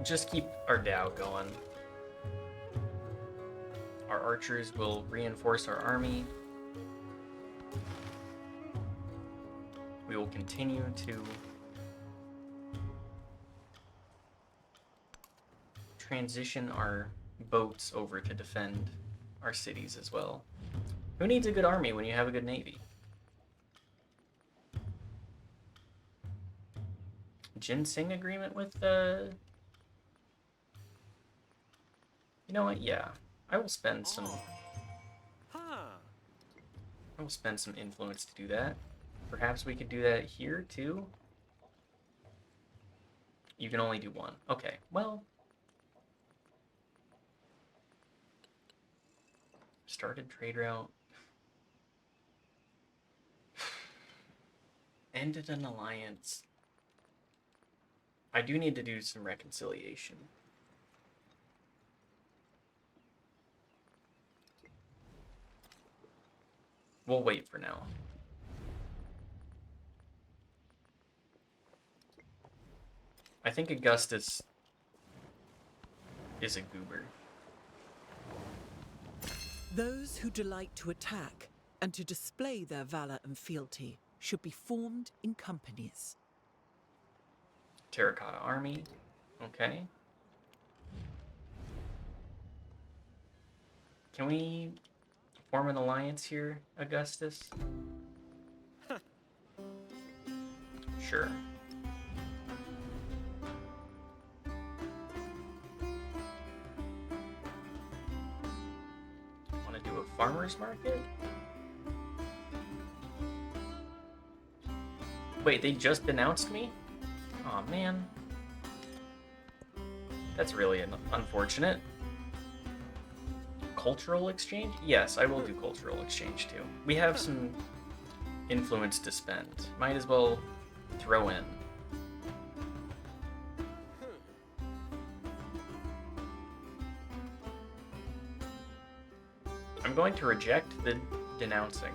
just keep our Dow going. Our archers will reinforce our army. We will continue to transition our boats over to defend our cities as well. Who needs a good army when you have a good navy? Ginseng agreement with the... You know what? Yeah. I will spend some... I will spend some influence to do that. Perhaps we could do that here, too? You can only do one. Okay, well... Started trade route. Ended an alliance. I do need to do some reconciliation. We'll wait for now. I think Augustus is a goober. Those who delight to attack and to display their valor and fealty should be formed in companies. Terracotta army. Okay. Can we form an alliance here, Augustus? Sure. Want to do a farmer's market? Wait, they just denounced me? Aw, man. That's really unfortunate. Cultural exchange? Yes, I will do cultural exchange too. We have some influence to spend. Might as well throw in. I'm going to reject the denouncing.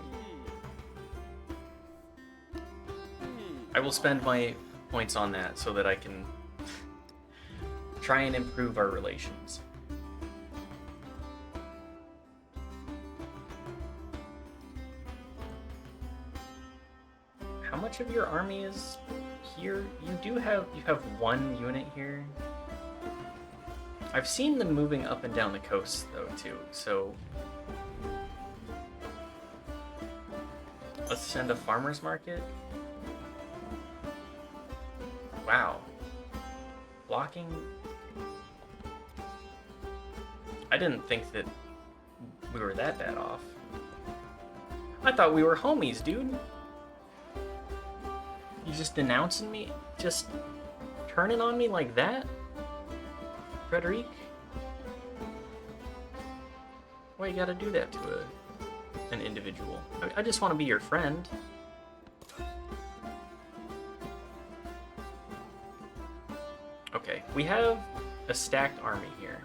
I will spend my points on that so that I can try and improve our relations. How much of your army is here? You have one unit here. I've seen them moving up and down the coast though too, so let's send a farmer's market. Wow. Blocking. I didn't think that we were that bad off. I thought we were homies, dude. You just denouncing me? Just turning on me like that? Frederic? Why you gotta do that to an individual? I just want to be your friend. Okay, we have a stacked army here.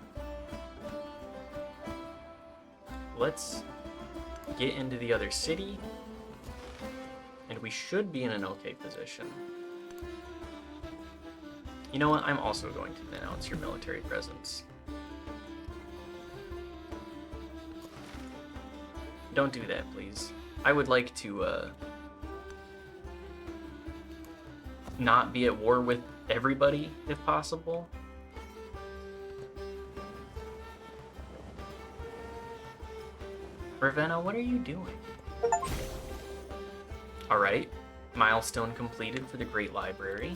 Let's get into the other city, and we should be in an okay position. You know what? I'm also going to denounce your military presence. Don't do that, please. I would like to not be at war with everybody, if possible. Ravenna, what are you doing? Alright, milestone completed for the Great Library.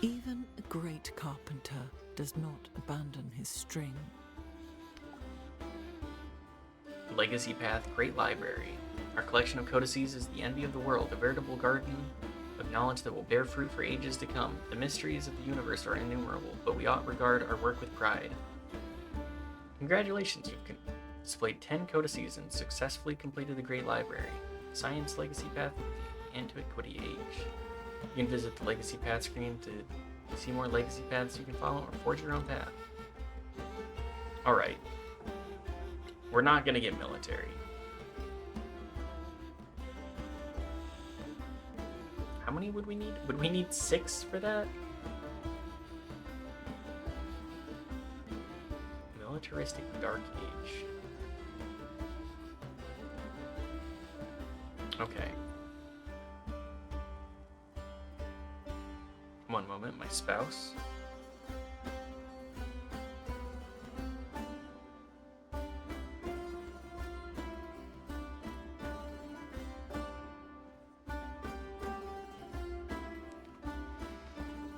Even a great carpenter does not abandon his string. Legacy Path Great Library. Our collection of codices is the envy of the world, a veritable garden of knowledge that will bear fruit for ages to come. The mysteries of the universe are innumerable, but we ought regard our work with pride. Congratulations, you've displayed 10 codices and successfully completed the Great Library. Science Legacy Path Antiquity Age. You can visit the Legacy Path screen to see more legacy paths you can follow or forge your own path. Alright. We're not gonna get military. How many would we need? Would we need 6 for that? Militaristic Dark Age. Okay. One moment, my spouse.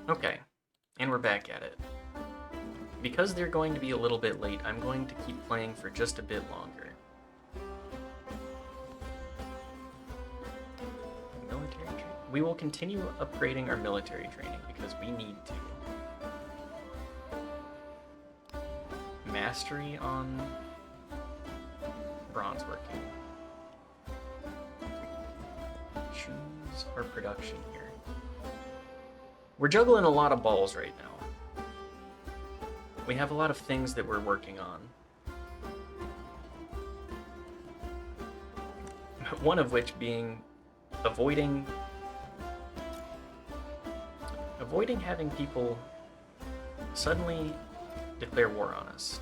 Okay, and we're back at it. Because they're going to be a little bit late, I'm going to keep playing for just a bit longer. Military training. We will continue upgrading our military training because we need to. Mastery on bronze working. Choose our production here. We're juggling a lot of balls right now. We have a lot of things that we're working on. One of which being avoiding having people suddenly declare war on us.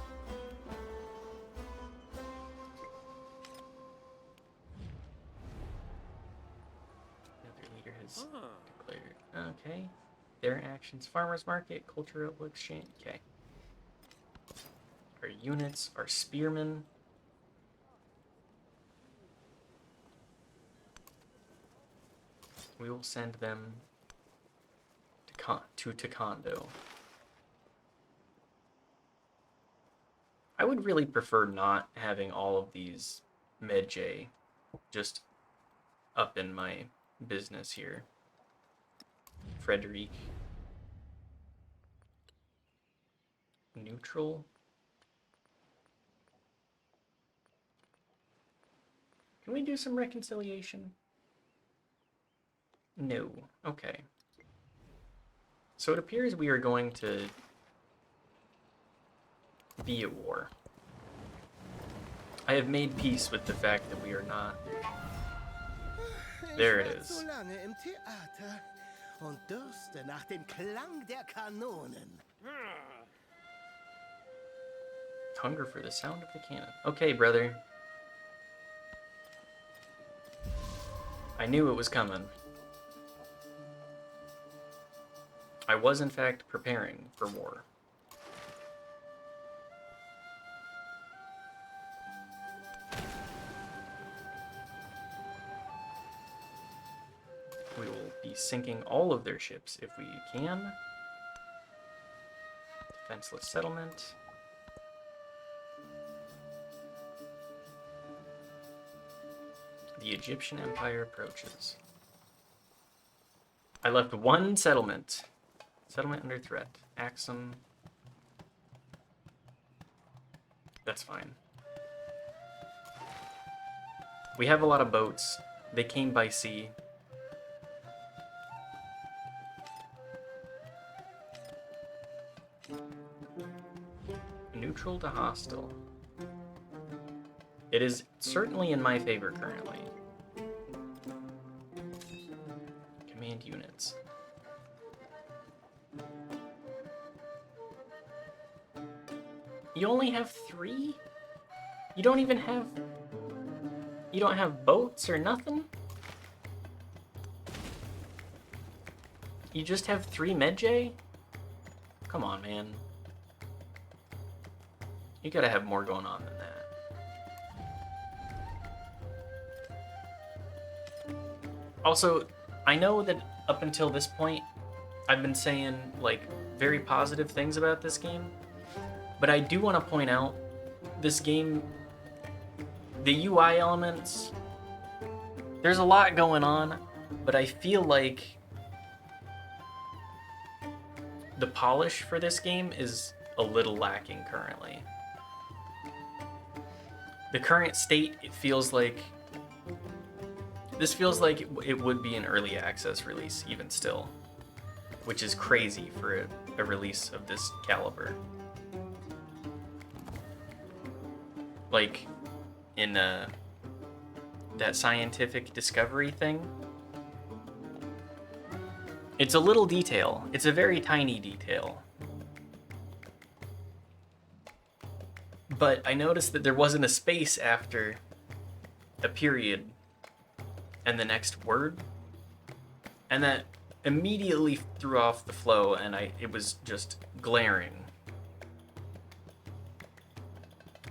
Another leader has declared. Okay. Their actions. Farmers market, cultural exchange. Okay. Our units, our spearmen. We will send them to Taekwondo. I would really prefer not having all of these medjay just up in my business here. Frederic. Neutral. Can we do some reconciliation? No. Okay. So it appears we are going to be at war. I have made peace with the fact that we are not. There it is. So lange im Theater und dürste nach dem Klang der Kanonen. Hunger for the sound of the cannon. Okay, brother. I knew it was coming. I was, in fact, preparing for war. We will be sinking all of their ships if we can. Defenseless settlement. The Egyptian Empire approaches. I left one settlement. Settlement under threat. Axum. That's fine. We have a lot of boats. They came by sea. Neutral to hostile. It is certainly in my favor currently. Command units. You only have 3? You don't even have... You don't have boats or nothing? You just have 3 medjay? Come on, man. You gotta have more going on than that. Also, I know that up until this point, I've been saying, like, very positive things about this game. But I do want to point out, this game, the UI elements, there's a lot going on, but I feel like the polish for this game is a little lacking currently. The current state, it feels like... This feels like it would be an early access release, even still. Which is crazy for a release of this caliber. Like, in that scientific discovery thing. It's a little detail. It's a very tiny detail. But I noticed that there wasn't a space after a period and the next word. And that immediately threw off the flow, and it was just glaring.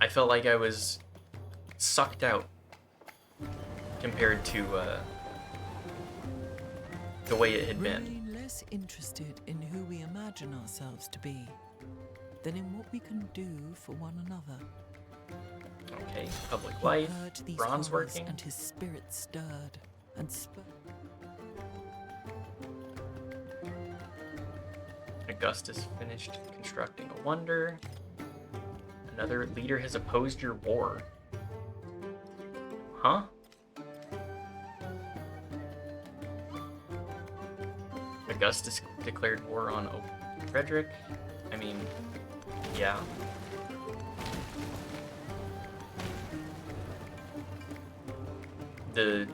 I felt like I was sucked out compared to the way it had been. Remain less interested in who we imagine ourselves to be than in what we can do for one another. Okay, public He life, heard these bronze horrors, working. and his spirit stirred and spoke. Augustus finished constructing a wonder. Another leader has opposed your war. Huh? Augustus declared war on Frederick. I mean, yeah. The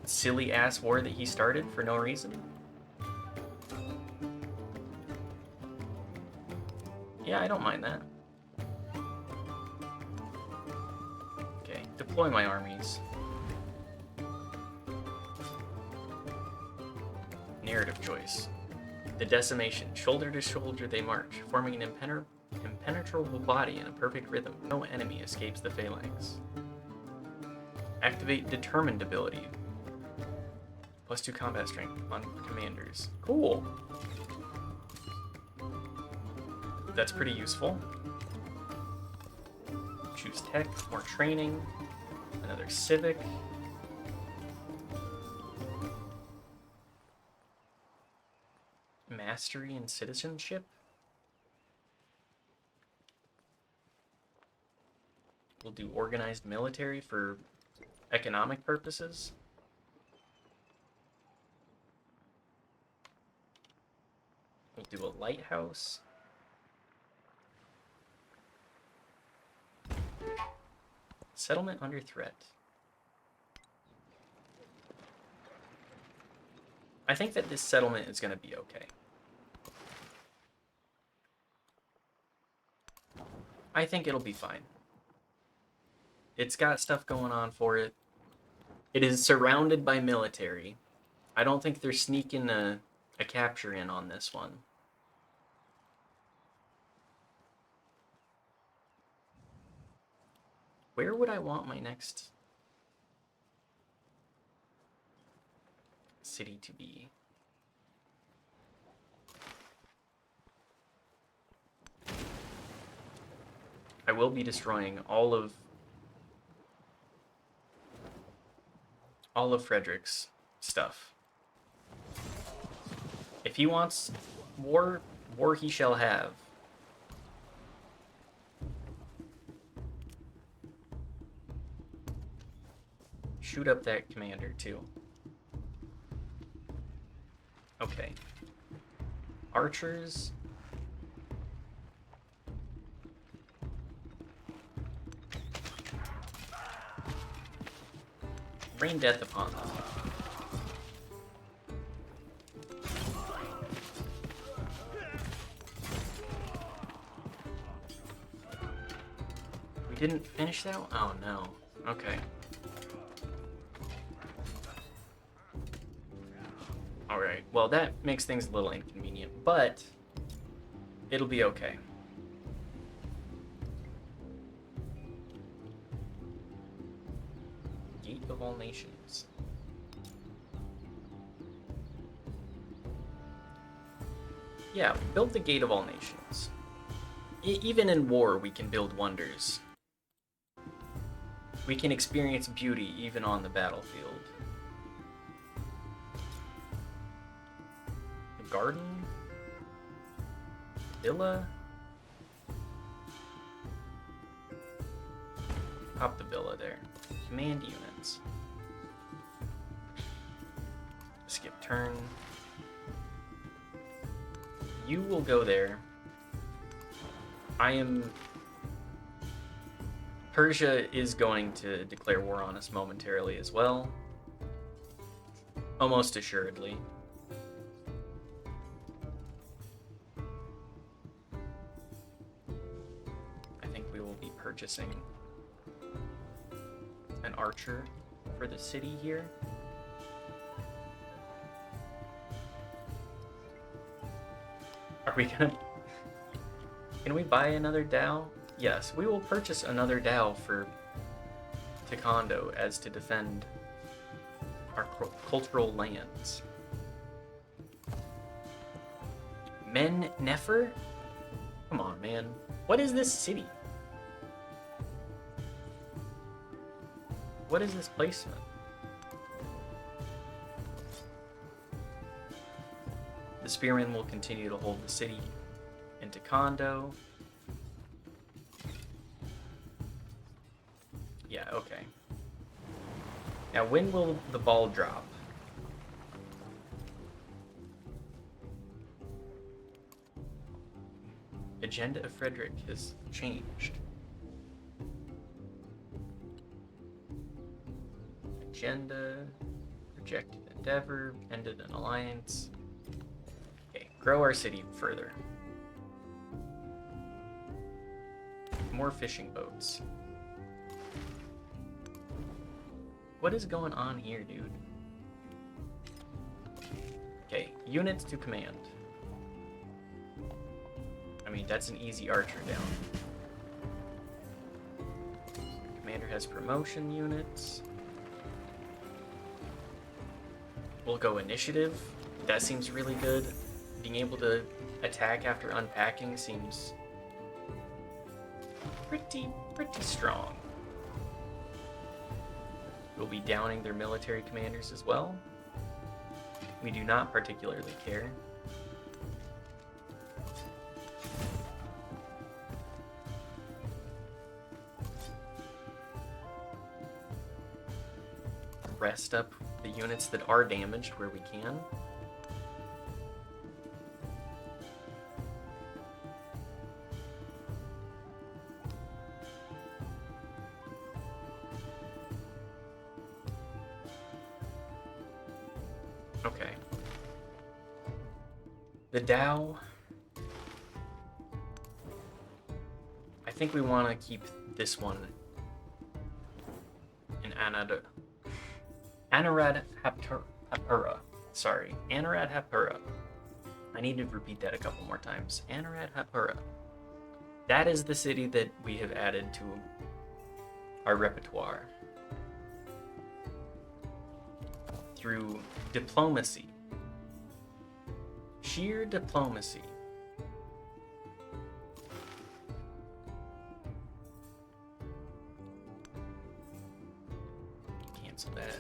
silly ass war that he started for no reason. Yeah, I don't mind that. Okay, deploy my armies. Narrative choice. The decimation. Shoulder to shoulder they march, forming an impenetrable body in a perfect rhythm. No enemy escapes the phalanx. Activate determined ability. +2 combat strength on commanders. Cool. That's pretty useful. Choose tech, more training, another civic. Mastery and citizenship. We'll do organized military for economic purposes. We'll do a lighthouse. Settlement under threat. I think that this settlement is going to be okay. I think it'll be fine. It's got stuff going on for it. It is surrounded by military. I don't think they're sneaking a capture in on this one. Where would I want my next city to be? I will be destroying all of Frederick's stuff. If he wants war, war he shall have. Shoot up that commander too. Okay. Archers. Rain death upon them. We didn't finish that one? Oh no. Okay. Alright, well that makes things a little inconvenient, but it'll be okay. Gate of all nations. Yeah, build the Gate of all nations. Even in war, we can build wonders. We can experience beauty even on the battlefield. A garden? Villa? Pop the villa there. Command units. Skip turn. You will go there. Persia is going to declare war on us momentarily as well. Almost assuredly. I think we will be purchasing an archer for the city here. Are we gonna... Can we buy another Dao? Yes, we will purchase another Dao for Taekwondo as to defend our cultural lands. Men Nefer? Come on, man. What is this city? What is this placement? The Spearmen will continue to hold the city in Taekwondo. Yeah, okay. Now, when will the ball drop? Agenda of Frederick has changed. Agenda, rejected endeavor, ended an alliance. Okay, grow our city further. More fishing boats. What is going on here, dude? Okay, units to command. I mean, that's an easy archer down. Commander has promotion units. We'll go initiative. That seems really good. Being able to attack after unpacking seems pretty strong. We'll be downing their military commanders as well. We do not particularly care. Rest up the units that are damaged where we can. Okay. The Dao. I think we want to keep this one in Anarad Hapura. Sorry, Anarad Hapura. I need to repeat that a couple more times. Anarad Hapura. That is the city that we have added to our repertoire through diplomacy. Sheer diplomacy. Cancel that.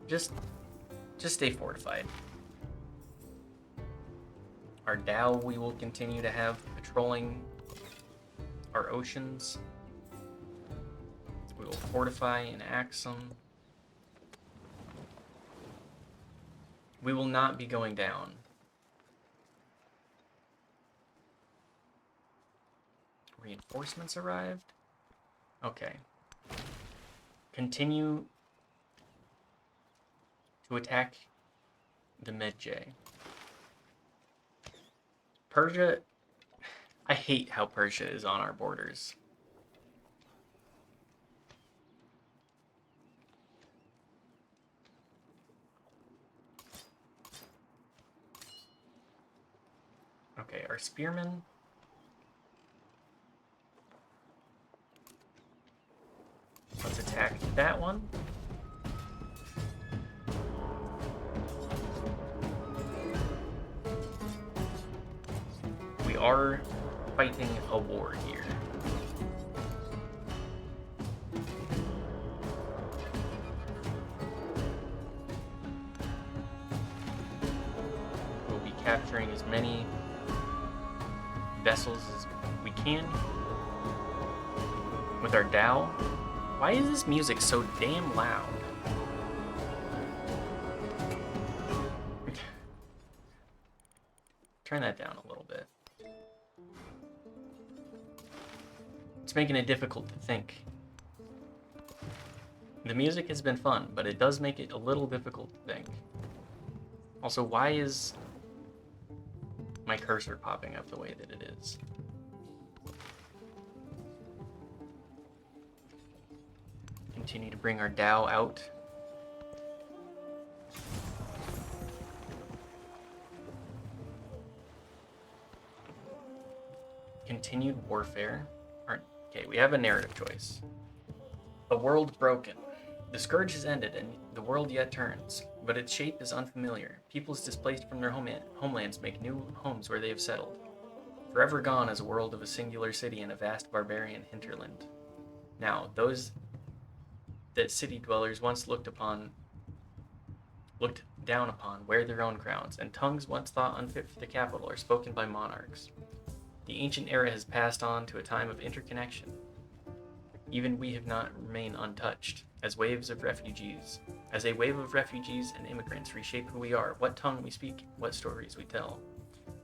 Just stay fortified. Our Dao we will continue to have patrolling our oceans. We will fortify in Axum. We will not be going down. Reinforcements arrived? Okay. Continue to attack the Medjay. Persia, I hate how Persia is on our borders. Okay, our spearmen. Let's attack that one. We are fighting a war here. We'll be capturing as many vessels as we can with our Dao. Why is this music so damn loud? Turn that down a little bit. It's making it difficult to think. The music has been fun, but it does make it a little difficult to think. Also, why is my cursor popping up the way that it is? Continue to bring our Tao out. Continued warfare. Okay, we have a narrative choice. A world broken. The scourge has ended and the world yet turns, but its shape is unfamiliar. Peoples displaced from their homelands make new homes where they have settled. Forever gone is a world of a singular city and a vast barbarian hinterland. Now, those that city dwellers once looked down upon, wear their own crowns, and tongues once thought unfit for the capital are spoken by monarchs. The ancient era has passed on to a time of interconnection. Even we have not remained untouched, as a wave of refugees and immigrants reshape who we are, what tongue we speak, what stories we tell.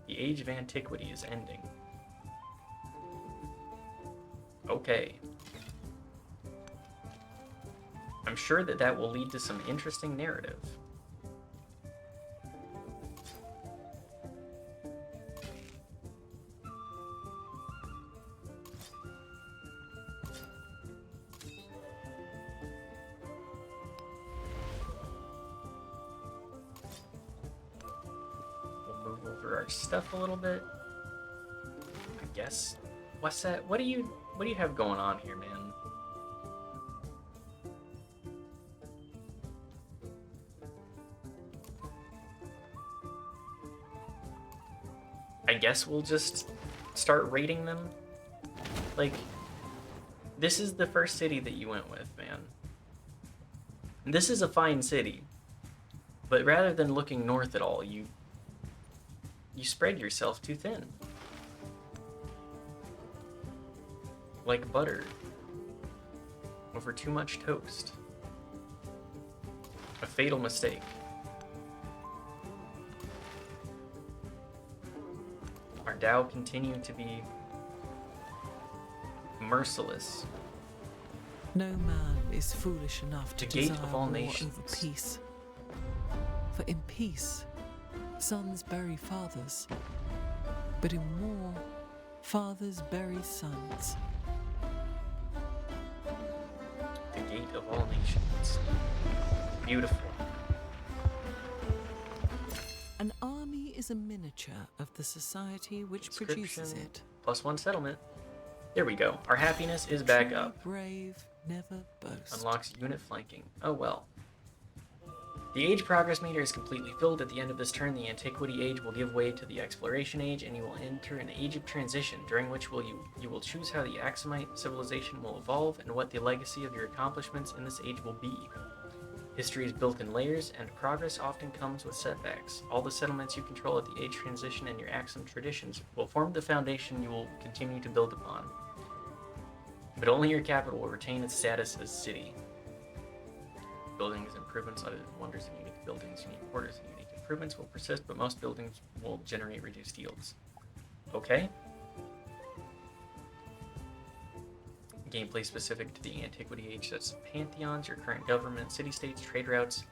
The age of antiquity is ending. Okay. I'm sure that will lead to some interesting narrative. Our stuff a little bit, I guess. What's that? What do you have going on here, man? I guess we'll just start raiding them. Like, this is the first city that you went with, man. This is a fine city, but rather than looking north at all, you spread yourself too thin. Like butter over too much toast. A fatal mistake. Our Tao continue to be merciless. No man is foolish enough to The gate desire of all war nations. over peace. For in peace, sons bury fathers, but in war, fathers bury sons. The gate of all nations. Beautiful. An army is a miniature of the society which produces it. +1 settlement. There we go. Our happiness is back Truly up. brave never boast. Unlocks unit flanking. Oh well. The age progress meter is completely filled. At the end of this turn, the antiquity age will give way to the exploration age, and you will enter an age of transition, during which you will choose how the Axumite civilization will evolve and what the legacy of your accomplishments in this age will be. History is built in layers, and progress often comes with setbacks. All the settlements you control at the age transition and your Axum traditions will form the foundation you will continue to build upon. But only your capital will retain its status as city. Buildings, improvements, other wonders and unique buildings, unique quarters, and unique improvements will persist, but most buildings will generate reduced yields. Okay. Gameplay specific to the antiquity age, such as pantheons, your current government, city-states, trade routes,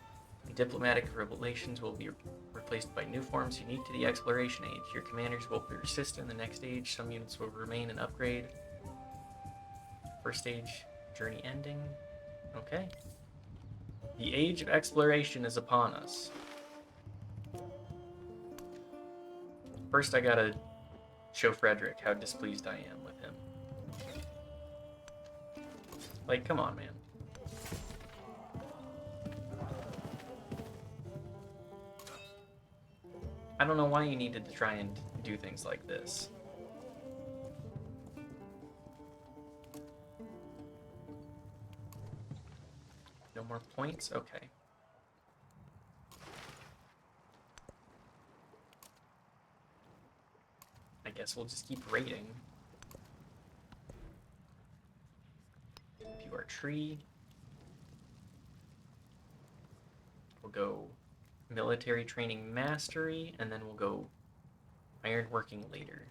and diplomatic relations will be replaced by new forms unique to the exploration age. Your commanders will persist in the next age. Some units will remain and upgrade. First stage, journey ending. Okay. The age of exploration is upon us. First, I gotta show Frederick how displeased I am with him. Like, come on, man. I don't know why you needed to try and do things like this. No more points? Okay. I guess we'll just keep raiding. View our tree. We'll go military training mastery, and then we'll go ironworking later.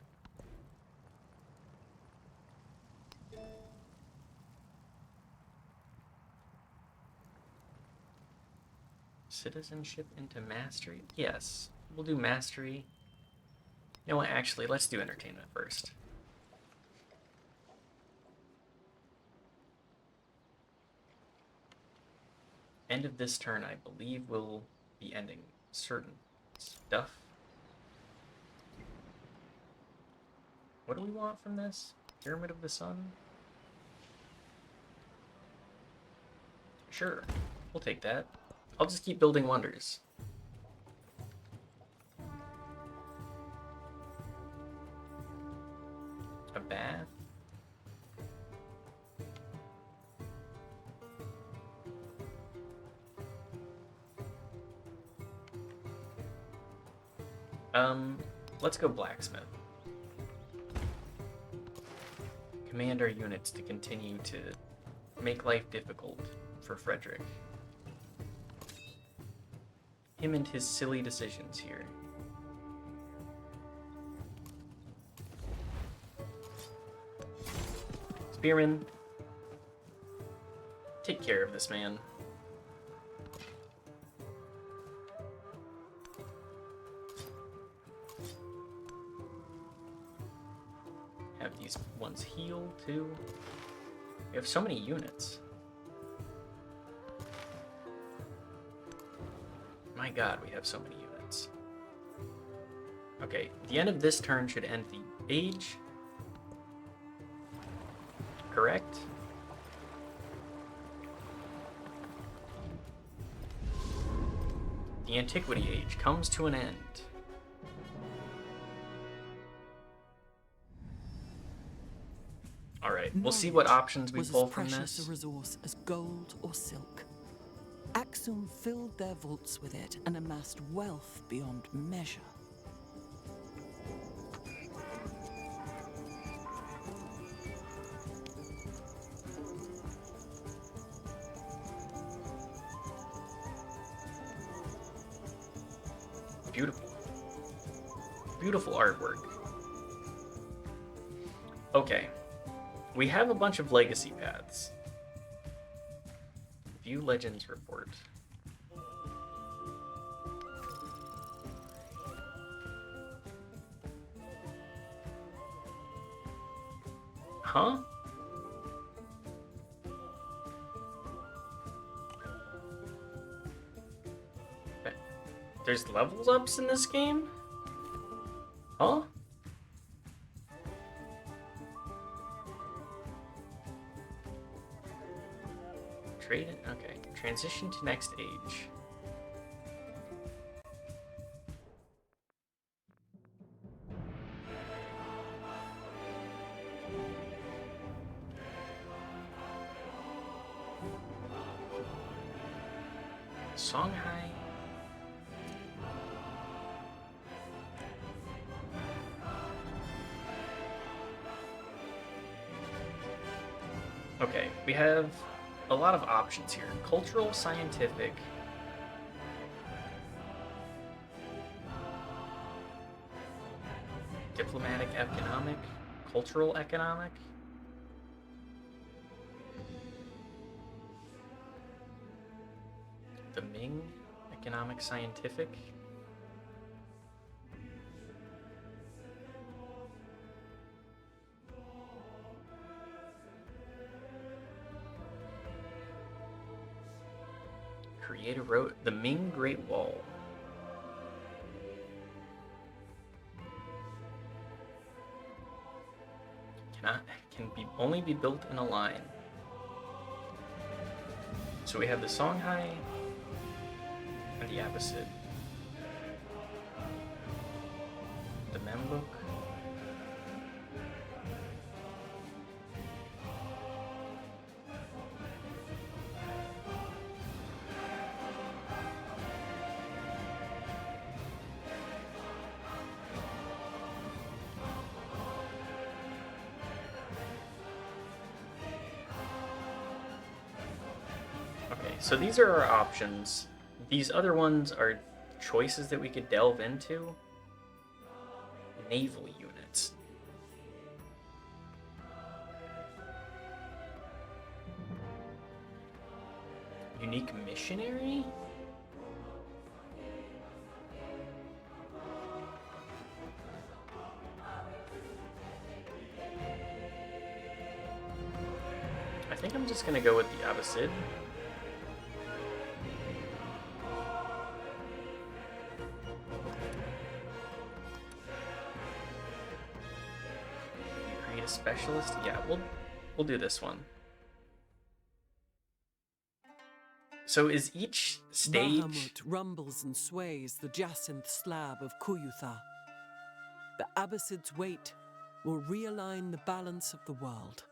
Citizenship into mastery? Yes, we'll do mastery. You know what, actually, let's do entertainment first. End of this turn, I believe, will be ending certain stuff. What do we want from this? Pyramid of the Sun? Sure, we'll take that. I'll just keep building wonders. A bath? Let's go blacksmith. Command our units to continue to make life difficult for Frederick. Him and his silly decisions here. Spearman, take care of this man. Have these ones heal too. We have so many units. My god, we have so many units. Okay, the end of this turn should end the age. Correct? The Antiquity Age comes to an end. Alright, we'll see what options we pull from precious this. a resource as gold or silk. Axum filled their vaults with it and amassed wealth beyond measure. Beautiful. Beautiful artwork. Okay. We have a bunch of legacy paths. View Legends report. Huh? There's levels ups in this game? Huh? Trade it? Okay. Transition to next age. Songhai. Okay, we have a lot of options here. Cultural, scientific. Diplomatic, economic. Cultural, economic. The Ming, economic, scientific. Create a road. The Ming Great Wall. Only be built in a line. So we have the Songhai and the Abbasid. The Mamluk. So these are our options. These other ones are choices that we could delve into. Naval units. Unique missionary? I think I'm just gonna go with the Abbasid. a specialist? Yeah, we'll do this one. So is each stage... Bahamut rumbles and sways the jacinth slab of Kuyutha. The Abbasid's weight will realign the balance of the world.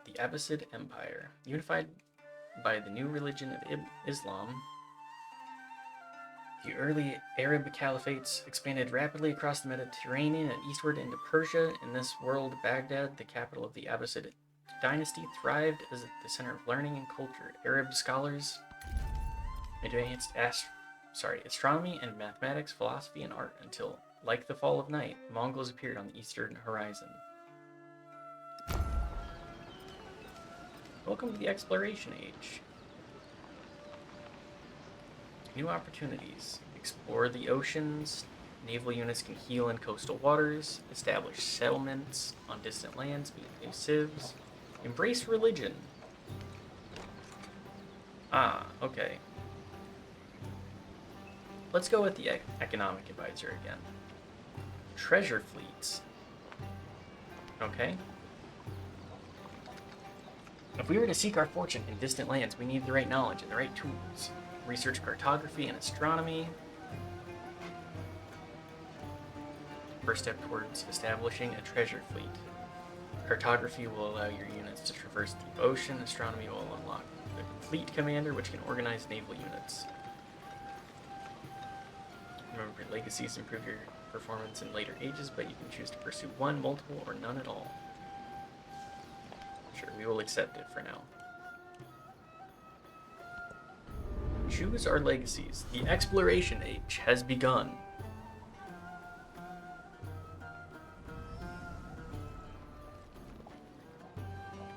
The Abbasid Empire, unified by the new religion of Islam. The early Arab caliphates expanded rapidly across the Mediterranean and eastward into Persia. In this world, Baghdad, the capital of the Abbasid dynasty, thrived as the center of learning and culture. Arab scholars advanced astronomy and mathematics, philosophy, and art until, like the fall of night, Mongols appeared on the eastern horizon. Welcome to the Exploration Age. New opportunities. Explore the oceans. Naval units can heal in coastal waters. Establish settlements on distant lands. Meet new civs. Embrace religion. Ah, okay. Let's go with the economic advisor again. Treasure fleets. Okay. If we were to seek our fortune in distant lands, we need the right knowledge and the right tools. Research cartography and astronomy. First step towards establishing a treasure fleet. Cartography will allow your units to traverse the ocean. Astronomy will unlock the fleet commander, which can organize naval units. Remember, legacies improve your performance in later ages, but you can choose to pursue one, multiple, or none at all. Sure, we will accept it for now. Choose our legacies. The exploration age has begun.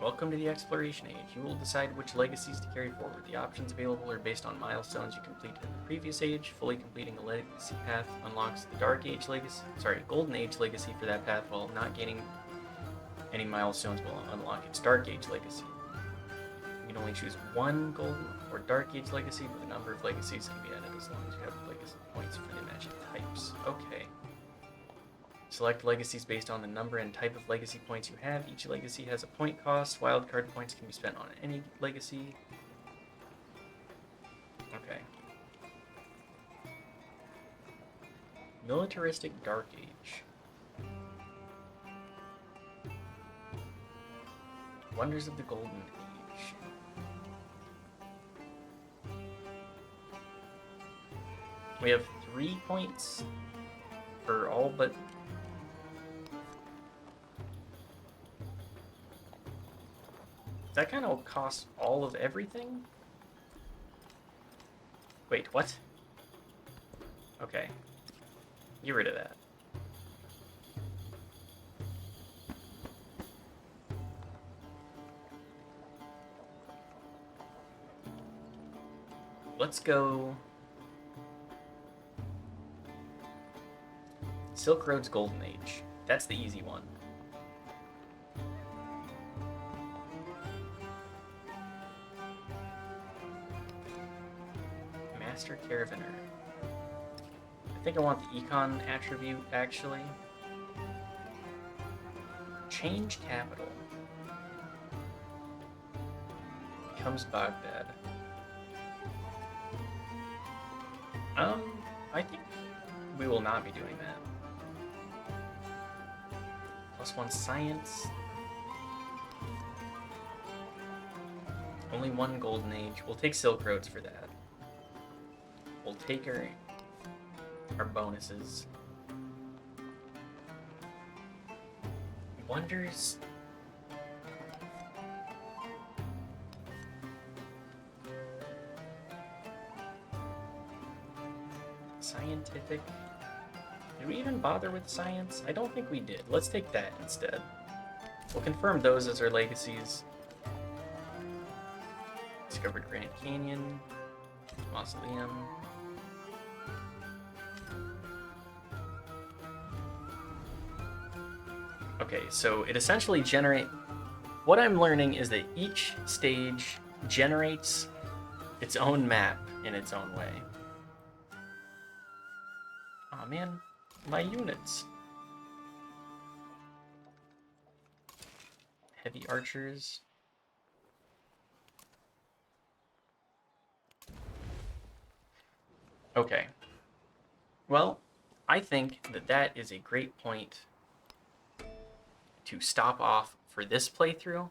Welcome to the exploration age. You will decide which legacies to carry forward. The options available are based on milestones you completed in the previous age. Fully completing a legacy path unlocks the Golden Age legacy for that path, while not gaining any milestones will unlock its Dark Age legacy. You can only choose one Golden or Dark Age legacy, but the number of legacies can be added as long as you have legacy points for the matching types. Okay. Select legacies based on the number and type of legacy points you have. Each legacy has a point cost. Wildcard points can be spent on any legacy. Okay. Militaristic Dark Age. Wonders of the Golden Age. We have 3 points for all but... That kind of costs all of everything? Wait, what? Okay. Get rid of that. Let's go... Silk Road's Golden Age. That's the easy one. Master Caravaner. I think I want the Econ attribute, actually. Change capital. Becomes Baghdad. I think we will not be doing that. +1 science. Only one Golden Age. We'll take Silk Roads for that. We'll take our bonuses. Wonders. Scientific. Did we even bother with science? I don't think we did. Let's take that instead. We'll confirm those as our legacies. Discovered Grand Canyon. Mausoleum. Okay, so it essentially what I'm learning is that each stage generates its own map in its own way. Aw, man, my units. heavy archers. Okay. Well, I think that that is a great point to stop off for this playthrough.